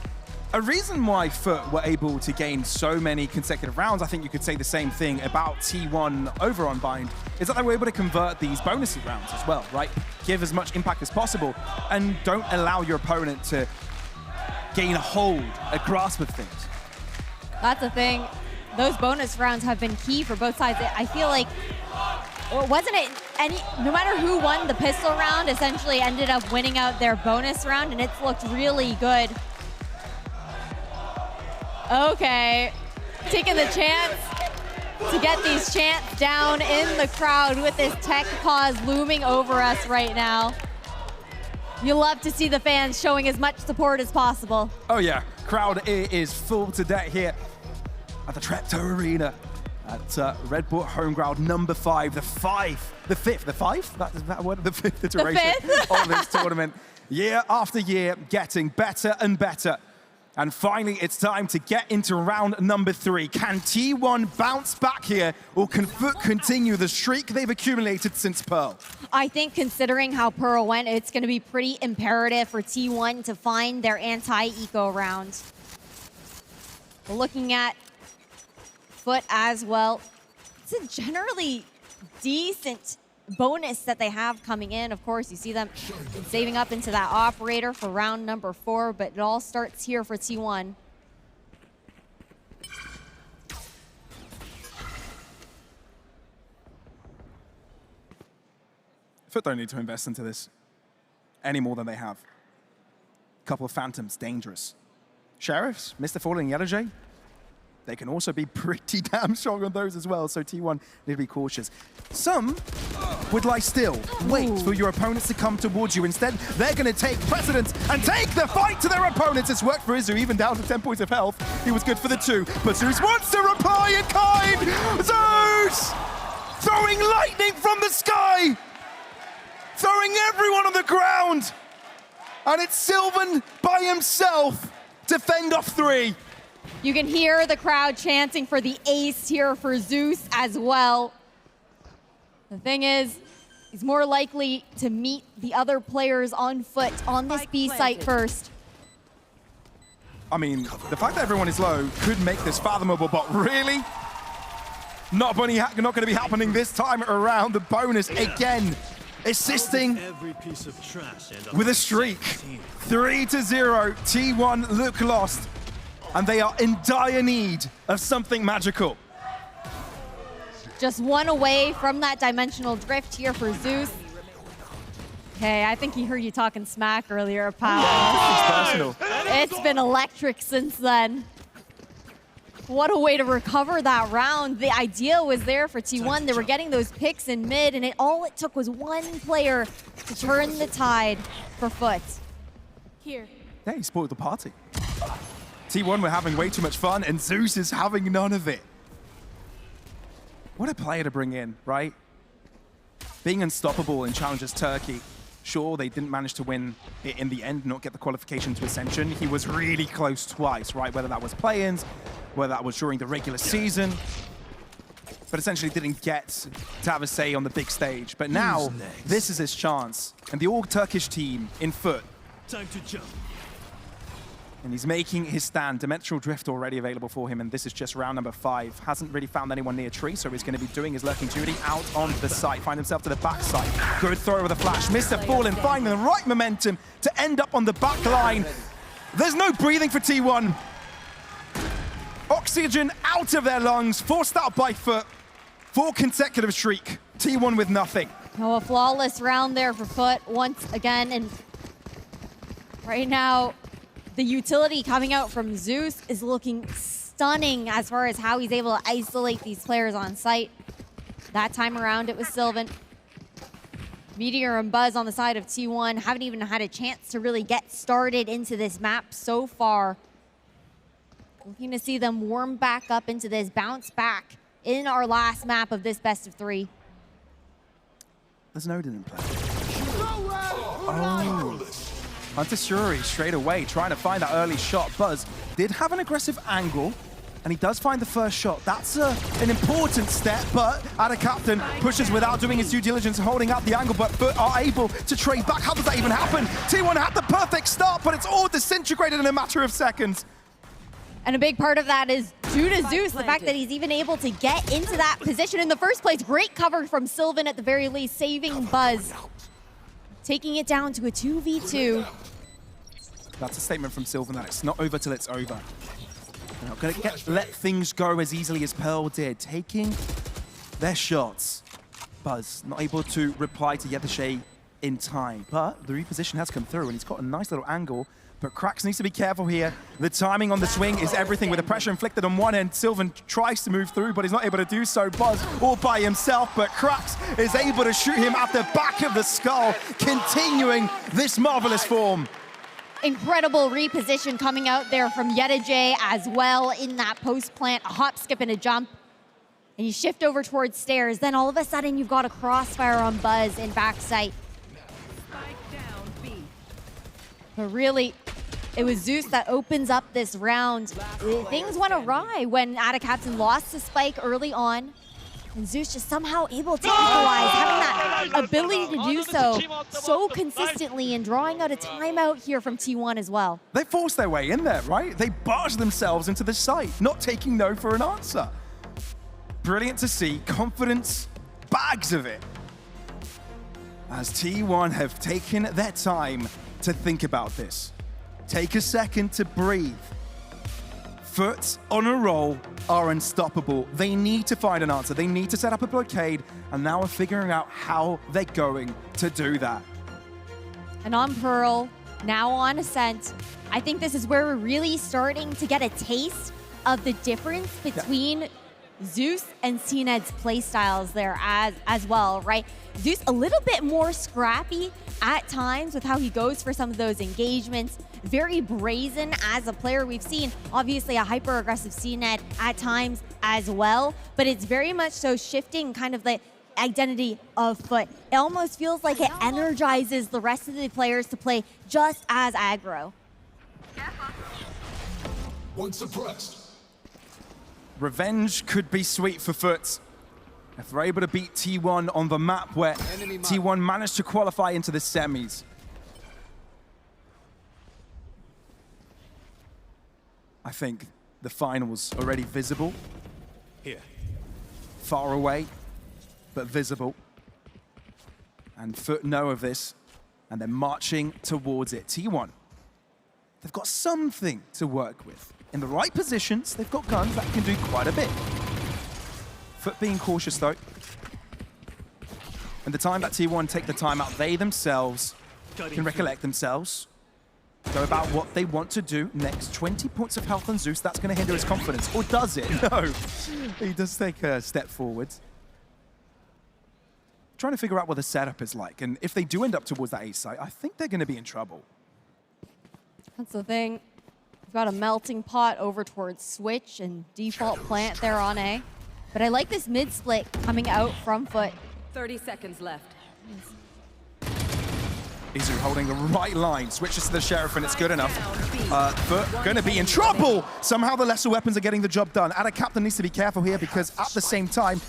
A reason why FUT were able to gain so many consecutive rounds, I think you could say the same thing about T1 over on Bind, is that they were able to convert these bonus rounds as well, right? Give as much impact as possible and don't allow your opponent to gain a hold, a grasp of things. That's the thing. Those bonus rounds have been key for both sides. I feel like, wasn't it no matter who won the pistol round, essentially ended up winning out their bonus round, and it's looked really good. Okay, taking the chance to get these chants down in the crowd with this tech pause looming over us right now. You love to see the fans showing as much support as possible. Oh yeah, crowd is full to deck here at the Treptow Arena at Red Bull home ground number 5, the fifth iteration of this tournament. Year after year, getting better and better. And finally, it's time to get into round number 3. Can T1 bounce back here, or can FUT continue the streak they've accumulated since Pearl? I think considering how Pearl went, it's going to be pretty imperative for T1 to find their anti-eco round. We're looking at FUT as well. It's a generally decent bonus that they have coming in. Of course, you see them saving up into that operator for round number 4, but it all starts here for T1. FUT don't need to invest into this any more than they have. Couple of Phantoms, dangerous. Sheriffs, Mr. Fallen, Yellow Jay, they can also be pretty damn strong on those as well, so T1 need to be cautious. Some would lie still, wait for your opponents to come towards you. Instead, they're going to take precedence and take the fight to their opponents. It's worked for Izu, even down to 10 points of health. He was good for the 2, but Zeus wants to reply in kind! Zeus! Throwing lightning from the sky! Throwing everyone on the ground! And it's Sylvan by himself to fend off 3. You can hear the crowd chanting for the ace here for Zeus as well. The thing is, he's more likely to meet the other players on foot on this B site first. I mean, the fact that everyone is low could make this fathomable, but really? Not going to be happening this time around. The bonus again, assisting with a streak. 3-0, T1 look lost. And they are in dire need of something magical. Just one away from that dimensional drift here for Zeus. Okay, I think he heard you talking smack earlier, pal. It's personal. It's been electric since then. What a way to recover that round. The idea was there for T1. They were getting those picks in mid, and all it took was one player to turn the tide for FUT. Here. Yeah, he spoiled the party. T1 were having way too much fun, and Zeus is having none of it. What a player to bring in, right? Being unstoppable in Challengers Turkey. Sure, they didn't manage to win it in the end, not get the qualification to Ascension. He was really close twice, right? Whether that was play-ins, whether that was during the regular season. But essentially didn't get to have a say on the big stage. But now, this is his chance. And the all-Turkish team in FUT. Time to jump. And he's making his stand. Dimensional Drift already available for him, and this is just round number 5. Hasn't really found anyone near tree, so he's going to be doing his lurking duty out on the site. Find himself to the backside. Good throw with a flash. Mr. Fallen finding the right momentum to end up on the back line. There's no breathing for T1. Oxygen out of their lungs, forced out by FUT. 4 consecutive streak. T1 with nothing. Oh, a flawless round there for FUT once again, and right now, the utility coming out from Zeus is looking stunning as far as how he's able to isolate these players on site. That time around, it was Sylvan. Meteor and Buzz on the side of T1 haven't even had a chance to really get started into this map so far. Looking to see them warm back up into this, bounce back in our last map of this best of 3. There's no didn't play. Oh. Hunter Shuri straight away, trying to find that early shot. Buzz did have an aggressive angle, and he does find the first shot. That's an important step, but Ada Captain pushes without doing his due diligence, holding up the angle, but FUT are able to trade back. How does that even happen? T1 had the perfect start, but it's all disintegrated in a matter of seconds. And a big part of that is due to Zeus, the fact that he's even able to get into that position in the first place. Great cover from Sylvan at the very least, saving Buzz. Taking it down to a 2v2. That's a statement from Sylvan that it's not over till it's over. They're not going to let things go as easily as Pearl did. Taking their shots. Buzz not able to reply to Yedashay in time, but the reposition has come through, and he's got a nice little angle But Krax needs to be careful here. The timing on the swing is everything. With the pressure inflicted on one end, Sylvan tries to move through, but he's not able to do so. Buzz all by himself, but Krax is able to shoot him at the back of the skull, continuing this marvelous form. Incredible reposition coming out there from Yedajay as well in that post plant, a hop, skip, and a jump. And you shift over towards stairs, then all of a sudden you've got a crossfire on Buzz in backside. But really, it was Zeus that opens up this round. Things went awry when Ada Captain lost to Spike early on. And Zeus just somehow able to equalize, having that ability to do so consistently and drawing out a timeout here from T1 as well. They forced their way in there, right? They barged themselves into the site, not taking no for an answer. Brilliant to see. Confidence, bags of it. As T1 have taken their time to think about this. Take a second to breathe. FUT on a roll are unstoppable. They need to find an answer. They need to set up a blockade, and now are figuring out how they're going to do that. And on Pearl, now on Ascent, I think this is where we're really starting to get a taste of the difference between Zeus and CNED's playstyles there as well, right? Zeus a little bit more scrappy at times with how he goes for some of those engagements. Very brazen as a player. We've seen obviously a hyper-aggressive CNED at times as well, but it's very much so shifting kind of the identity of FUT. It almost feels like it energizes the rest of the players to play just as aggro. One suppressed. Revenge could be sweet for FUT. If they're able to beat T1 on the map where T1 managed to qualify into the semis. I think the finals already visible. Here. Far away, but visible. And FUT know of this, and they're marching towards it. T1, they've got something to work with. In the right positions, they've got guns that can do quite a bit. FUT being cautious though. And the time that T1 take the time out, they themselves can recollect themselves, go about what they want to do next. 20 points of health on Zeus, that's going to hinder his confidence. Or does it? No. He does take a step forwards. Trying to figure out what the setup is like. And if they do end up towards that A site, I think they're going to be in trouble. That's the thing. We've got a melting pot over towards Switch and default plant there on A. But I like this mid split coming out from FUT. 30 seconds left. Izu holding the right line, switches to the Sheriff, and it's good enough. FUT going to be in trouble. Somehow the lesser weapons are getting the job done. Ada Captain needs to be careful here because at the same time,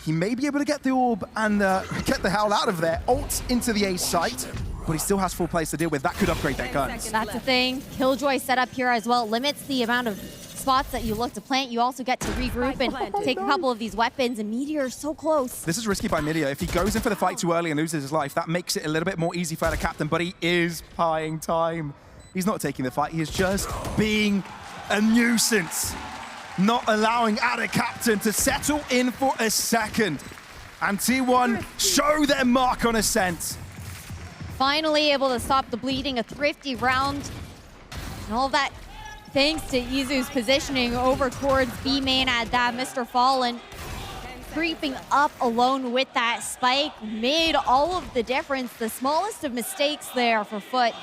he may be able to get the orb and get the hell out of there. Ult into the A site, but he still has full plays to deal with. That could upgrade their guns. That's the thing. Killjoy set up here as well. Limits the amount of spots that you look to plant. You also get to regroup and take a couple of these weapons, and Meteor's so close. This is risky by Meteor. If he goes in for the fight too early and loses his life, that makes it a little bit more easy for the captain, but he is buying time. He's not taking the fight. He is just being a nuisance, not allowing Ada Captain to settle in for a second. And T1 show their mark on Ascent. Finally able to stop the bleeding, a thrifty round. And all of that thanks to Izu's positioning over towards B main at that. Mr. Fallen creeping up alone with that spike made all of the difference. The smallest of mistakes there for FUT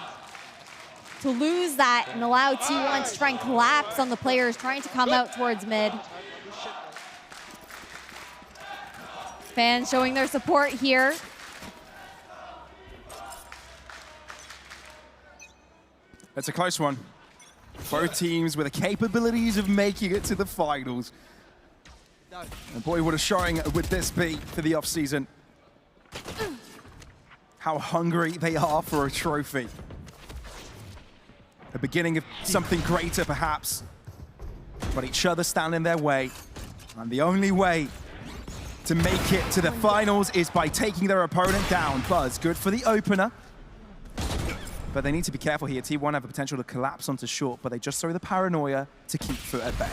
to lose that and allow T1 to try and collapse on the players trying to come out towards mid. Fans showing their support here. It's a close one. Both teams with the capabilities of making it to the finals. And boy, what a showing would this be for the offseason. How hungry they are for a trophy. The beginning of something greater, perhaps. But each other stand in their way. And the only way to make it to the finals is by taking their opponent down. Buzz, good for the opener. But they need to be careful here. T1 have the potential to collapse onto short, but they just throw the paranoia to keep FUT at bay.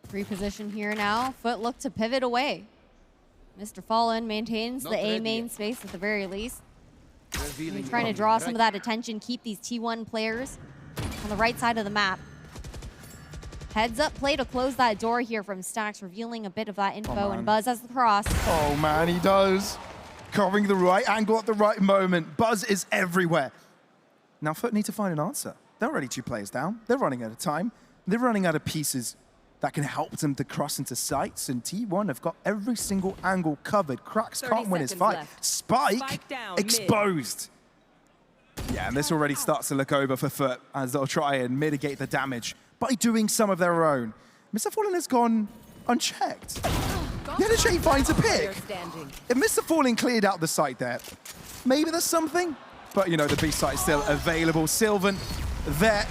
Reposition here now. FUT look to pivot away. Mr. Fallen maintains the A main space at the very least. He's trying to draw some of that attention, keep these T1 players on the right side of the map. Heads up play to close that door here from Stax, revealing a bit of that info, and Buzz has the cross. Oh man, he does. Covering the right angle at the right moment. Buzz is everywhere. Now FUT need to find an answer. They're already 2 players down. They're running out of time. They're running out of pieces that can help them to cross into sights, and T1 have got every single angle covered. Cracks can't win his fight. Left. Spike exposed. Yeah, and this already starts to look over for FUT as they'll try and mitigate the damage by doing some of their own. Mr. Fallen has gone unchecked. Yenajay finds a pick. If Mr. Fallen cleared out the site there, maybe there's something, but you know, the B site is still available. Sylvan there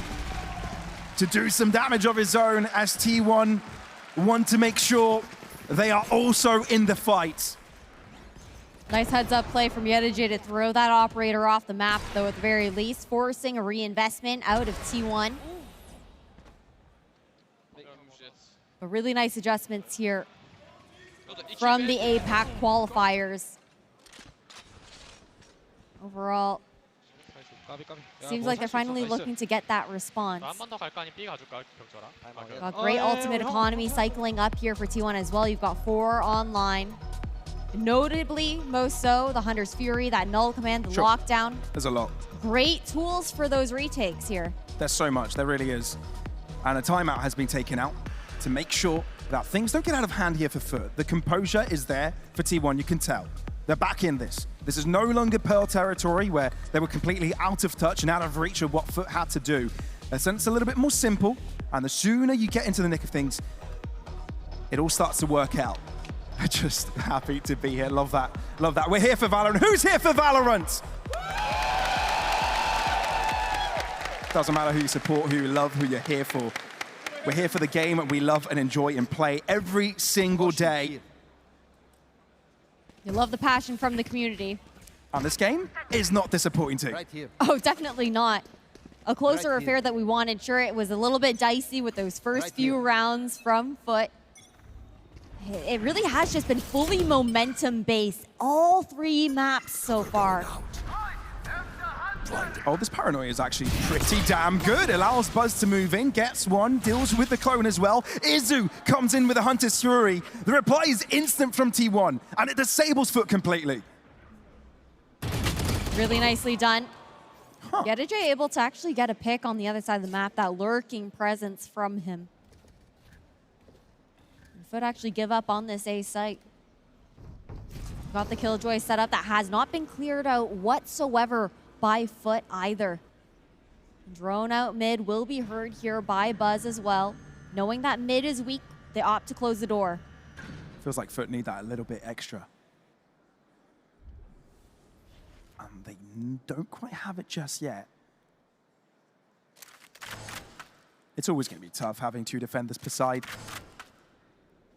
to do some damage of his own as T1 want to make sure they are also in the fight. Nice heads-up play from Yenajay to throw that operator off the map, though, at the very least, forcing a reinvestment out of T1. But really nice adjustments here from the APAC qualifiers. Overall, seems like they're finally looking to get that response. Got great ultimate economy cycling up here for T1 as well. You've got 4 online. Notably, most so, the Hunter's Fury, that null command, the lockdown. There's a lot. Great tools for those retakes here. There's so much, there really is. And a timeout has been taken out to make sure that things don't get out of hand here for FUT. The composure is there for T1, you can tell. They're back in this. This is no longer Pearl territory where they were completely out of touch and out of reach of what FUT had to do. It's a little bit more simple, and the sooner you get into the nick of things, it all starts to work out. I'm just happy to be here. Love that. Love that. We're here for Valorant. Who's here for Valorant? Doesn't matter who you support, who you love, who you're here for. We're here for the game and we love and enjoy and play every single day. You love the passion from the community. And this game is not disappointing too. Right here. Oh, definitely not. A closer affair that we wanted. Sure, it was a little bit dicey with those first few rounds from FUT. It really has just been fully momentum-based. All 3 maps so far. Oh, this paranoia is actually pretty damn good. Allows Buzz to move in, gets one, deals with the clone as well. Izu comes in with a Hunter's Fury. The reply is instant from T1, and it disables FUT completely. Really nicely done. Yenajay able to actually get a pick on the other side of the map, that lurking presence from him. FUT actually give up on this A site. Got the Killjoy set up that has not been cleared out whatsoever by FUT either. Drone out mid will be heard here by Buzz as well. Knowing that mid is weak, they opt to close the door. Feels like FUT need that a little bit extra. And they don't quite have it just yet. It's always going to be tough having 2 defenders per side.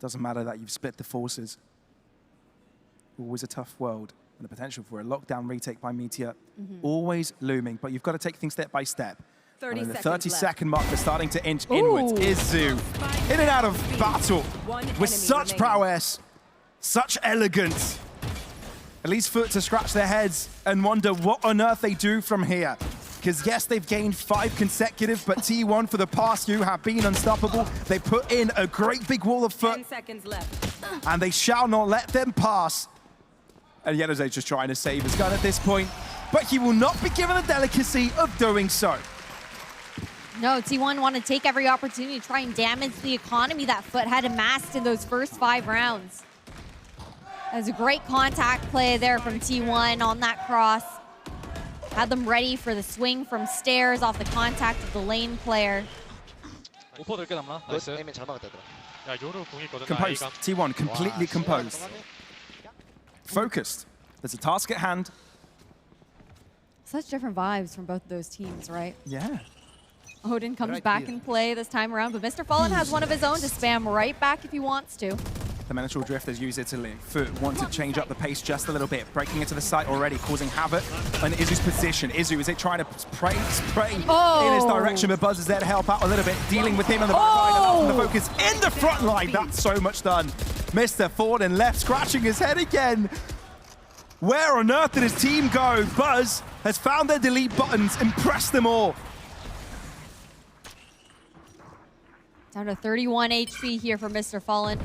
Doesn't matter that you've split the forces. Always a tough world. And the potential for a lockdown retake by Meteor, always looming. But you've got to take things step by step. 30 and the seconds 30-second mark, they're starting to inch inwards. Izu in and out of battle with such prowess, such elegance. At least FUT to scratch their heads and wonder what on earth they do from here. Because yes, they've gained 5 consecutive, but T1 for the past few have been unstoppable. They put in a great big wall of FUT. 10 seconds left. And they shall not let them pass. And Yenajay's just trying to save his gun at this point, but he will not be given the delicacy of doing so. No, T1 want to take every opportunity to try and damage the economy that FUT had amassed in those first 5 rounds. That was a great contact play there from T1 on that cross. Had them ready for the swing from stairs off the contact of the lane player. Composed. T1 completely composed. Focused. There's a task at hand. Such different vibes from both of those teams, right? Yeah. Odin comes back in play this time around, but Mr. Fallen has one of his own to spam right back if he wants to. The Mental Drifters use Italy. FUT want to change up the pace just a little bit, breaking into the site already, causing havoc on Izu's position. Izu, is it trying to spray in his direction, but Buzz is there to help out a little bit, dealing with him on the back line, and the focus in the front line. That's so much done. Mr. Fallen left, scratching his head again. Where on earth did his team go? Buzz has found their delete buttons, impressed them all. Down to 31 HP here for Mr. Fallen.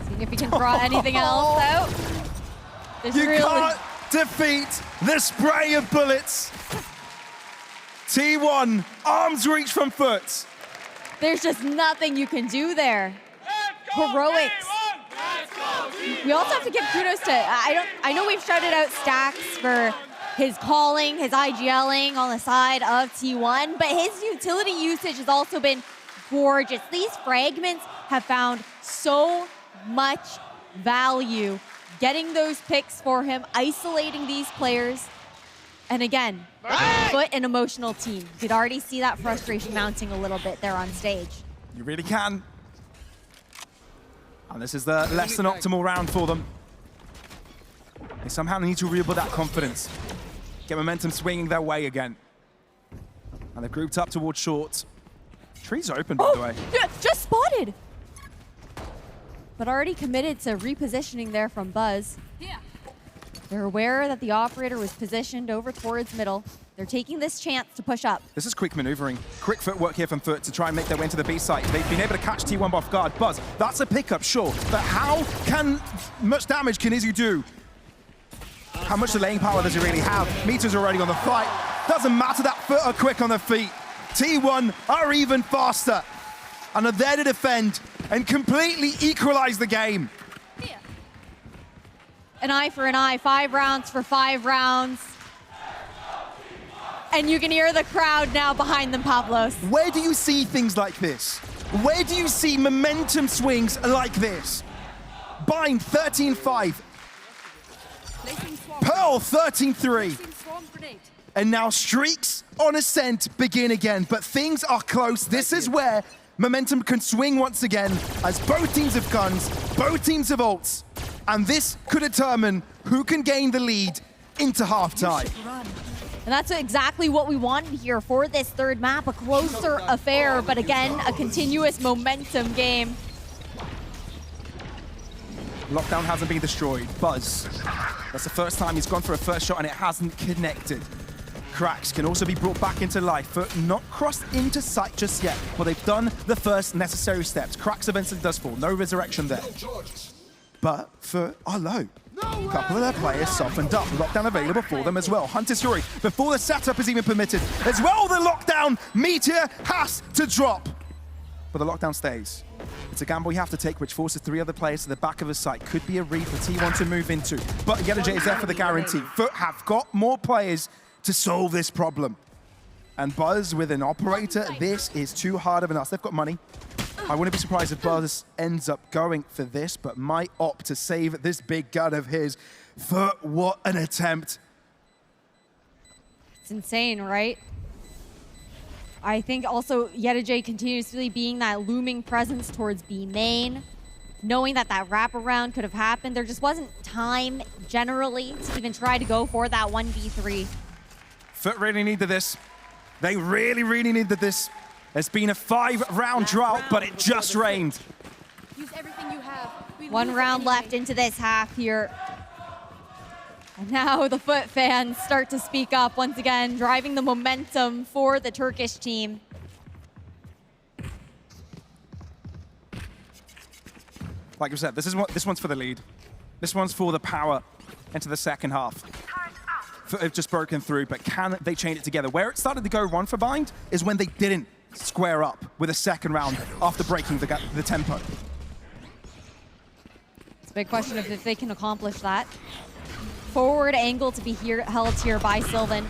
Seeing if he can draw anything else out. You can't defeat the spray of bullets. T1, arms reach from FUT. There's just nothing you can do there. Heroics. We also have to give kudos to, I know we've shouted out Stacks for his calling, his IGLing on the side of T1, but his utility usage has also been gorgeous. These fragments have found so much value, getting those picks for him, isolating these players. And again, FUT an emotional team. You could already see that frustration mounting a little bit there on stage. You really can. And this is the less than optimal round for them. They somehow need to rebuild that confidence. Get momentum swinging their way again. And they've grouped up towards short. Tree's open, by the way. Yeah, just spotted! But already committed to repositioning there from Buzz. Here. They're aware that the operator was positioned over towards middle. They're taking this chance to push up. This is quick maneuvering. Quick footwork here from FUT to try and make their way into the B site. They've been able to catch T1 off guard. Buzz, that's a pickup, sure. But how much damage can Izzy do? How much delaying power does he really have? Meter's already on the fight. Doesn't matter that FUT are quick on their feet. T1 are even faster. And are there to defend and completely equalize the game. Here. An eye for an eye, 5 rounds for 5 rounds. And you can hear the crowd now behind them, Pavlos. Where do you see things like this? Where do you see momentum swings like this? Bind 13-5. Pearl 13-3. And now streaks on ascent begin again, but things are close. This is where momentum can swing once again, as both teams have guns, both teams have ults, and this could determine who can gain the lead into halftime. And that's exactly what we wanted here for this third map, a closer affair, but again, a continuous momentum game. Lockdown hasn't been destroyed. Buzz, that's the first time he's gone for a first shot and it hasn't connected. Cracks can also be brought back into life, but not crossed into sight just yet. But they've done the first necessary steps. Cracks eventually does fall, no resurrection there. But FUT are low. A couple of their players softened up. Lockdown available for them as well. Hunter's Fury, before the setup is even permitted. As well, the lockdown, Meteor has to drop. But the lockdown stays. It's a gamble you have to take, which forces 3 other players to the back of the site. Could be a read for T1 to move into. But YetaJ is there for the guarantee. FUT have got more players to solve this problem. And Buzz with an operator, this is too hard of an ask. They've got money. I wouldn't be surprised if Buzz ends up going for this, but might opt to save this big gun of his. FUT, what an attempt. It's insane, right? I think also YetaJ continuously being that looming presence towards B main, knowing that that wraparound could have happened. There just wasn't time generally to even try to go for that 1v3. FUT really needed this. They really, really needed this. It's been a 5-round drought, but it just rained. Use everything you have. 1 round left into this half here. And now the FUT fans start to speak up once again, driving the momentum for the Turkish team. Like I said, this one's for the lead. This one's for the power into the second half. FUT have just broken through, but can they chain it together? Where it started to go wrong for Bind is when they didn't square up with a second round after breaking the tempo. It's a big question of if they can accomplish that. Forward angle to be held here by Sylvan.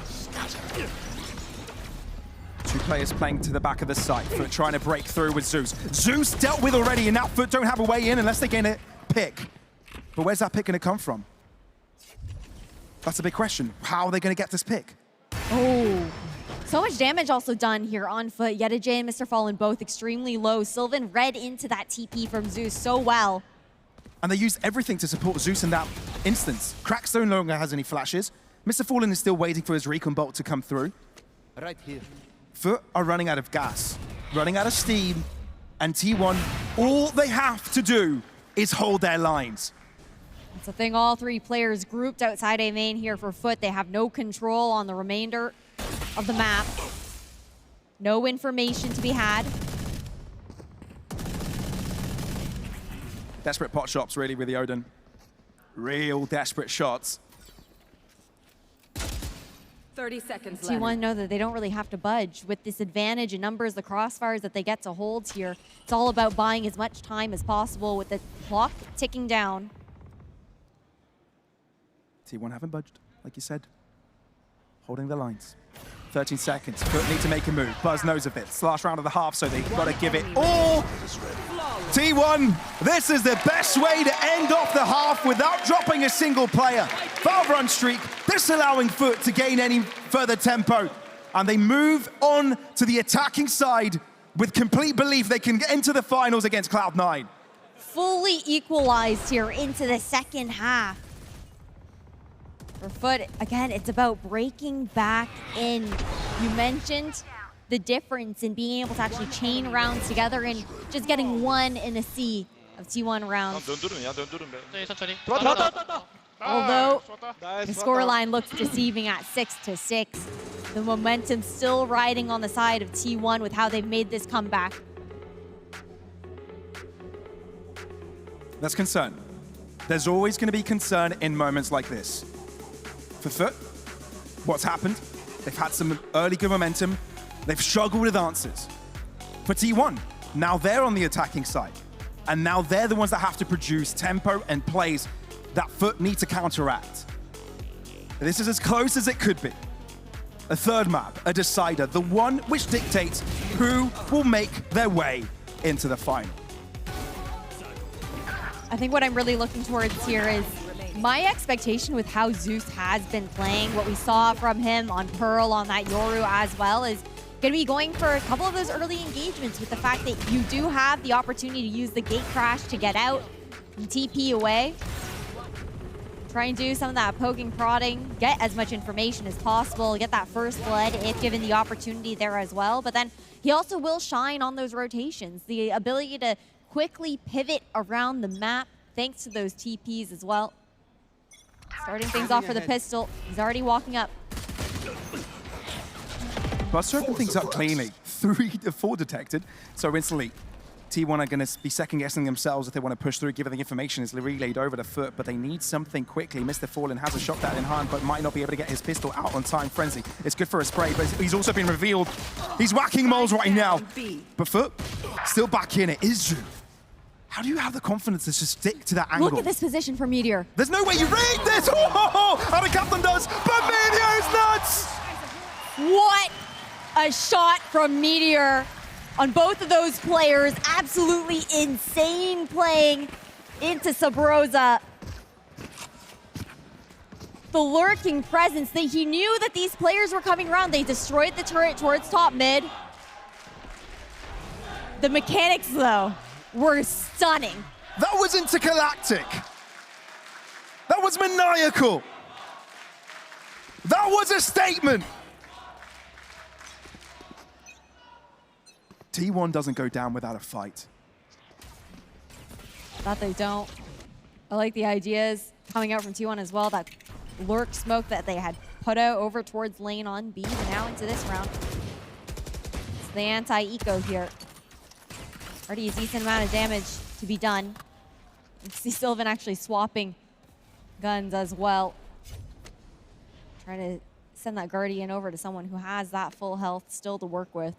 2 players playing to the back of the site. FUT trying to break through with Zeus. Zeus dealt with already, and now FUT don't have a way in unless they gain a pick. But where's that pick going to come from? That's a big question. How are they going to get this pick? Oh, so much damage also done here on FUT. YetaJ and Mr. Fallen both extremely low. Sylvan read into that TP from Zeus so well. And they used everything to support Zeus in that instance. Cracks no longer has any flashes. Mr. Fallen is still waiting for his recon bolt to come through. Right here. FUT are running out of gas, running out of steam, and T1, all they have to do is hold their lines. It's a thing, all three players grouped outside A main here for FUT. They have no control on the remainder of the map. No information to be had. Desperate pot shots, really, with the Odin. Real desperate shots. 30 seconds T1 left. know that they don't really have to budge. With this advantage in numbers, the crossfires that they get to hold here, it's all about buying as much time as possible with the clock ticking down. T1 haven't budged, like you said. Holding the lines. 13 seconds. FUT need to make a move. Buzz knows of it. It's the last round of the half, so they've got to give it all. T1, this is the best way to end off the half without dropping a single player. Valorant streak, disallowing FUT to gain any further tempo. And they move on to the attacking side with complete belief they can get into the finals against Cloud9. Fully equalized here into the second half. For FUT, again, it's about breaking back in. You mentioned the difference in being able to actually chain rounds together and just getting one in a sea of T1 rounds. Although the scoreline looks deceiving at 6-6, the momentum still riding on the side of T1 with how they've made this comeback. That's concern. There's always going to be concern in moments like this. For FUT, what's happened? They've had some early good momentum. They've struggled with answers. For T1, now they're on the attacking side. And now they're the ones that have to produce tempo and plays that FUT need to counteract. This is as close as it could be. A third map, a decider, the one which dictates who will make their way into the final. I think what I'm really looking towards here is my expectation with how Zeus has been playing, what we saw from him on Pearl, on that Yoru as well, is going to be going for a couple of those early engagements with the fact that you do have the opportunity to use the gate crash to get out and TP away. Try and do some of that poking, prodding, get as much information as possible, get that first blood if given the opportunity there as well. But then he also will shine on those rotations, the ability to quickly pivot around the map thanks to those TPs as well. Starting things off for the pistol. He's already walking up. Buster opened things up cleanly. 3 to 4 detected. So instantly, T1 are going to be second-guessing themselves if they want to push through, given the information is relayed over to FUT, but they need something quickly. Mr. Fallen has a shot that in hand, but might not be able to get his pistol out on time. Frenzy, it's good for a spray, but he's also been revealed. He's whacking moles right now. But FUT, still back in it. Izu, how do you have the confidence to just stick to that angle? Look at this position for Meteor. There's no way you read this! Oh, and the captain does, but Meteor's nuts! What a shot from Meteor on both of those players. Absolutely insane playing into Sabrosa. The lurking presence, he knew that these players were coming around. They destroyed the turret towards top mid. The mechanics, though, were stunning. That was intergalactic. That was maniacal. That was a statement. T1 doesn't go down without a fight. That they don't. I like the ideas coming out from T1 as well. That lurk smoke that they had put out over towards lane on B, but now into this round. It's the anti-eco here. Already a decent amount of damage to be done. You see Sylvan actually swapping guns as well. Trying to send that Guardian over to someone who has that full health still to work with.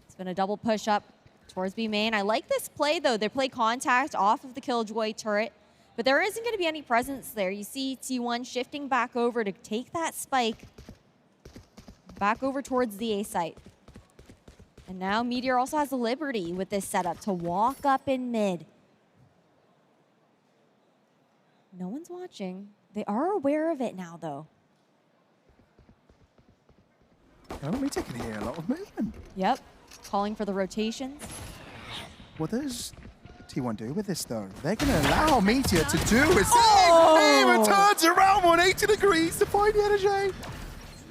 It's been a double push up towards B main. I like this play though. They play contact off of the Killjoy turret, but there isn't going to be any presence there. You see T1 shifting back over to take that spike back over towards the A site. And now Meteor also has the liberty with this setup to walk up in mid. No one's watching. They are aware of it now, though. Oh, we can hear a lot of movement. Yep. Calling for the rotations. What does T1 do with this, though? They're going to allow Meteor to do his thing. Oh! He returns around 180 degrees to find the energy.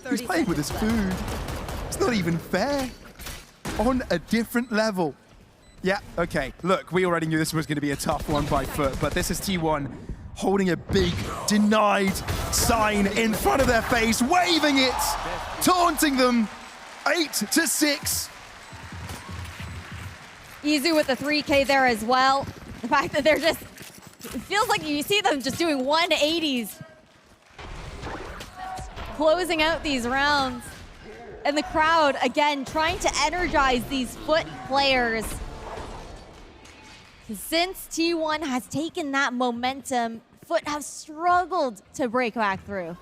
He's playing with his food. It's not even fair. On a different level. Yeah, okay. Look, we already knew this was going to be a tough one by FUT, but this is T1 holding a big denied sign in front of their face, waving it, taunting them. 8-6. Izu with the 3K there as well. The fact that they're just, it feels like you see them just doing 180s. Closing out these rounds. And the crowd, again, trying to energize these FUT players. Since T1 has taken that momentum, FUT have struggled to break back through.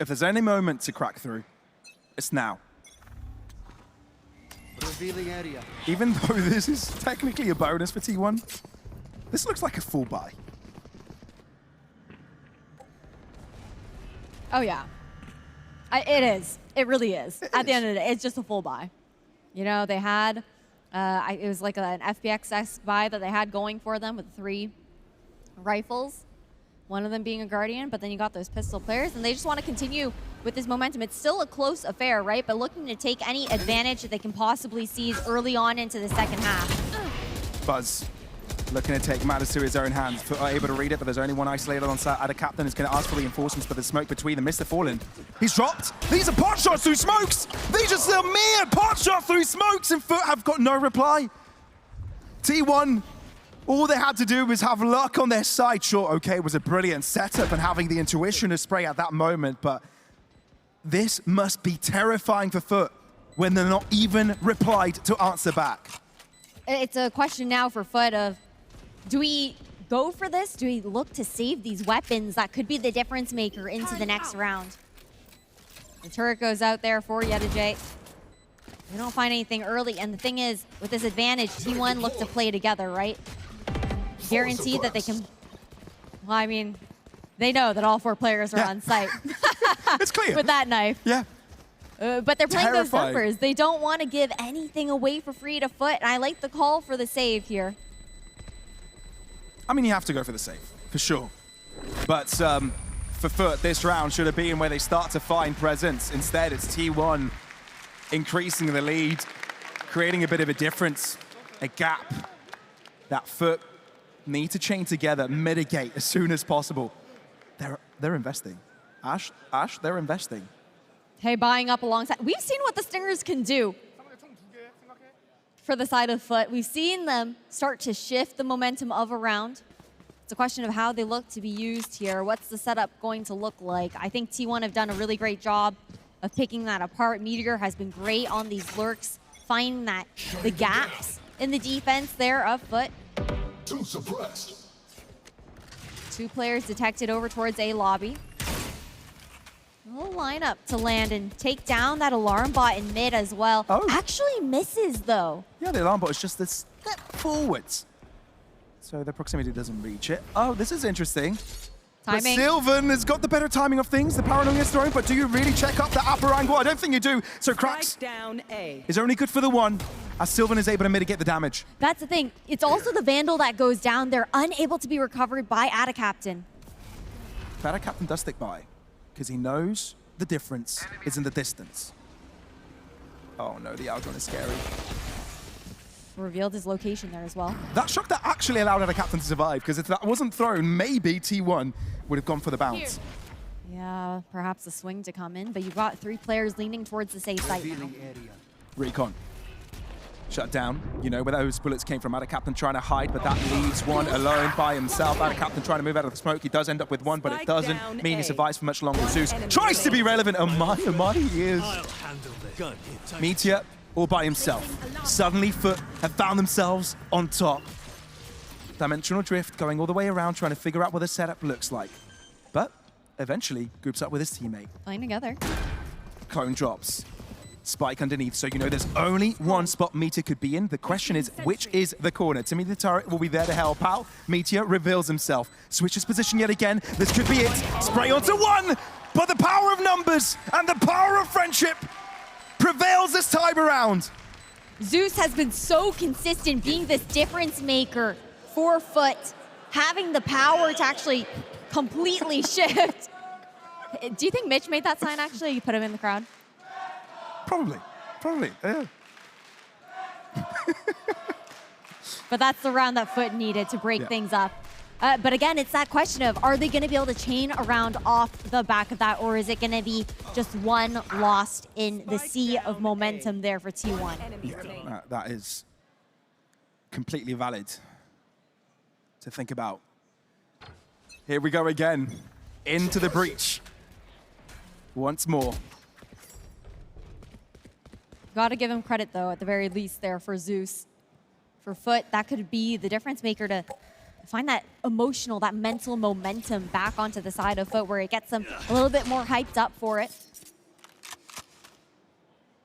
If there's any moment to crack through, it's now. Revealing area. Even though this is technically a bonus for T1, this looks like a full buy. Oh yeah, it is. It really is. At the end of the day, it's just a full buy. You know, they had, it was like an FPX buy that they had going for them with 3 rifles, one of them being a Guardian, but then you got those pistol players, and they just want to continue with this momentum. It's still a close affair, right? But looking to take any advantage that they can possibly seize early on into the second half. Buzz looking to take matters to his own hands. Are able to read it, but there's only one isolated on side. Ada Captain is going to ask for reinforcements, but the smoke between them. Mr. Fallen, he's dropped. These are pot shots through smokes. These are still mere pot shots through smokes, and FUT have got no reply. T1, all they had to do was have luck on their side. Sure, okay, it was a brilliant setup and having the intuition to spray at that moment, but this must be terrifying for FUT when they're not even replied to answer back. It's a question now for FUT of, do we go for this? Do we look to save these weapons that could be the difference maker into the next round? The turret goes out there for Yedajay. They don't find anything early, and the thing is, with this advantage, T1 look to play together, right? Guaranteed that they can, well, I mean, they know that all 4 players are on site. It's clear. With that knife. Yeah. But they're playing those Terrifying. numbers. They don't want to give anything away for free to FUT, and I like the call for the save here. I mean, you have to go for the save, for sure. But for FUT, this round should have been where they start to find presence. Instead, it's T1 increasing the lead, creating a bit of a difference, a gap that FUT need to chain together, mitigate as soon as possible. They're investing. Ash, they're investing. Hey, buying up alongside. We've seen what the Stingers can do for the side of FUT. We've seen them start to shift the momentum of a round. It's a question of how they look to be used here. What's the setup going to look like? I think T1 have done a really great job of picking that apart. Meteor has been great on these lurks, finding the gaps in the defense there of FUT. 2 suppressed. 2 players detected over towards A lobby. A little lineup to land and take down that alarm bot in mid as well. Oh. Actually misses though. Yeah, the alarm bot is just a step forwards. So the proximity doesn't reach it. Oh, this is interesting. But Timing. Sylvan has got the better timing of things. The paranoia is thrown, but do you really check up the upper angle? I don't think you do. So Cracks Strike down A. is only good for the 1, as Sylvan is able to mitigate the damage. That's the thing. It's also the Vandal that goes down. They're unable to be recovered by Ada Captain. Better Captain does stick by, because he knows the difference is in the distance. Oh no, the Aldron is scary. Revealed his location there as well. That shock that actually allowed Ada Captain to survive, because if that wasn't thrown, maybe T1 would have gone for the bounce. Yeah, perhaps a swing to come in, but you've got 3 players leaning towards the safe site now. Revealing area. Recon. Shut down. You know, where those bullets came from. Ada Captain trying to hide, but that leaves 1 alone by himself. Ada Captain trying to move out of the smoke. He does end up with 1, but it Spike doesn't down mean he A. survives for much longer. One Zeus enemy tries to be relevant. Oh my, he is. I'll handle this. Gun here. Meteor all by himself. Suddenly FUT have found themselves on top. Dimensional drift going all the way around, trying to figure out what the setup looks like. But eventually groups up with his teammate. Playing together. Cone drops. Spike underneath, so you know there's only 1 spot Meteor could be in. The question is, which is the corner? Timmy the turret will be there to help out. Meteor reveals himself. Switches position yet again. This could be it. Spray onto 1, but the power of numbers and the power of friendship prevails this time around. Zeus has been so consistent being this difference maker for FUT, having the power to actually completely shift. Do you think Mitch made that sign actually? You put him in the crowd? Probably, yeah. But that's the round that FUT needed to break Yeah. things up. But again, it's that question of, are they going to be able to chain a round off the back of that, or is it going to be just one lost in the sea of momentum there for T1? That is completely valid to think about. Here we go again, into the breach. Once more. Got to give him credit, though, at the very least there for Zeus. For FUT, that could be the difference maker to find that emotional, that mental momentum back onto the side of FUT where it gets them a little bit more hyped up for it.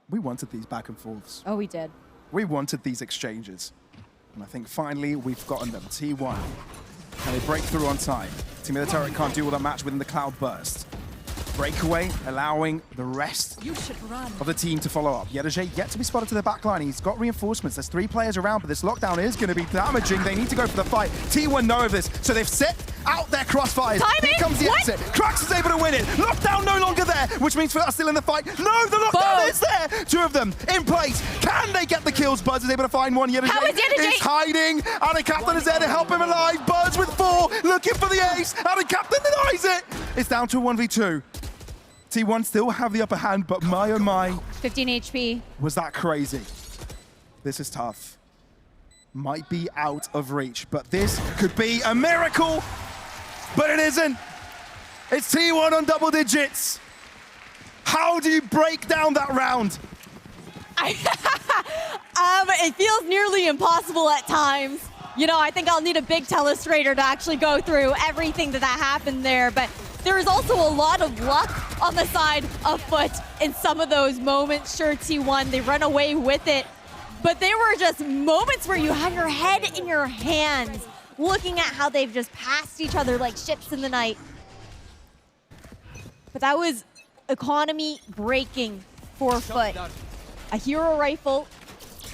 We wanted these back and forths. Oh, we did. We wanted these exchanges. And I think finally we've gotten them. T1. Can they break through on time? Team of the Turret can't do all that match within the cloud burst. Breakaway, allowing the rest of the team to follow up. Yedaje yet to be spotted to the back line. He's got reinforcements. There's 3 players around, but this lockdown is going to be damaging. They need to go for the fight. T1 know of this, so they've set out their crossfires. Timing? Here comes the What? exit. Krax is able to win it. Lockdown no longer there, which means FUT are still in the fight. No, the lockdown Boom. is there. 2 of them in place. Can they get the kills? Buzz is able to find one. Yedaje How is Yedaje? is hiding. And a captain is there to help him alive. Buzz with 4, looking for the ace. And a captain denies it. It's down to a 1v2. T1 still have the upper hand, but my oh my, 15 HP. was that crazy. This is tough. Might be out of reach, but this could be a miracle, but it isn't. It's T1 on double digits. How do you break down that round? It feels nearly impossible at times. You know, I think I'll need a big telestrator to actually go through everything that happened there, but there is also a lot of luck on the side of FUT in some of those moments. Sure, T1, they run away with it, but they were just moments where you had your head in your hands, looking at how they've just passed each other like ships in the night. But that was economy breaking for FUT. A hero rifle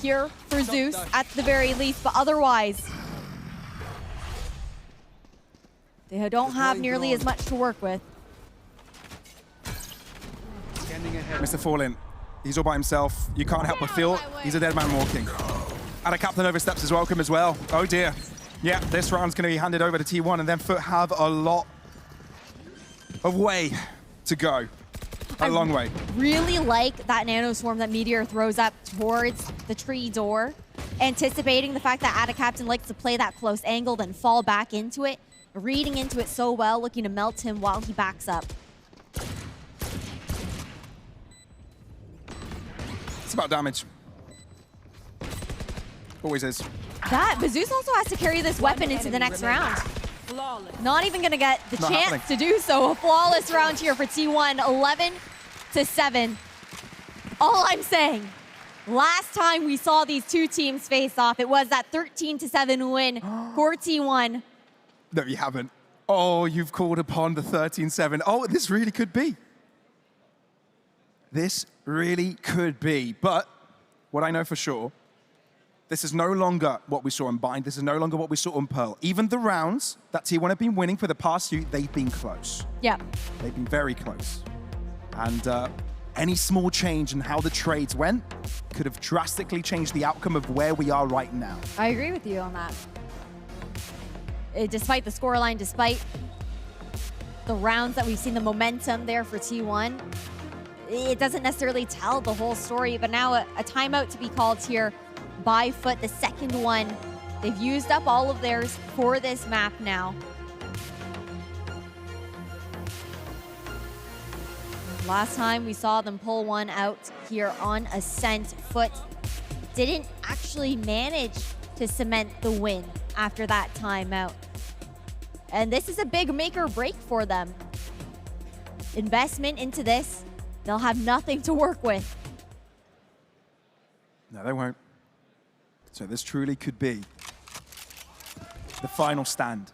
here for Zeus at the very least, but otherwise, they don't have nearly as much to work with. Mr. Fallen, he's all by himself. You can't help but feel he's a dead man walking. And a captain oversteps his welcome as well. Oh dear. Yeah, this round's going to be handed over to T1, and then FUT have a lot of way to go. A long way. Really like that nano swarm that Meteor throws up towards the tree door, anticipating the fact that Ada Captain likes to play that close angle, then fall back into it, reading into it so well, looking to melt him while he backs up. It's about damage. Always is. That, but Zeus also has to carry this weapon into the next round. Not even gonna get the Not chance happening. to do so. A flawless round here for T1, 11-7. All I'm saying, last time we saw these two teams face off, it was that 13-7 win for T1. No, you haven't. Oh, you've called upon the 13-7. Oh, this really could be. This really could be. But what I know for sure, this is no longer what we saw in Bind. This is no longer what we saw in Pearl. Even the rounds that T1 have been winning for the past few, they've been close. Yeah. They've been very close. And any small change in how the trades went could have drastically changed the outcome of where we are right now. I agree with you on that. Despite the scoreline, despite the rounds that we've seen, the momentum there for T1, it doesn't necessarily tell the whole story, but now a timeout to be called here by FUT, the second one. They've used up all of theirs for this map now. Last time we saw them pull one out here on Ascent, FUT didn't actually manage to cement the win after that timeout. And this is a big make or break for them. Investment into this, they'll have nothing to work with. No, they won't. So this truly could be the final stand.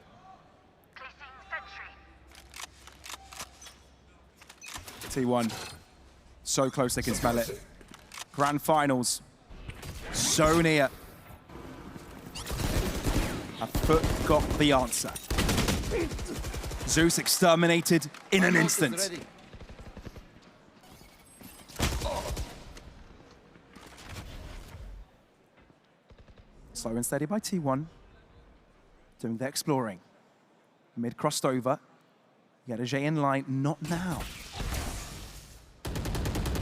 T1, so close they can smell it. Grand finals, so near. Have FUT got the answer. Zeus exterminated in an instant. Slow and steady by T1. Doing the exploring. Mid crossed over. Yetajay in line, not now.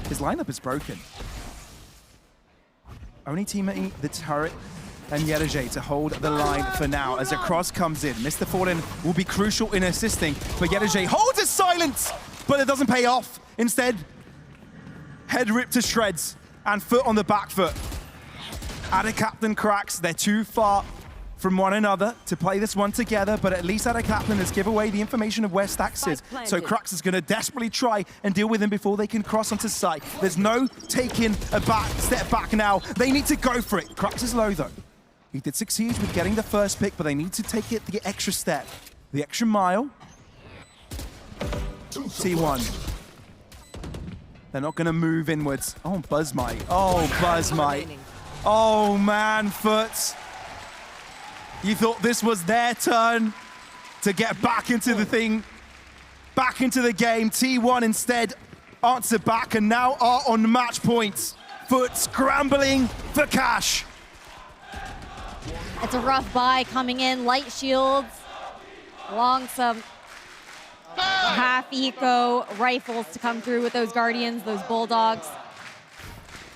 His lineup is broken. Only teammate the turret and Yetajay to hold the line for now as a cross comes in. Mr. Fallen will be crucial in assisting, but Yetajay holds his silence, but it doesn't pay off. Instead, head ripped to shreds and foot on the back foot. Ada Captain cracks, they're too far from one another to play this one together, but at least Ada Captain has given away the information of where Stax is. So Crux is going to desperately try and deal with him before they can cross onto site. There's no taking a step back now. They need to go for it. Crux is low though. He did succeed with getting the first pick, but they need to take it the extra step, the extra mile. T1. They're not going to move inwards. Oh, Buzzmite. Oh, Buzzmite. Oh, man, FUT. You thought this was their turn to get back into the thing, back into the game. T1 instead answer back and now are on match points. FUT scrambling for cash. It's a rough buy coming in. Light shields along some half-eco rifles to come through with those Guardians, those Bulldogs.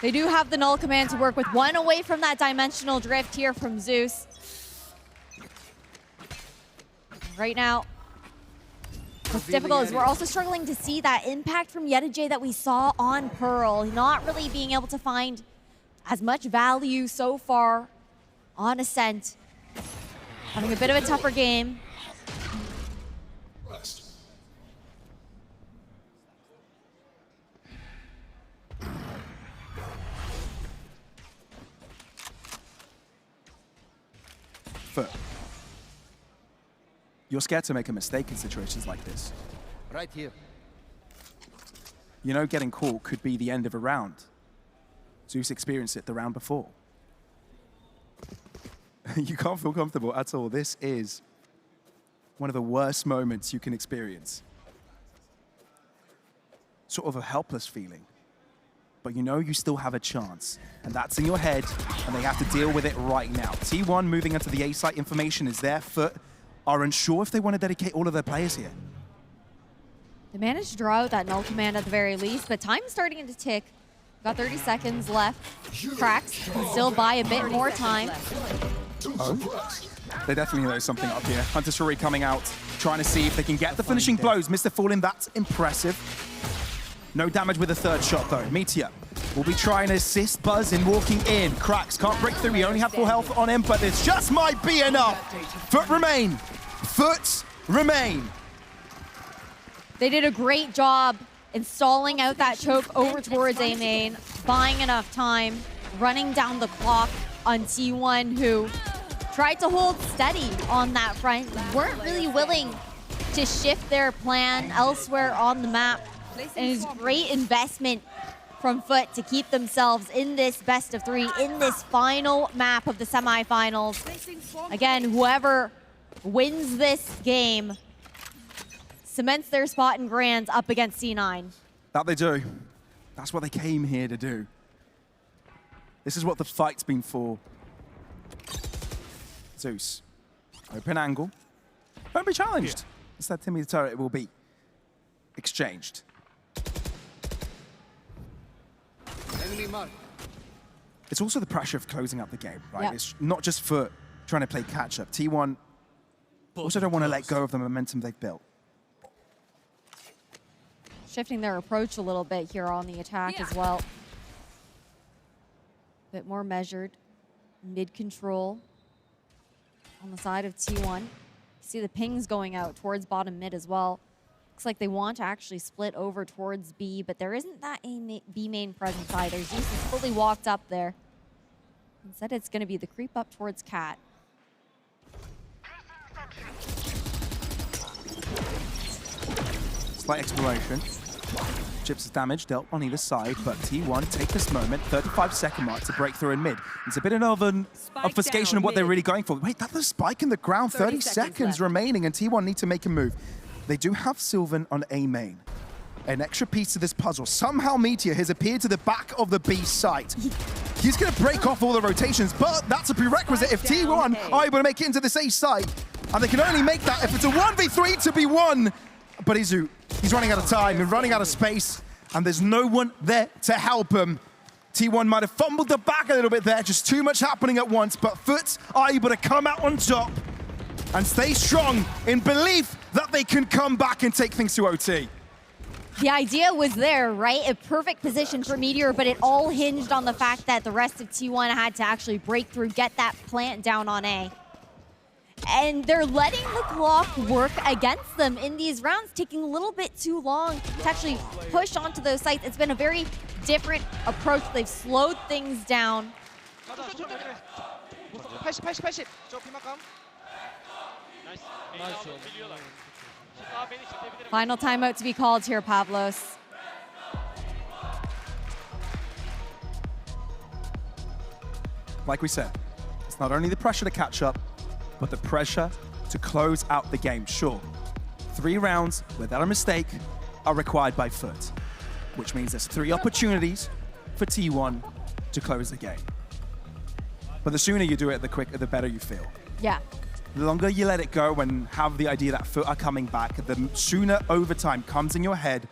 They do have the null command to work with. One away from that dimensional drift here from Zeus. Right now, what's difficult is we're also struggling to see that impact from Yetajay that we saw on Pearl. Not really being able to find as much value so far on Ascent. Having a bit of a tougher game. FUT. You're scared to make a mistake in situations like this. Right here. You know getting caught could be the end of a round. Zeus experienced it the round before. You can't feel comfortable at all. This is one of the worst moments you can experience. Sort of a helpless feeling. But you know you still have a chance. And that's in your head, and they have to deal with it right now. T1 moving into the A site, information is there. FUT are unsure if they want to dedicate all of their players here. They managed to draw out that null command at the very least, but time's starting to tick. Got 30 seconds left. Cracks can still buy a bit more time. Oh, they definitely know something up here. Hunter Shuri coming out, trying to see if they can get the finishing blows. Mr. Fallen, that's impressive. No damage with the third shot though. Meteor will be trying to assist Buzz in walking in. Cracks can't break through, he only have full health on him, but this just might be enough. FUT remain. FUT remain. They did a great job installing out that choke over towards A main, buying enough time, running down the clock on T1, who tried to hold steady on that front. Weren't really willing to shift their plan elsewhere on the map. And it's great investment from FUT to keep themselves in this best of three, in this final map of the semifinals. Again, whoever wins this game cements their spot in Grands up against C9. That they do. That's what they came here to do. This is what the fight's been for. Zeus. Open angle. Won't be challenged. Instead, Timmy the turret will be exchanged. It's also the pressure of closing up the game, right? Yep. It's not just for trying to play catch up. T1 also don't want to let go of the momentum they've built. Shifting their approach a little bit here on the attack as well. Bit more measured. Mid control on the side of T1. See the pings going out towards bottom mid as well. Looks like they want to actually split over towards B, but there isn't that B main presence either. Zeus is fully walked up there. Instead, it's going to be the creep up towards Cat. Slight exploration. Chips' damage dealt on either side, but T1 take this moment, 35-second mark to break through in mid. It's a bit of an obfuscation of what they're really going for. Wait, that's a spike in the ground, 30 seconds remaining, and T1 need to make a move. They do have Sylvan on A main. An extra piece to this puzzle. Somehow Meteor has appeared to the back of the B site. He's going to break off all the rotations, but that's a prerequisite if T1 are able to make it into this A site. And they can only make that if it's a 1v3 to be won. But he's running out of time and running out of space, and there's no one there to help him. T1 might have fumbled the back a little bit there, just too much happening at once, but FUT are able to come out on top and stay strong in belief that they can come back and take things to OT. The idea was there, right? A perfect position for Meteor, but it all hinged on the fact that the rest of T1 had to actually break through, get that plant down on A. And they're letting the clock work against them in these rounds, taking a little bit too long to actually push onto those sites. It's been a very different approach. They've slowed things down. Final timeout to be called here, Pavlos. Like we said, it's not only the pressure to catch up, but the pressure to close out the game. Sure, 3 rounds without a mistake are required by FUT, which means there's 3 opportunities for T1 to close the game. But the sooner you do it, the better you feel. Yeah. The longer you let it go and have the idea that FUT are coming back, the sooner overtime comes in your head.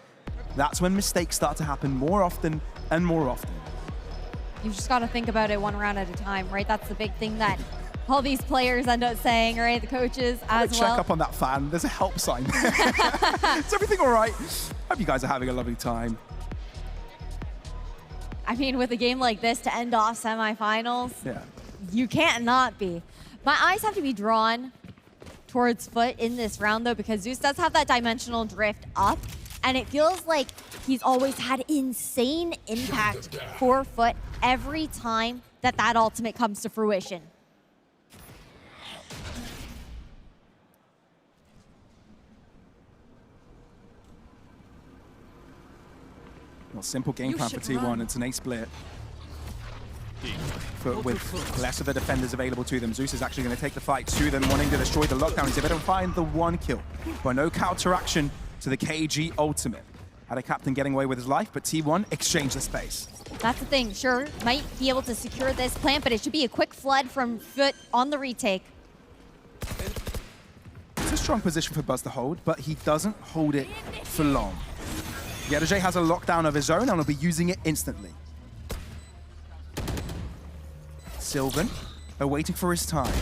That's when mistakes start to happen more often and more often. You just got to think about it 1 round at a time, right? That's the big thing that all these players end up saying, right? The coaches as well. Check up on that fan. There's a help sign. Is everything all right? Hope you guys are having a lovely time. I mean, with a game like this to end off semifinals, Yeah. you can't not be. My eyes have to be drawn towards FUT in this round, though, because Zeus does have that dimensional drift up, and it feels like he's always had insane impact for FUT every time that ultimate comes to fruition. Well, simple game plan for T1. It's an A split. With less of the defenders available to them, Zeus is actually going to take the fight to them, wanting to destroy the lockdown. He's able to find the 1 kill, but no counteraction to the KG ultimate. Had a captain getting away with his life, but T1 exchanged the space. That's the thing. Sure, might be able to secure this plant, but it should be a quick flood from FUT on the retake. It's a strong position for Buzz to hold, but he doesn't hold it for long. Yedajay has a lockdown of his own and will be using it instantly. Sylvan are waiting for his time,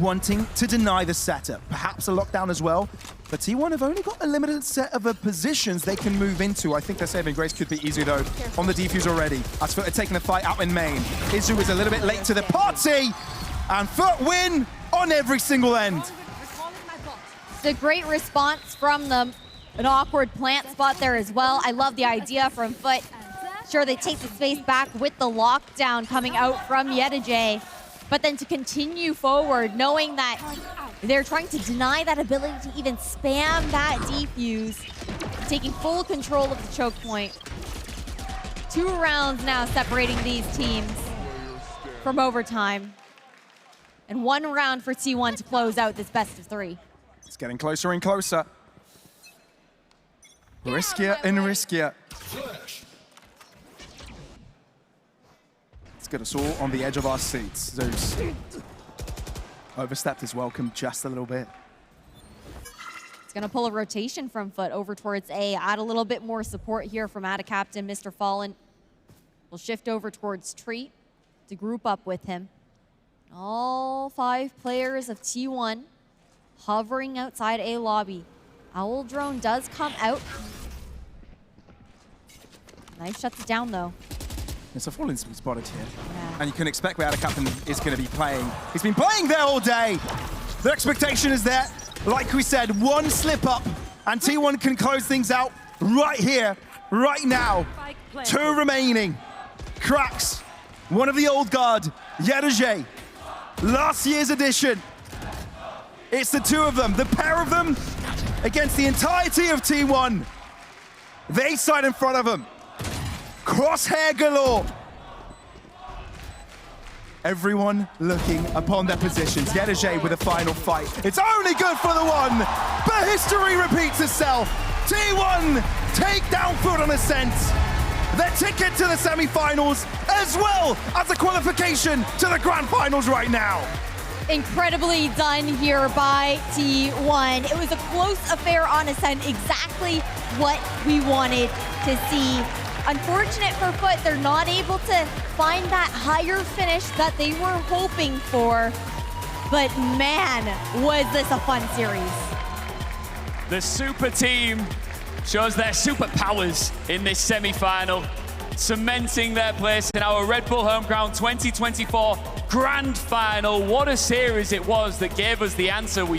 wanting to deny the setup. Perhaps a lockdown as well, but T1 have only got a limited set of positions they can move into. I think their saving grace could be easy though on the defuse already. As FUT are taking the fight out in main. Izu is a little bit late to the party, and FUT win on every single end. It's a great response from them. An awkward plant spot there as well. I love the idea from FUT. Sure, they take the space back with the lockdown coming out from Yedajay, but then to continue forward, knowing that they're trying to deny that ability to even spam that defuse, taking full control of the choke point. 2 rounds now separating these teams from overtime, and 1 round for T1 to close out this best of 3. It's getting closer and closer. Riskier and riskier. Let's get us all on the edge of our seats. Zeus overstepped his welcome just a little bit. It's going to pull a rotation from FUT over towards A, add a little bit more support here from ADA captain, Mr. Fallen. We'll shift over towards Treat to group up with him. All 5 players of T1 hovering outside A lobby. Owl drone does come out. Knife shuts it down though. It's a Fallen spotted here. Yeah. And you can expect where the captain is going to be playing. He's been playing there all day. The expectation is there. Like we said, 1 slip up and T1 can close things out right here, right now. 2 remaining. Cracks. One of the old guard, Yedajay. Last year's edition. It's the 2 of them, the pair of them against the entirety of T1. The A side in front of them. Crosshair galore. Everyone looking upon their positions. Yedajay with a final fight. It's only good for the 1, but history repeats itself. T1 take down FUT on ascent. their ticket to the semi-finals, as well as a qualification to the grand finals right now. Incredibly done here by T1. It was a close affair on Ascent, exactly what we wanted to see. Unfortunate for FUT, they're not able to find that higher finish that they were hoping for. But man, was this a fun series. The super team shows their superpowers in this semi-final, cementing their place in our Red Bull Homeground 2024 Grand Final. What a series it was that gave us the answer we